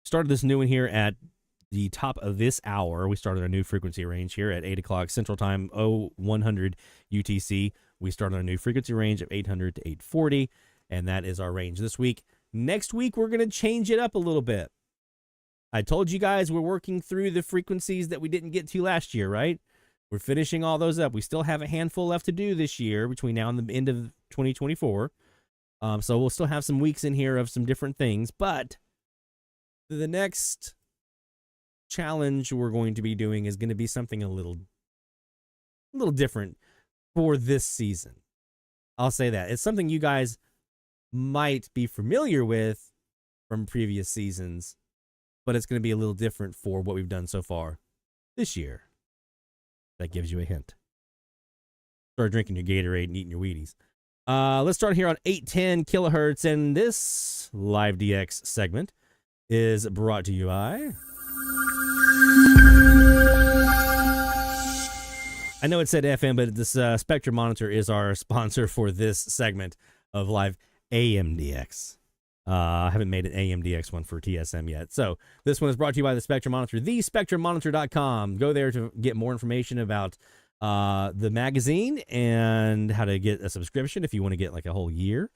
started this new one here at the top of this hour. We started a new frequency range here at 8 o'clock Central Time, 0100 UTC. We started a new frequency range of 800 to 840, and that is our range this week. Next week, we're going to change it up a little bit. I told you guys we're working through the frequencies that we didn't get to last year, right? We're finishing all those up. We still have a handful left to do this year between now and the end of 2024. So we'll still have some weeks in here of some different things, but the next challenge we're going to be doing is going to be something a little different for this season. I'll say that. It's something you guys might be familiar with from previous seasons, but it's going to be a little different for what we've done so far this year. That gives you a hint. Start drinking your Gatorade and eating your Wheaties. Let's start here on 810 kilohertz, and this live DX segment is brought to you by... I know it said FM, but this Spectrum Monitor is our sponsor for this segment of live AMDX. I haven't made an AMDX one for TSM yet. So this one is brought to you by the Spectrum Monitor, thespectrummonitor.com. Go there to get more information about the magazine and how to get a subscription if you want to get like a whole year.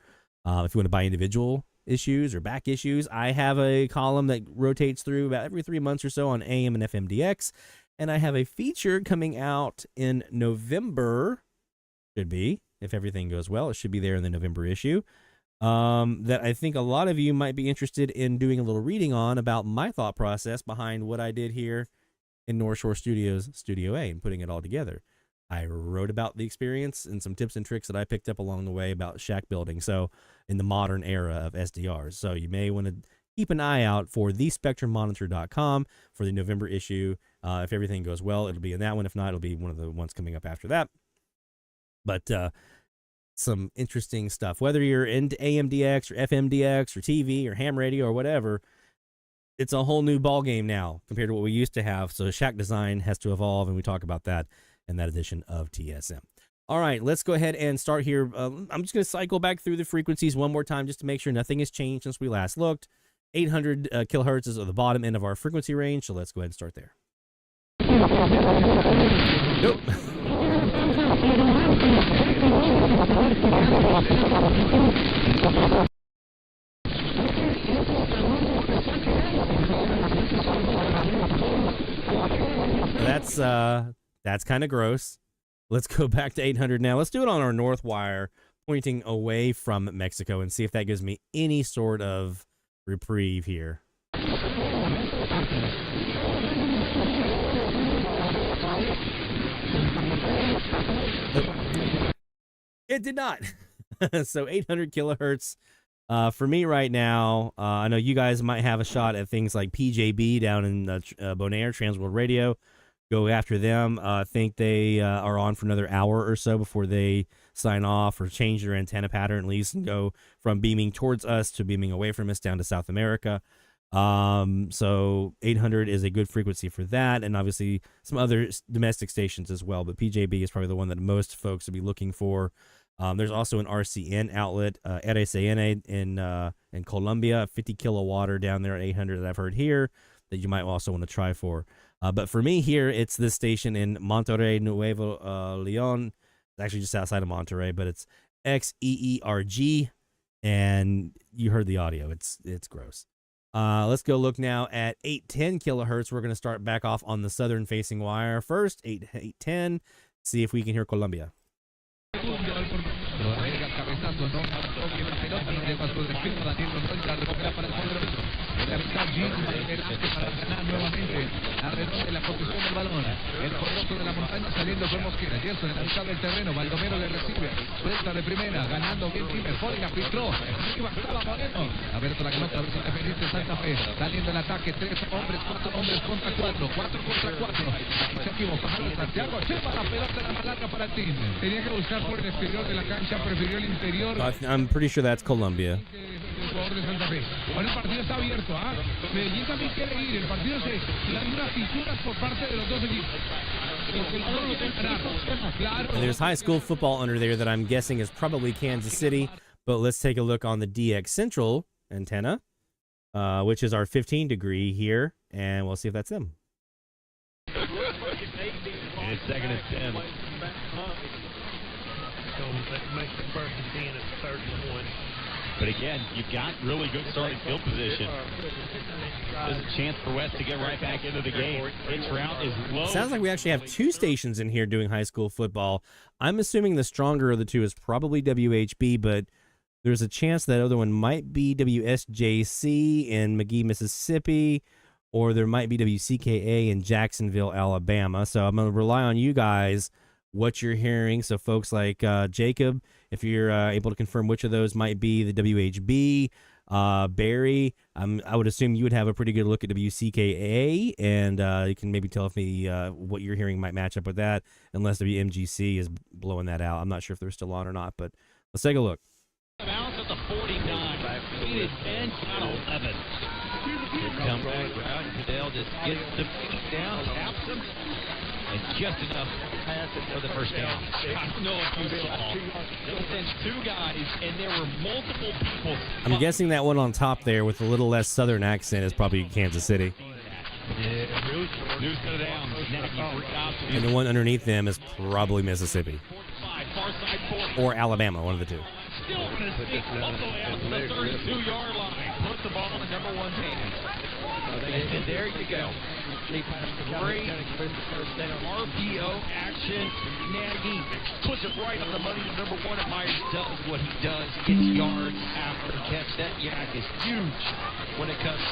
If you want to buy individual issues or back issues, I have a column that rotates through about every 3 months or so on AM and FM DX. And I have a feature coming out in November, should be, if everything goes well, it should be there in the November issue, that I think a lot of you might be interested in doing a little reading on about my thought process behind what I did here in North Shore Studios, Studio A, and putting it all together. I wrote about the experience and some tips and tricks that I picked up along the way about shack building, so in the modern era of SDRs. So you may want to keep an eye out for thespectrummonitor.com for the November issue. If everything goes well, it'll be in that one. If not, it'll be one of the ones coming up after that. But some interesting stuff. Whether you're into AMDX or FMDX or TV or ham radio or whatever, it's a whole new ball game now compared to what we used to have. So shack design has to evolve, and we talk about that in that edition of TSM. All right, let's go ahead and start here. I'm just going to cycle back through the frequencies one more time just to make sure nothing has changed since we last looked. 800 kilohertz is at the bottom end of our frequency range, so let's go ahead and start there. Nope. That's kind of gross. Let's go back to 800 now. Let's do it on our north wire, pointing away from Mexico, and see if that gives me any sort of reprieve here. It did not. So 800 kilohertz for me right now. I know you guys might have a shot at things like PJB down in Bonaire, Trans World Radio. Go after them. I think they are on for another hour or so before they sign off or change their antenna pattern at least and go from beaming towards us to beaming away from us down to South America. So 800 is a good frequency for that, and obviously some other domestic stations as well, but PJB is probably the one that most folks would be looking for. There's also an RCN outlet, RCN in Colombia, 50 kilowatt down there at 800 that I've heard here that you might also want to try for. But for me here, it's this station in Monterrey, Nuevo Leon. It's actually just outside of Monterrey, but it's XEERG, and you heard the audio. It's gross. Let's go look now at 810 kilohertz. We're going to start back off on the southern facing wire first, 810. See if we can hear Colombia. alrededor de la posición del balón. El correcto de la montaña saliendo con Mosquera. Gerson en la mitad del terreno. Baldomero le recibe. Suelta de primera. Ganando bien Timer. Forga filtró. Arriba estaba Moreno. A ver la pelota. A ver si Independiente Santa Fe. Saliendo el ataque. 3 hombres. 4 hombres contra 4. 4 contra 4. Se equivocó. Santiago. Lleva la pelota la más larga para el team. Tenía que buscar por el exterior de la cancha. Prefirió el interior. I'm pretty sure that's Colombia. El jugador de Santa Fe. Bueno, el partido está abierto. Medellín también quiere ir. El partido se da unas fisuras por parte de los dos equipos. And there's high school football under there that I'm guessing is probably Kansas City. But let's take a look on the DX Central antenna, which is our 15 degree here, and we'll see if that's them. And it's 2nd and 10. So that makes it 1st and 10 at 31. But again, you've got really good starting field position. There's a chance for West to get right back into the game. Its route is low. Sounds like we actually have 2 stations in here doing high school football. I'm assuming the stronger of the 2 is probably WHB, but there's a chance that other one might be WSJC in McGee, Mississippi, or there might be WCKA in Jacksonville, Alabama. So I'm going to rely on you guys what you're hearing. So folks like Jacob, if you're able to confirm which of those might be the WHB, Barry, I would assume you would have a pretty good look at WCKA, and you can maybe tell me what you're hearing might match up with that, unless WMGC is blowing that out. I'm not sure if they're still on or not, but let's take a look. Bounce at the 49. Needed 10, count 11. Come back out, Cadell just gets the feet down, taps him, and just enough for the first down. I don't know if you saw. They sent 2 guys, and there were multiple people. I'm guessing that one on top there with a little less southern accent is probably Kansas City. Yeah, News cut it down. And the one underneath them is probably Mississippi. Or Alabama, one of the 2. Still going to sneak Buffalo out to the 32-yard line. Put the ball in the number 1's hands. And there you go. Great RPO action. Nagy puts it right on the money. The number 1 at Myers does what he does. Gets yards after the catch. That yak is huge when it comes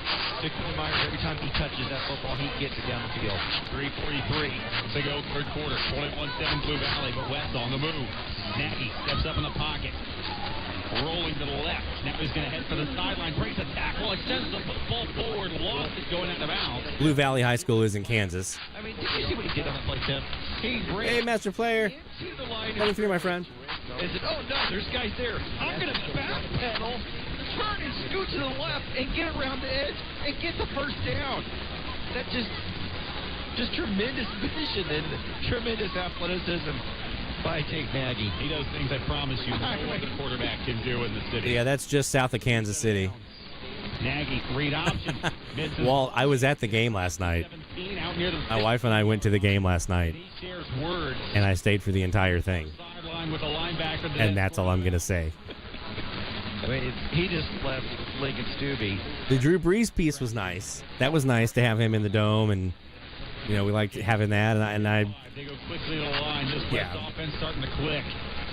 to Quinn Myers. Every time he touches that football, he gets it down the field. 3:43 to go, third quarter. 21-7 Blue Valley, but West on the move. Nagy steps up in the pocket. Rolling to the left. Now he's going to head for the sideline. Breaks a tackle. Extends the football forward. Lost it going out of bounds. Blue Valley High School is in Kansas. I mean, did you see what he did on the play, Tim? Hey, master player. Coming through, my friend. Is it? Oh, no, there's guys there. I'm going to backpedal, turn and scoot to the left, and get around the edge and get the first down. That just tremendous vision and tremendous athleticism by Jake Nagy. He does things, I promise you, what the quarterback can do in the city. Yeah, that's just south of Kansas City. Nagy, read option. Well, I was at the game last night. Out near the My wife and I went to the game last night, shares words. and I stayed for the entire thing. Sideline with the linebacker. And that's all I'm going to say. I mean, he just left Lincoln Stubbe. The Drew Brees piece was nice. That was nice to have him in the dome, and we liked having that. And I They go quickly to the line. This offense starting to click.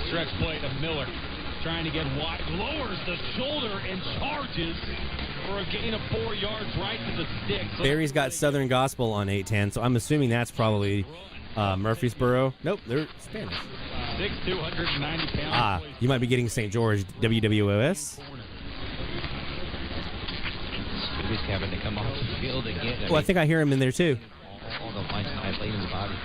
Stretch play to Miller, trying to get wide. Lowers the shoulder and charges for a gain of 4 yards right to the stick. So Barry's got Southern Gospel on 810, so I'm assuming that's probably Murfreesboro. Nope, they're Spanish. 6'2", 190 pounds. Ah, you might be getting St. George, WWOS. He's having to come off the field again. Well, I think I hear him in there too. All the line side late in his body.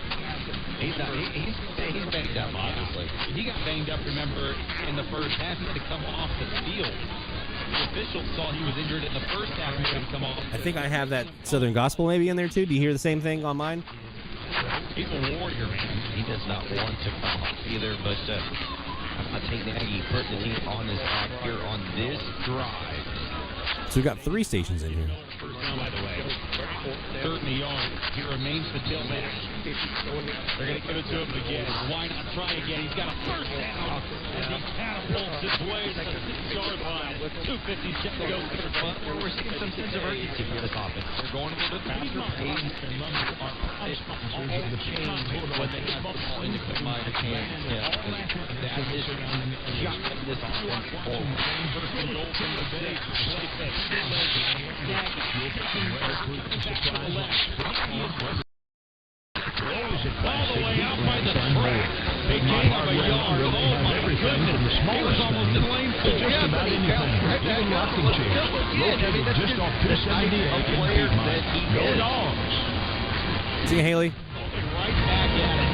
He's banged up, obviously. He got banged up, remember, in the first half. He had to come off the field. The officials saw he was injured in the first half and made him come off. I think I have that Southern Gospel maybe in there too. Do you hear the same thing on mine? He's a warrior, man. He does not want to come off either, but I'm not taking Aggie putting the team on his back here on this drive. So we've got 3 stations in here. First down, by the way. 3rd and a yard. He remains the tailback. They're going to give it to him again. Why not try again? He's got a first down as he catapults his way to the 6-yard line with 2:57 to go. We're seeing some sense of urgency from this offense. They're going a little bit faster pace and numbers are all the change when they have the ball in the quick mind of hands. That is shocking this offense forward. First and goal from the base. All the way out by the track. They gain of a yard. Oh my goodness. He was almost in lane 4. Just about anything. Even rocking chairs. Located just off 278 in Piedmont. Go Dogs. See you, Haley. Right back at it.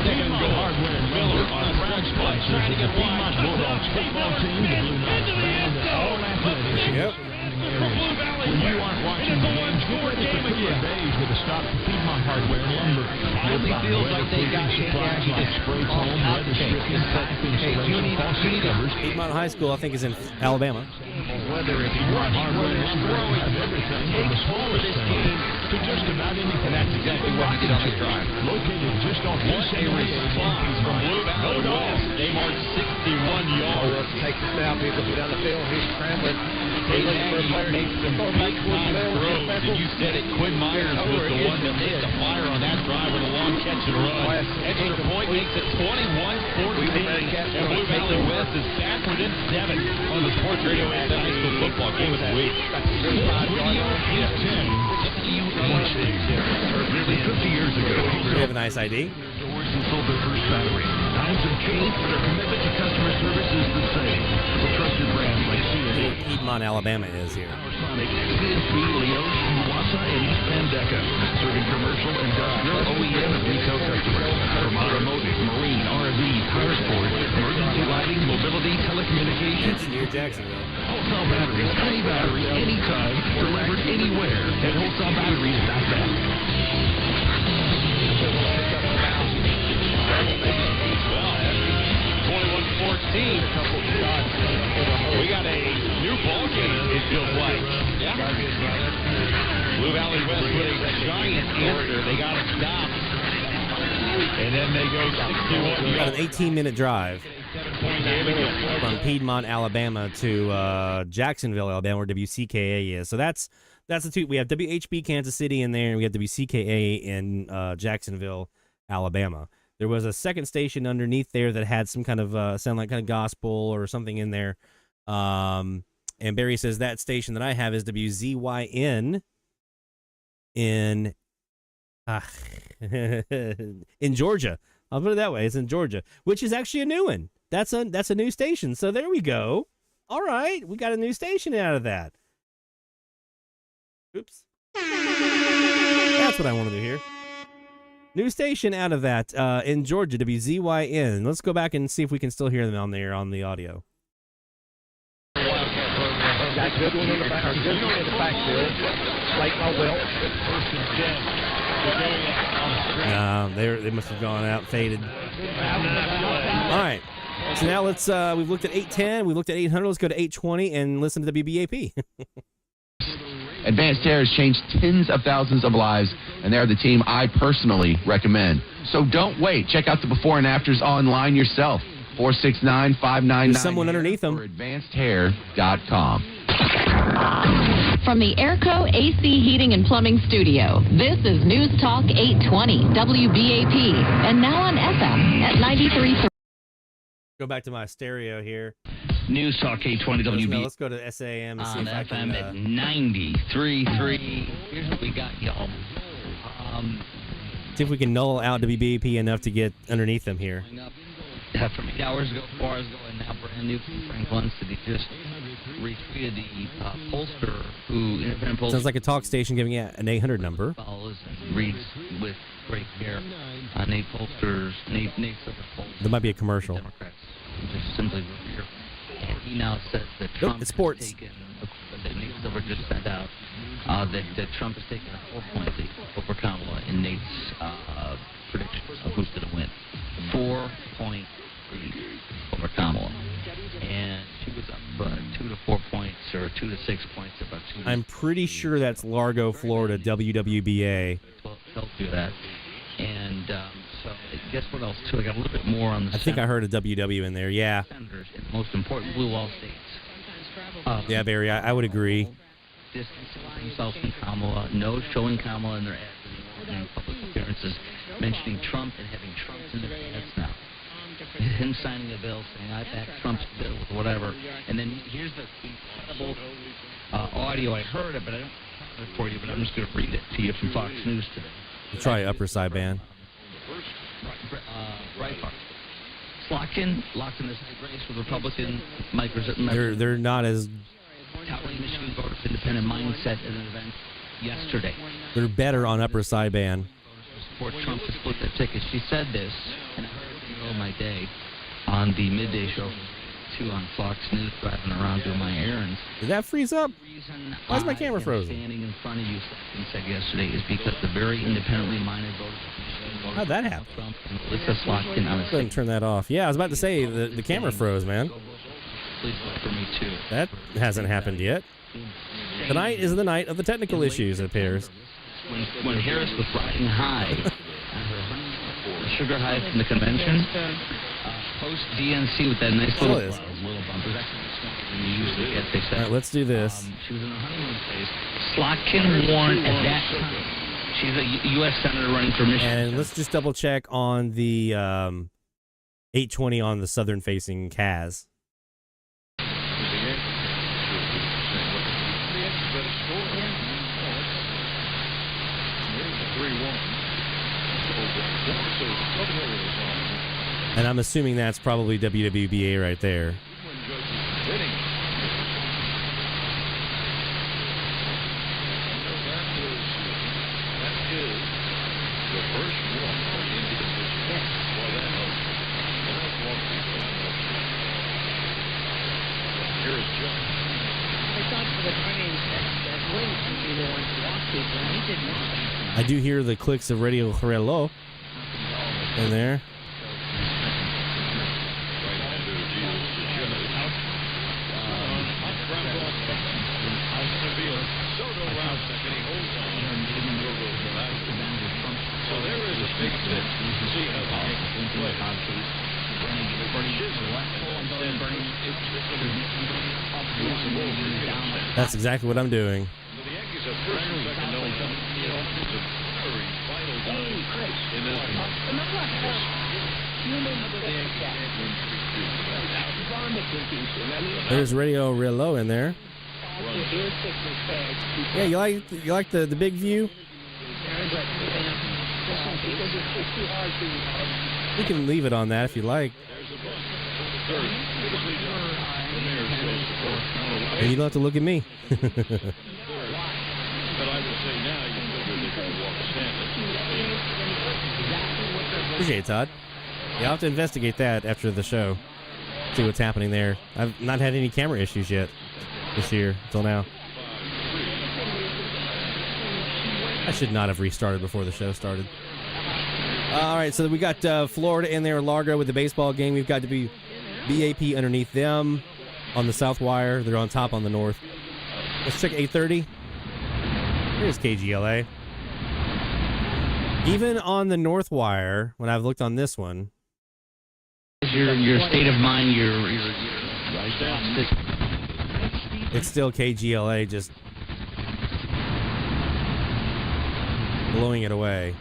Piedmont Hardware and Miller on a stretch play. Trying to get wide. Bulldogs football team, the Blue Knights band, and all athletics. Yep. When you aren't watching the games, get ready for cooler days with a stop for Piedmont Hardware and Lumber. Finally feels like they got supplies like spray foam, weather stripping, pipe insulation, faucet covers. Piedmont High School, I think, is in Alabama. Whether it's Piedmont Hardware and Lumber, have everything from the smallest thing to just about anything. And that's exactly what he did on his drive. Located just off What a response from Blue Valley West. They marched 61 yards. Takes the snap, he's looking down the field, he's scrambling. He makes some big time throws, and you said it. Quinn Myers was the one that lit the fire on that drive with a long catch and run. Extra point makes it 21-14, and Blue Valley West is back within 7 on the Sports Radio and High School football game of the week. Radio is 10. Nearly 50 years ago, We have a nice ID. Doors and sold their first battery. Times have changed, but their commitment to customer service is the same. With trusted brands like Where Piedmont, Alabama is here. Sonic, CSB, Leos, Wassa, and East Vandeca, serving commercial, industrial, OEM, and retail customers. From automotive, marine, RV, power sports, emergency lighting, mobility, telecommunications. It's near Jacksonville. Wholesale batteries, any battery, anytime, delivered anywhere. At Wholesale Batteries.net. Well, 21-14. We got a new ball game, it feels like. Yeah. Blue Valley West with a giant answer. They got to stop. And then they go 61 We've got an yards. 18-minute drive from Piedmont, Alabama to Jacksonville, Alabama, where WCKA is. So that's the two. We have WHB Kansas City in there, and we have WCKA in Jacksonville, Alabama. There was a second station underneath there that had some kind of sound like kind of gospel or something in there. And Barry says that station that I have is WZYN in in Georgia. I'll put it that way. It's in Georgia, which is actually a new one. That's a new station. So there we go. All right, we got a new station out of that. Oops. That's what I wanted to hear. New station out of that in Georgia, WZYN. Let's go back and see if we can still hear them on there on the audio. Got good one in the back, good one in the backfield. Like my well. First and 10. They must have gone out, faded. All right. So now let's we've looked at 810, we've looked at 800, let's go to 820 and listen to the BBAP. Advanced Air has changed tens of thousands of lives, and they're the team I personally recommend. So don't wait. Check out the before and afters online yourself. 469-599. There's someone underneath them. Or advancedhair.com. From the Airco AC Heating and Plumbing Studio, this is News Talk 820 WBAP, and now on FM at 93.3. Go back to my stereo here. News Talk 820 WB. Let's go to SAM and see on if I can. FM at 93.3. Here's what we got, y'all. See if we can null out WBAP enough to get underneath them here. From 8 hours ago, 4 hours ago, and now brand new from Frank Lunsford. He just retweeted the pollster who, independent pollster. Sounds like a talk station giving it an 800 number. Follows and reads with great care. Nate Silver Polster. There might be a commercial. Democrats just simply revere. And he now says that Trump it's sports. has taken, that Nate Silver just sent out, that Trump has taken a 4-point lead over Kamala in Nate's predictions of who's going to win. 4-point lead over Kamala. And she was up 2 to 4 points or 2 to 6 points about 2 I'm pretty sure that's Largo, Florida, WWBA. Tells you that. And so guess what else, too? I got a little bit more on the I think I heard a WW in there, yeah. Senators in the most important blue wall states. Yeah, Barry, I would agree. Distancing themselves from Kamala, no showing Kamala in their ads and public appearances, mentioning Trump and having Trump in their ads now. Him signing a bill saying, I back Trump's bill, whatever. And then here's the incredible audio. I heard it, but I don't have it for you, but I'm just going to read it to you from Fox News today. We'll try upper sideband. Breitbart. Locked in this race with Republican Mike. They're not as. Touting Michigan voters' independent mindset at an event yesterday. They're better on upper sideband. Support Trump to split their tickets. She said this, and I heard it in the middle of my day on the midday show too on Fox News, driving around doing my errands. Did that freeze up? Why is my camera frozen? Standing in front of you, and said yesterday, is because the very independently minded voters. How'd that happen? Trump and Melissa Slotkin on Go ahead and turn that off. Yeah, I was about to say the camera froze, man. Please vote for me too. That hasn't happened yet. Tonight is the night of the technical issues, it appears. When Harris was riding high on her sugar high from the convention, post DNC with that nice little bump. All right, let's do this. She was in her honeymoon phase. Slotkin warned at that time. She's a U.S. Senator running for Michigan. And let's just double check on the 820 on the southern facing KAZ. And I'm assuming that's probably WWBA right there. I do hear the clicks of Radio Reloj in there. That's exactly what I'm doing. There's Radio Reloj in there. Yeah, you like the big view? We can leave it on that if you like. And you don't have to look at me. Appreciate it, Todd. Yeah, I'll have to investigate that after the show. See what's happening there. I've not had any camera issues yet this year until now. I should not have restarted before the show started. All right, so we got Florida in there, Largo with the baseball game. We've got to be BAP underneath them on the south wire. They're on top on the north. Let's check 8:30. Here's KGLA. Even on the North Wire, when I've looked on this one, Your state of mind, it's still KGLA, just blowing it away.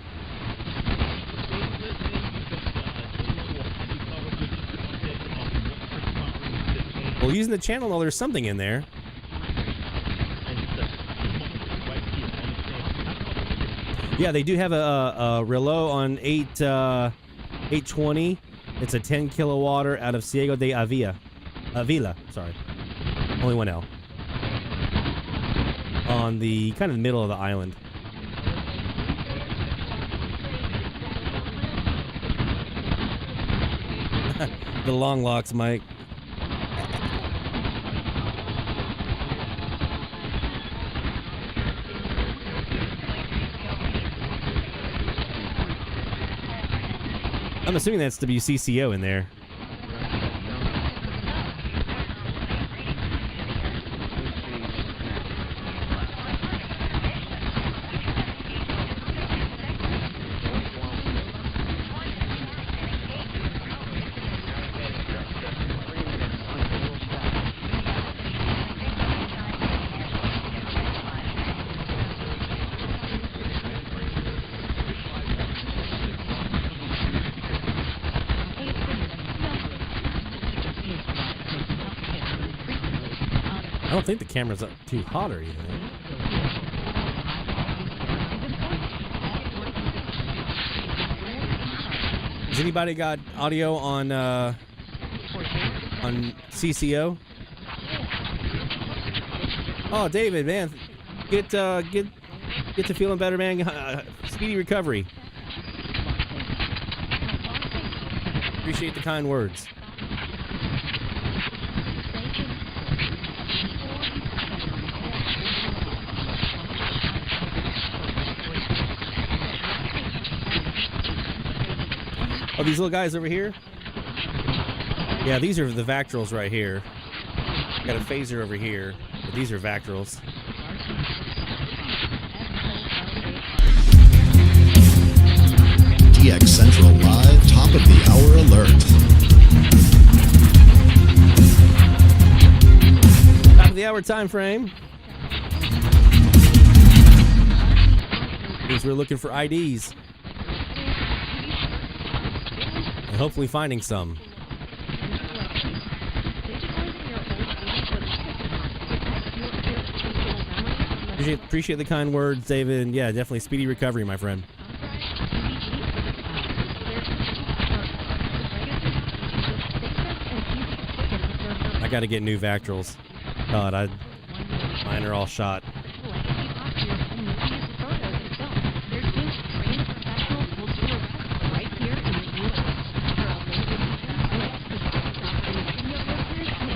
Well, using the channel, well, there's something in there. Yeah, they do have a Relo on 820. It's a 10 kilowatt out of Ciego de Avila, sorry. Only one L. On the kind of middle of the island. The long locks, Mike. I'm assuming that's WCCO in there. I don't think the camera's up too hot or anything. Has anybody got audio on CCO? Oh, David, man, get to feeling better, man. Speedy recovery. Appreciate the kind words. Oh, these little guys over here? Yeah, these are the vactrols right here. Got a phaser over here, but these are vactrols. DX Central Live, top of the hour alert. Top of the hour time frame. Means we're looking for IDs. And hopefully finding some. Appreciate the kind words, David. And yeah, definitely speedy recovery, my friend. I got to get new vactrols. God, mine are all shot.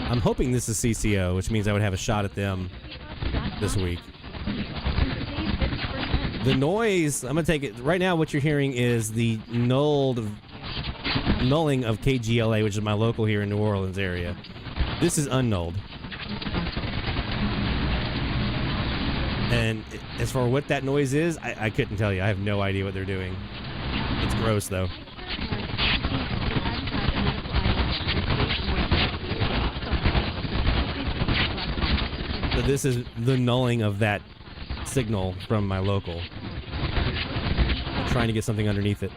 I'm hoping this is CCO, which means I would have a shot at them this week. The noise, I'm going to take it. Right now, what you're hearing is the nulling of KGLA, which is my local here in New Orleans area. This is unnulled. And as for what that noise is, I couldn't tell you. I have no idea what they're doing. It's gross, though. So this is the nulling of that signal from my local. I'm trying to get something underneath it.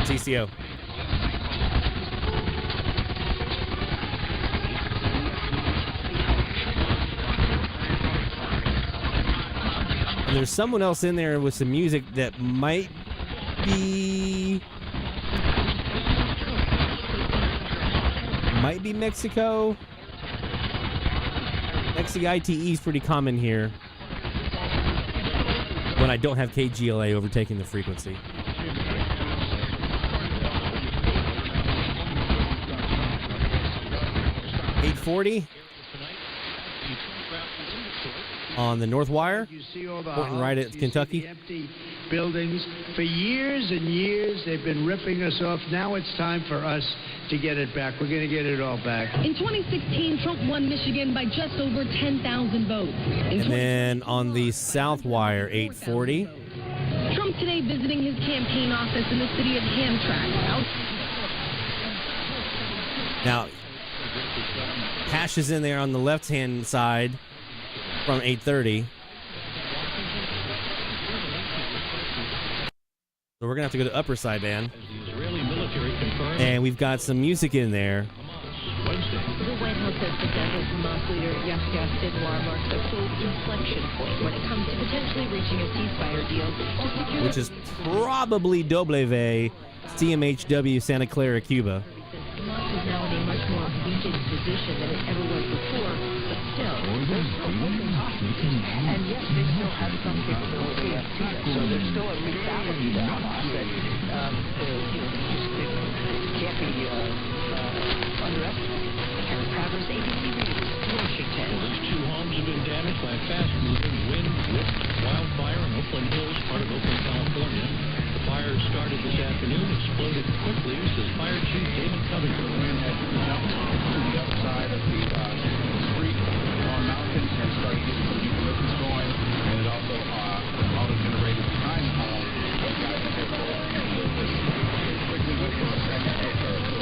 CCO. And there's someone else in there with some music that might be Mexico. XCITE is pretty common here when I don't have KGLA overtaking the frequency. .840 on the North Wire, pointing right at Kentucky. buildings. For years and years, they've been ripping us off. Now it's time for us to get it back. We're going to get it all back. In 2016, Trump won Michigan by just over 10,000 votes. And then on the South Wire, 840. Trump today visiting his campaign office in the city of Hamtramck. Now, Hash is in there on the left-hand side from 8:30. So we're going to have to go to upper sideband. And we've got some music in there. The White House says presidential Hamas leader Yahya Sinwar marks a quote inflection point when it comes to potentially reaching a ceasefire deal to secure Which is probably CMHW Santa Clara, Cuba. Hamas is now in a much more weakened position than it ever was before, but still, they're still holding hostages. And yes, they still have some capability of doing it. So there's still a lethality to Hamas that can't be underestimated. Aaron Travers, ABC News, Washington. At least 2 homes have been damaged by a fast-moving wind-whipped wildfire in Oakland Hills, part of Oakland, California. The fire started this afternoon, exploded quickly, says Fire Chief David Covington. The wind had jumped to the other side of the street on mountain and started getting some ignitions going, and it also auto-generated behind the home. The guys in there quickly went from a second acre to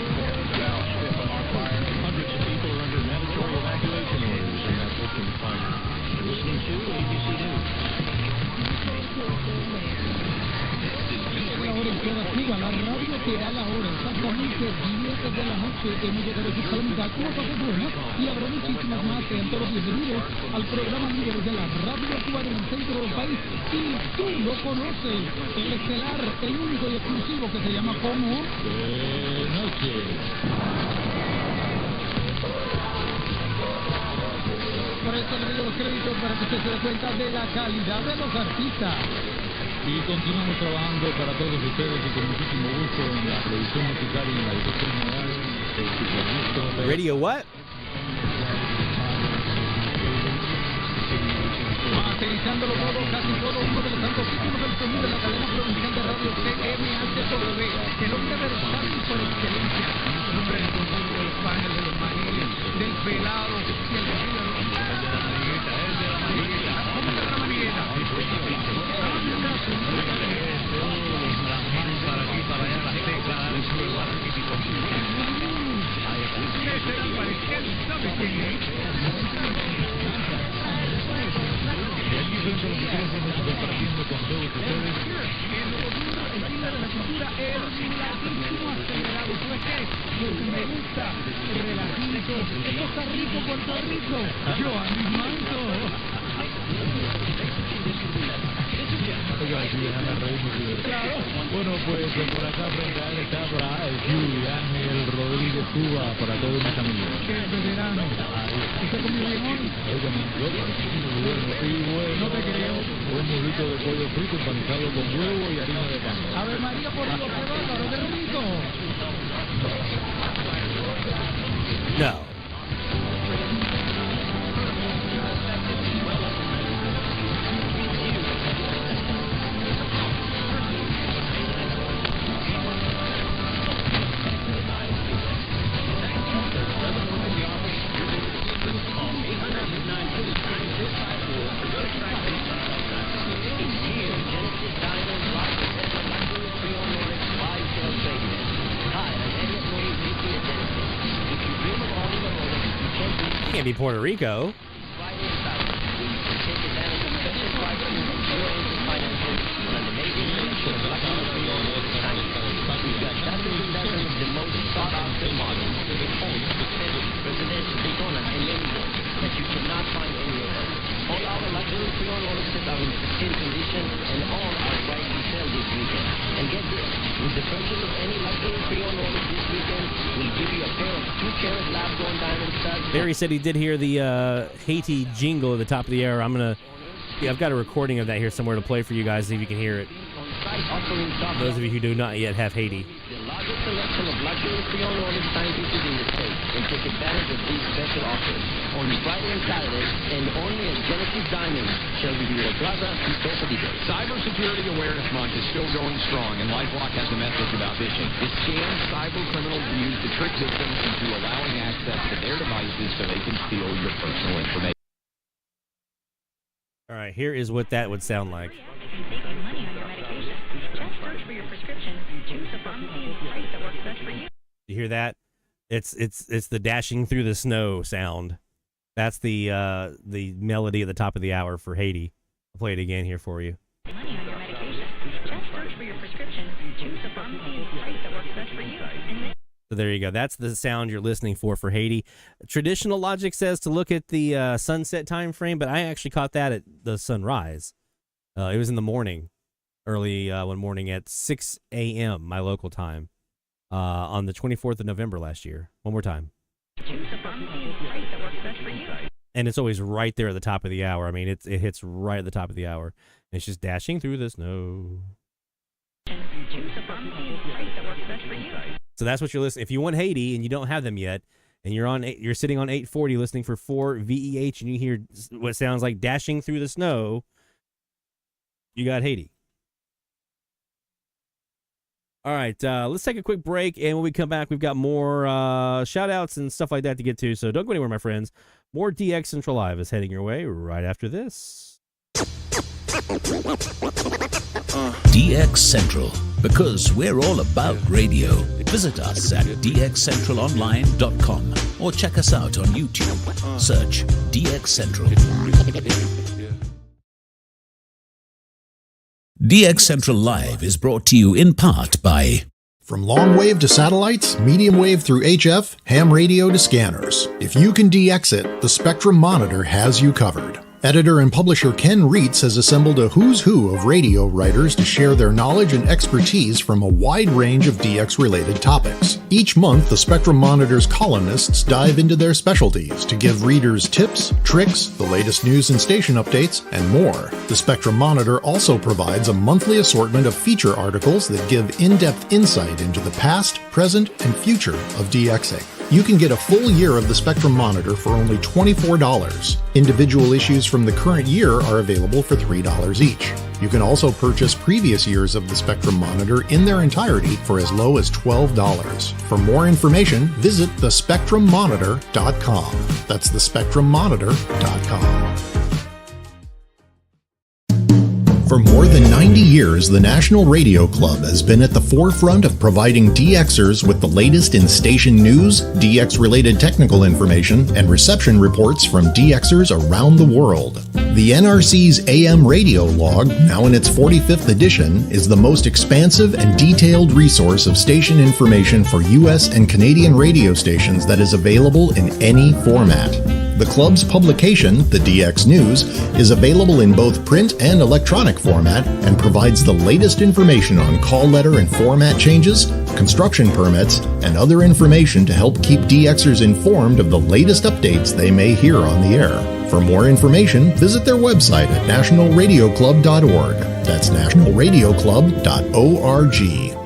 now fifth alarm fire. Hundreds of people are under mandatory evacuation orders in that Oakland fire. You're listening to ABC News. Ahora en toda Cuba, la radio que a la hora exactamente 10 de la noche hemos llegado a sus calamidad, cosas buenas y habrá muchísimas más. Sean todos bienvenidos al programa líder de la radio actual en el centro del país. Y tú lo conoces, el estelar, el único y exclusivo que se llama como Noche. Por eso le doy los créditos para que usted se dé cuenta de la calidad de los artistas. Y continuamos trabajando para todos ustedes y con muchísimo gusto en la producción musical y en la dirección general. Radio what? Materializándolo todo, casi todo, uno de los tantos títulos del sonido de la cadena provincial de radio CMHW, el hombre versátil por excelencia, el hombre del conjunto de los paneles, de los maniles, del pelado y el de la compartiendo con todos ustedes el estilo de la cultura es relajísimo acelerado. ¿Sabes qué? Porque me gusta relajito. Esto está rico, Puerto Rico. Yo animando. Claro. Bueno, pues por acá frente a él está para el Kiwi, Ángel Rodríguez Cuba, para todos mis amigos. ¡Qué veterano! ¿Usted comió bien hoy? Y bueno, no te creo. Un burrito de pollo frito empanizado con huevo y harina de pan. ¡Ave María, por Dios, qué bárbaro, qué rico! No. Can't be Puerto Rico. Barry said he did hear the Haiti jingle at the top of the hour. I've got a recording of that here somewhere to play for you guys, see if you can hear it. Those of you who do not yet have Haiti. selection of luxury pre-owned auto timepieces in the state and take advantage of these special offers. On Friday and Saturday, and only at Genesis Diamond, Shelby View Plaza, Store for details. Cybersecurity Awareness Month is still going strong, and LifeLock has a message about phishing. It scams cyber criminals use to trick victims into allowing access to their devices so they can steal your personal information. All right, here is what that would sound like. Saving money on your medication. Just search for your prescription. Choose the pharmacy and price that works best for you. You hear that? It's the dashing through the snow sound. That's the melody at the top of the hour for Haiti. I'll play it again here for you. Money on your medication. Just search for your prescription. Choose the pharmacy and price that works best for you. And then So there you go. That's the sound you're listening for Haiti. Traditional logic says to look at the sunset time frame, but I actually caught that at the sunrise. It was in the morning, early one morning at 6 a.m. my local time on the 24th of November last year. One more time. choose the pharmacy and price that works best for you. And it's always right there at the top of the hour. I mean, it hits right at the top of the hour. And it's just dashing through the snow. Choose the pharmacy and price that works best for you. So that's what you're listening. If you want Haiti and you don't have them yet, and you're sitting on 840 listening for 4 VEH, and you hear what sounds like dashing through the snow, you got Haiti. All right, let's take a quick break, and when we come back, we've got more shout-outs and stuff like that to get to, so don't go anywhere, my friends. More DX Central Live is heading your way right after this. DX Central, because we're all about radio. Visit us at dxcentralonline.com or check us out on YouTube. Search DX Central. DX Central Live is brought to you in part by... From long wave to satellites, medium wave through HF, ham radio to scanners. If you can DX it, the Spectrum Monitor has you covered. Editor and publisher Ken Reitz has assembled a who's who of radio writers to share their knowledge and expertise from a wide range of DX-related topics. Each month, the Spectrum Monitor's columnists dive into their specialties to give readers tips, tricks, the latest news and station updates, and more. The Spectrum Monitor also provides a monthly assortment of feature articles that give in-depth insight into the past, present, and future of DXing. You can get a full year of the Spectrum Monitor for only $24. Individual issues from the current year are available for $3 each. You can also purchase previous years of the Spectrum Monitor in their entirety for as low as $12. For more information, visit thespectrummonitor.com. That's thespectrummonitor.com. For more than 90 years, the National Radio Club has been at the forefront of providing DXers with the latest in station news, DX-related technical information, and reception reports from DXers around the world. The NRC's AM radio log, now in its 45th edition, is the most expansive and detailed resource of station information for U.S. and Canadian radio stations that is available in any format. The club's publication, the DX News, is available in both print and electronic format and provides the latest information on call letter and format changes, construction permits, and other information to help keep DXers informed of the latest updates they may hear on the air. For more information, visit their website at nationalradioclub.org. That's nationalradioclub.org.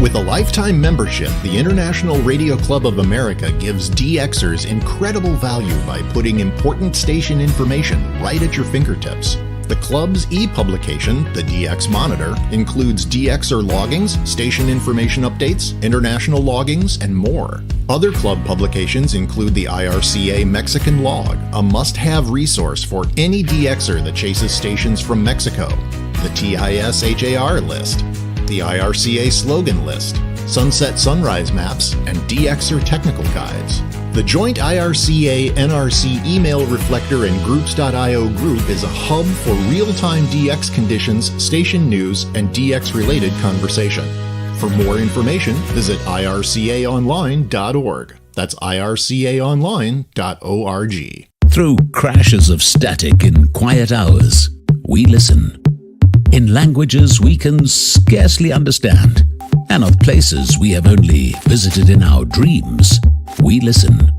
With a lifetime membership, the International Radio Club of America gives DXers incredible value by putting important station information right at your fingertips. The club's e-publication, the DX Monitor, includes DXer loggings, station information updates, international loggings, and more. Other club publications include the IRCA Mexican Log, a must-have resource for any DXer that chases stations from Mexico, the TIS HAR list, the IRCA slogan list, sunset sunrise maps, and DXer technical guides. The joint IRCA-NRC email reflector and groups.io group is a hub for real-time DX conditions, station news, and DX-related conversation. For more information, visit ircaonline.org. That's ircaonline.org. Through crashes of static in quiet hours, we listen. In languages we can scarcely understand, and of places we have only visited in our dreams, we listen.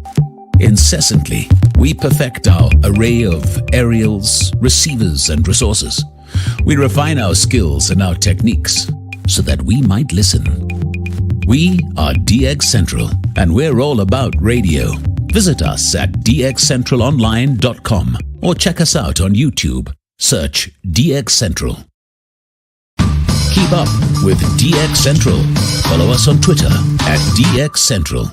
Incessantly, we perfect our array of aerials, receivers, and resources. We refine our skills and our techniques. so that we might listen. We are DX Central, and we're all about radio. Visit us at dxcentralonline.com or check us out on YouTube. Search DX Central. Keep up with DX Central. Follow us on Twitter at DX Central.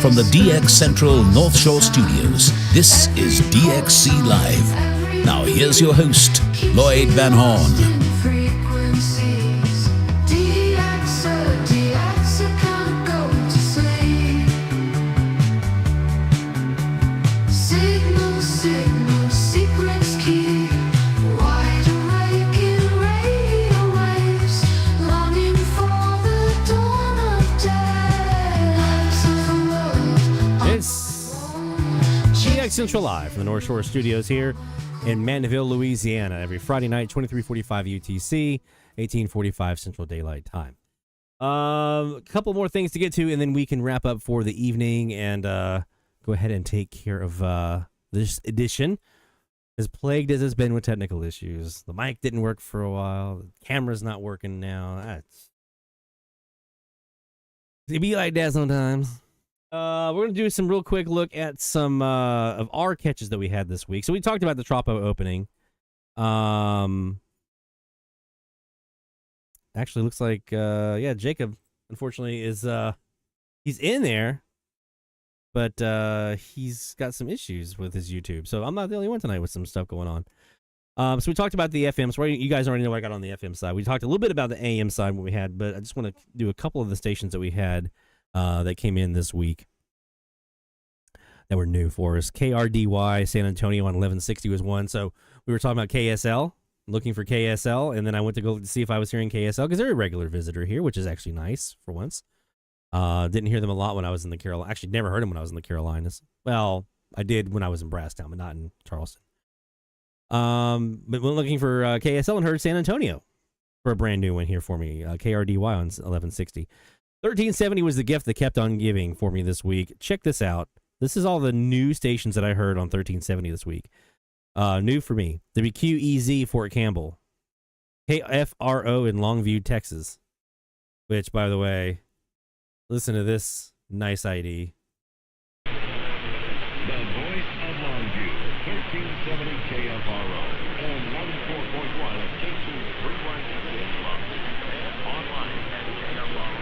From the DX Central North Shore Studios, this is DXC Live. Now here's your host, Lloyd Van Horn. Central Live from the North Shore Studios here in Mandeville, Louisiana, every Friday night, 2345 UTC, 1845 Central Daylight Time. A couple more things to get to, and then we can wrap up for the evening and go ahead and take care of this edition. As plagued as it's been with technical issues, the mic didn't work for a while, the camera's not working now. It be like that sometimes. We're going to do some real quick look at some of our catches that we had this week. So we talked about the Tropo opening. Actually, looks like, Jacob, unfortunately, is he's in there, but he's got some issues with his YouTube. So I'm not the only one tonight with some stuff going on. So we talked about the FM. So you guys already know what I got on the FM side. We talked a little bit about the AM side, what we had, but I just want to do a couple of the stations that we had that came in this week that were new for us. KRDY San Antonio on 1160 was one. So we were talking about KSL, looking for KSL, and then I went to go see if I was hearing KSL because they're a regular visitor here, which is actually nice for once. Didn't hear them a lot when I was in the Carolinas. Actually, never heard them when I was in the Carolinas. Well, I did when I was in Brasstown, but not in Charleston. But went looking for KSL and heard San Antonio for a brand new one here for me. KRDY on 1160. 1370 was the gift that kept on giving for me this week. Check this out. This is all the new stations that I heard on 1370 this week. New for me. WQEZ Fort Campbell. KFRO in Longview, Texas. Which, by the way, listen to this nice ID. The voice of Longview, 1370 KFRO, and 104.1 of Kingston's Freeway online at KFRO.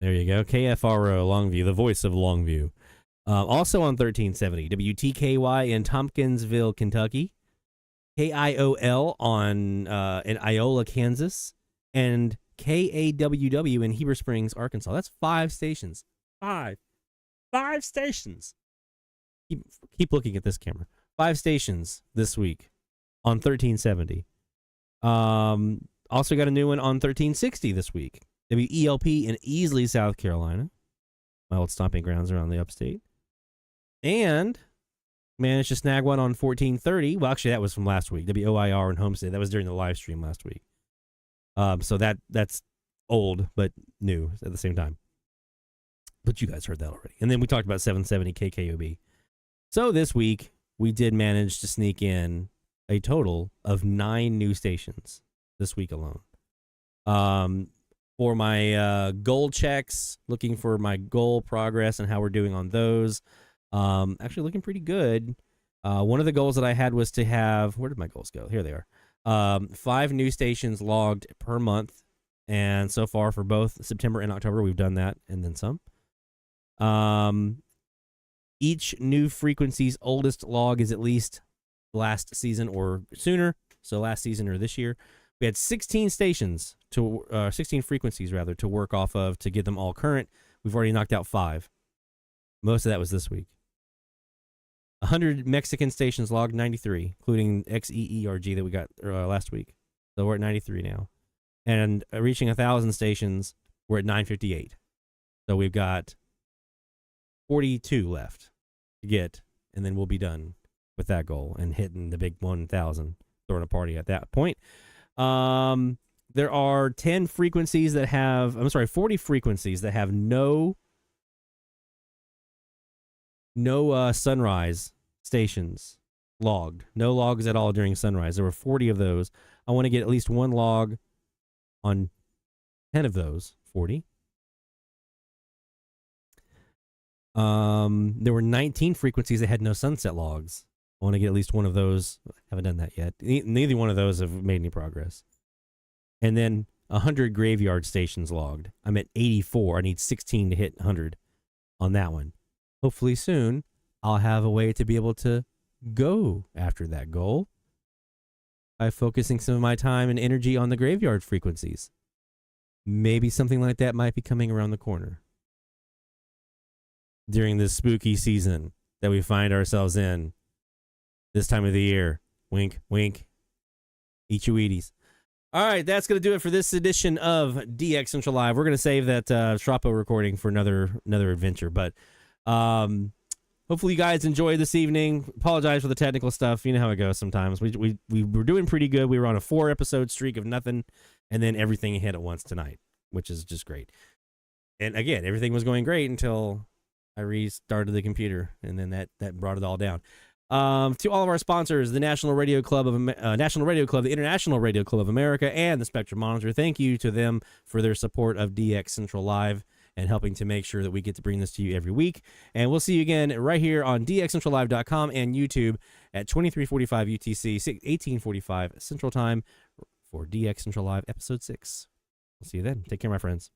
There you go. KFRO Longview, the voice of Longview. Also on 1370, WTKY in Tompkinsville, Kentucky. KIOL on in Iola, Kansas. And KAWW in Heber Springs, Arkansas. That's 5 stations. 5 stations. Keep looking at this camera. 5 stations this week on 1370. Also got a new one on 1360 this week. WELP in Easley, South Carolina. My old stomping grounds around the upstate. And managed to snag one on 1430. Well, actually, that was from last week. WOIR in Homestead. That was during the live stream last week. So that's old, but new at the same time. But you guys heard that already. And then we talked about 770 KKOB. So this week, we did manage to sneak in a total of 9 new stations this week alone. For my goal checks, looking for my goal progress and how we're doing on those. Actually looking pretty good. One of the goals that I had was to have, where did my goals go? Here they are. 5 new stations logged per month. And so far for both September and October, we've done that and then some. Each new frequency's oldest log is at least last season or sooner. So last season or this year. We had 16 stations to 16 frequencies rather to work off of to get them all current. We've already knocked out 5. Most of that was this week. 100 Mexican stations logged, 93, including XEERG that we got last week. So we're at 93 now. And reaching 1,000 stations, we're at 958. So we've got 42 left to get, and then we'll be done with that goal and hitting the big 1,000, throwing a party at that point. There are 40 frequencies that have no sunrise stations logged. No logs at all during sunrise. There were 40 of those. I want to get at least one log on 10 of those 40. There were 19 frequencies that had no sunset logs. I want to get at least one of those. Haven't done that yet. Neither one of those have made any progress. And then 100 graveyard stations logged. I'm at 84. I need 16 to hit 100 on that one. Hopefully soon, I'll have a way to be able to go after that goal by focusing some of my time and energy on the graveyard frequencies. Maybe something like that might be coming around the corner during this spooky season that we find ourselves in this time of the year. Wink, wink. Eat your Wheaties. All right, that's going to do it for this edition of DX Central Live. We're going to save that Strapo recording for another adventure, but hopefully you guys enjoyed this evening. Apologize for the technical stuff. You know how it goes sometimes. We were doing pretty good. We were on a 4-episode streak of nothing, and then everything hit at once tonight, which is just great. And again, everything was going great until I restarted the computer, and then that brought it all down. To all of our sponsors, the National Radio Club, the International Radio Club of America, and the Spectrum Monitor, thank you to them for their support of DX Central Live and helping to make sure that we get to bring this to you every week. And we'll see you again right here on DXCentralLive.com and YouTube at 2345 UTC, 1845 Central Time for DX Central Live Episode 6. We'll see you then. Take care, my friends.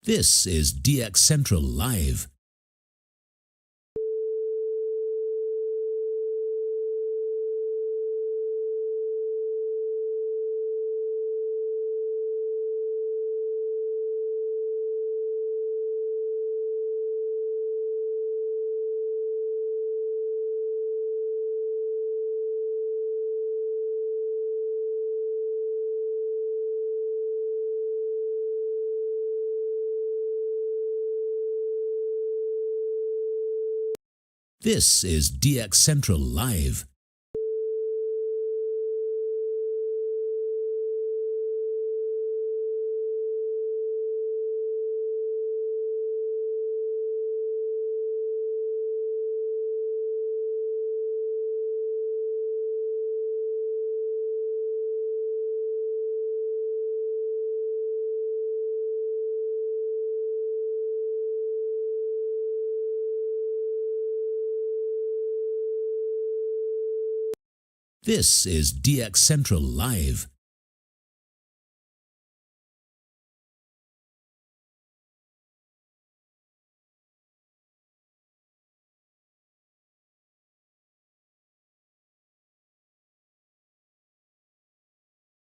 This is DX Central Live. This is DX Central Live. This is DX Central Live.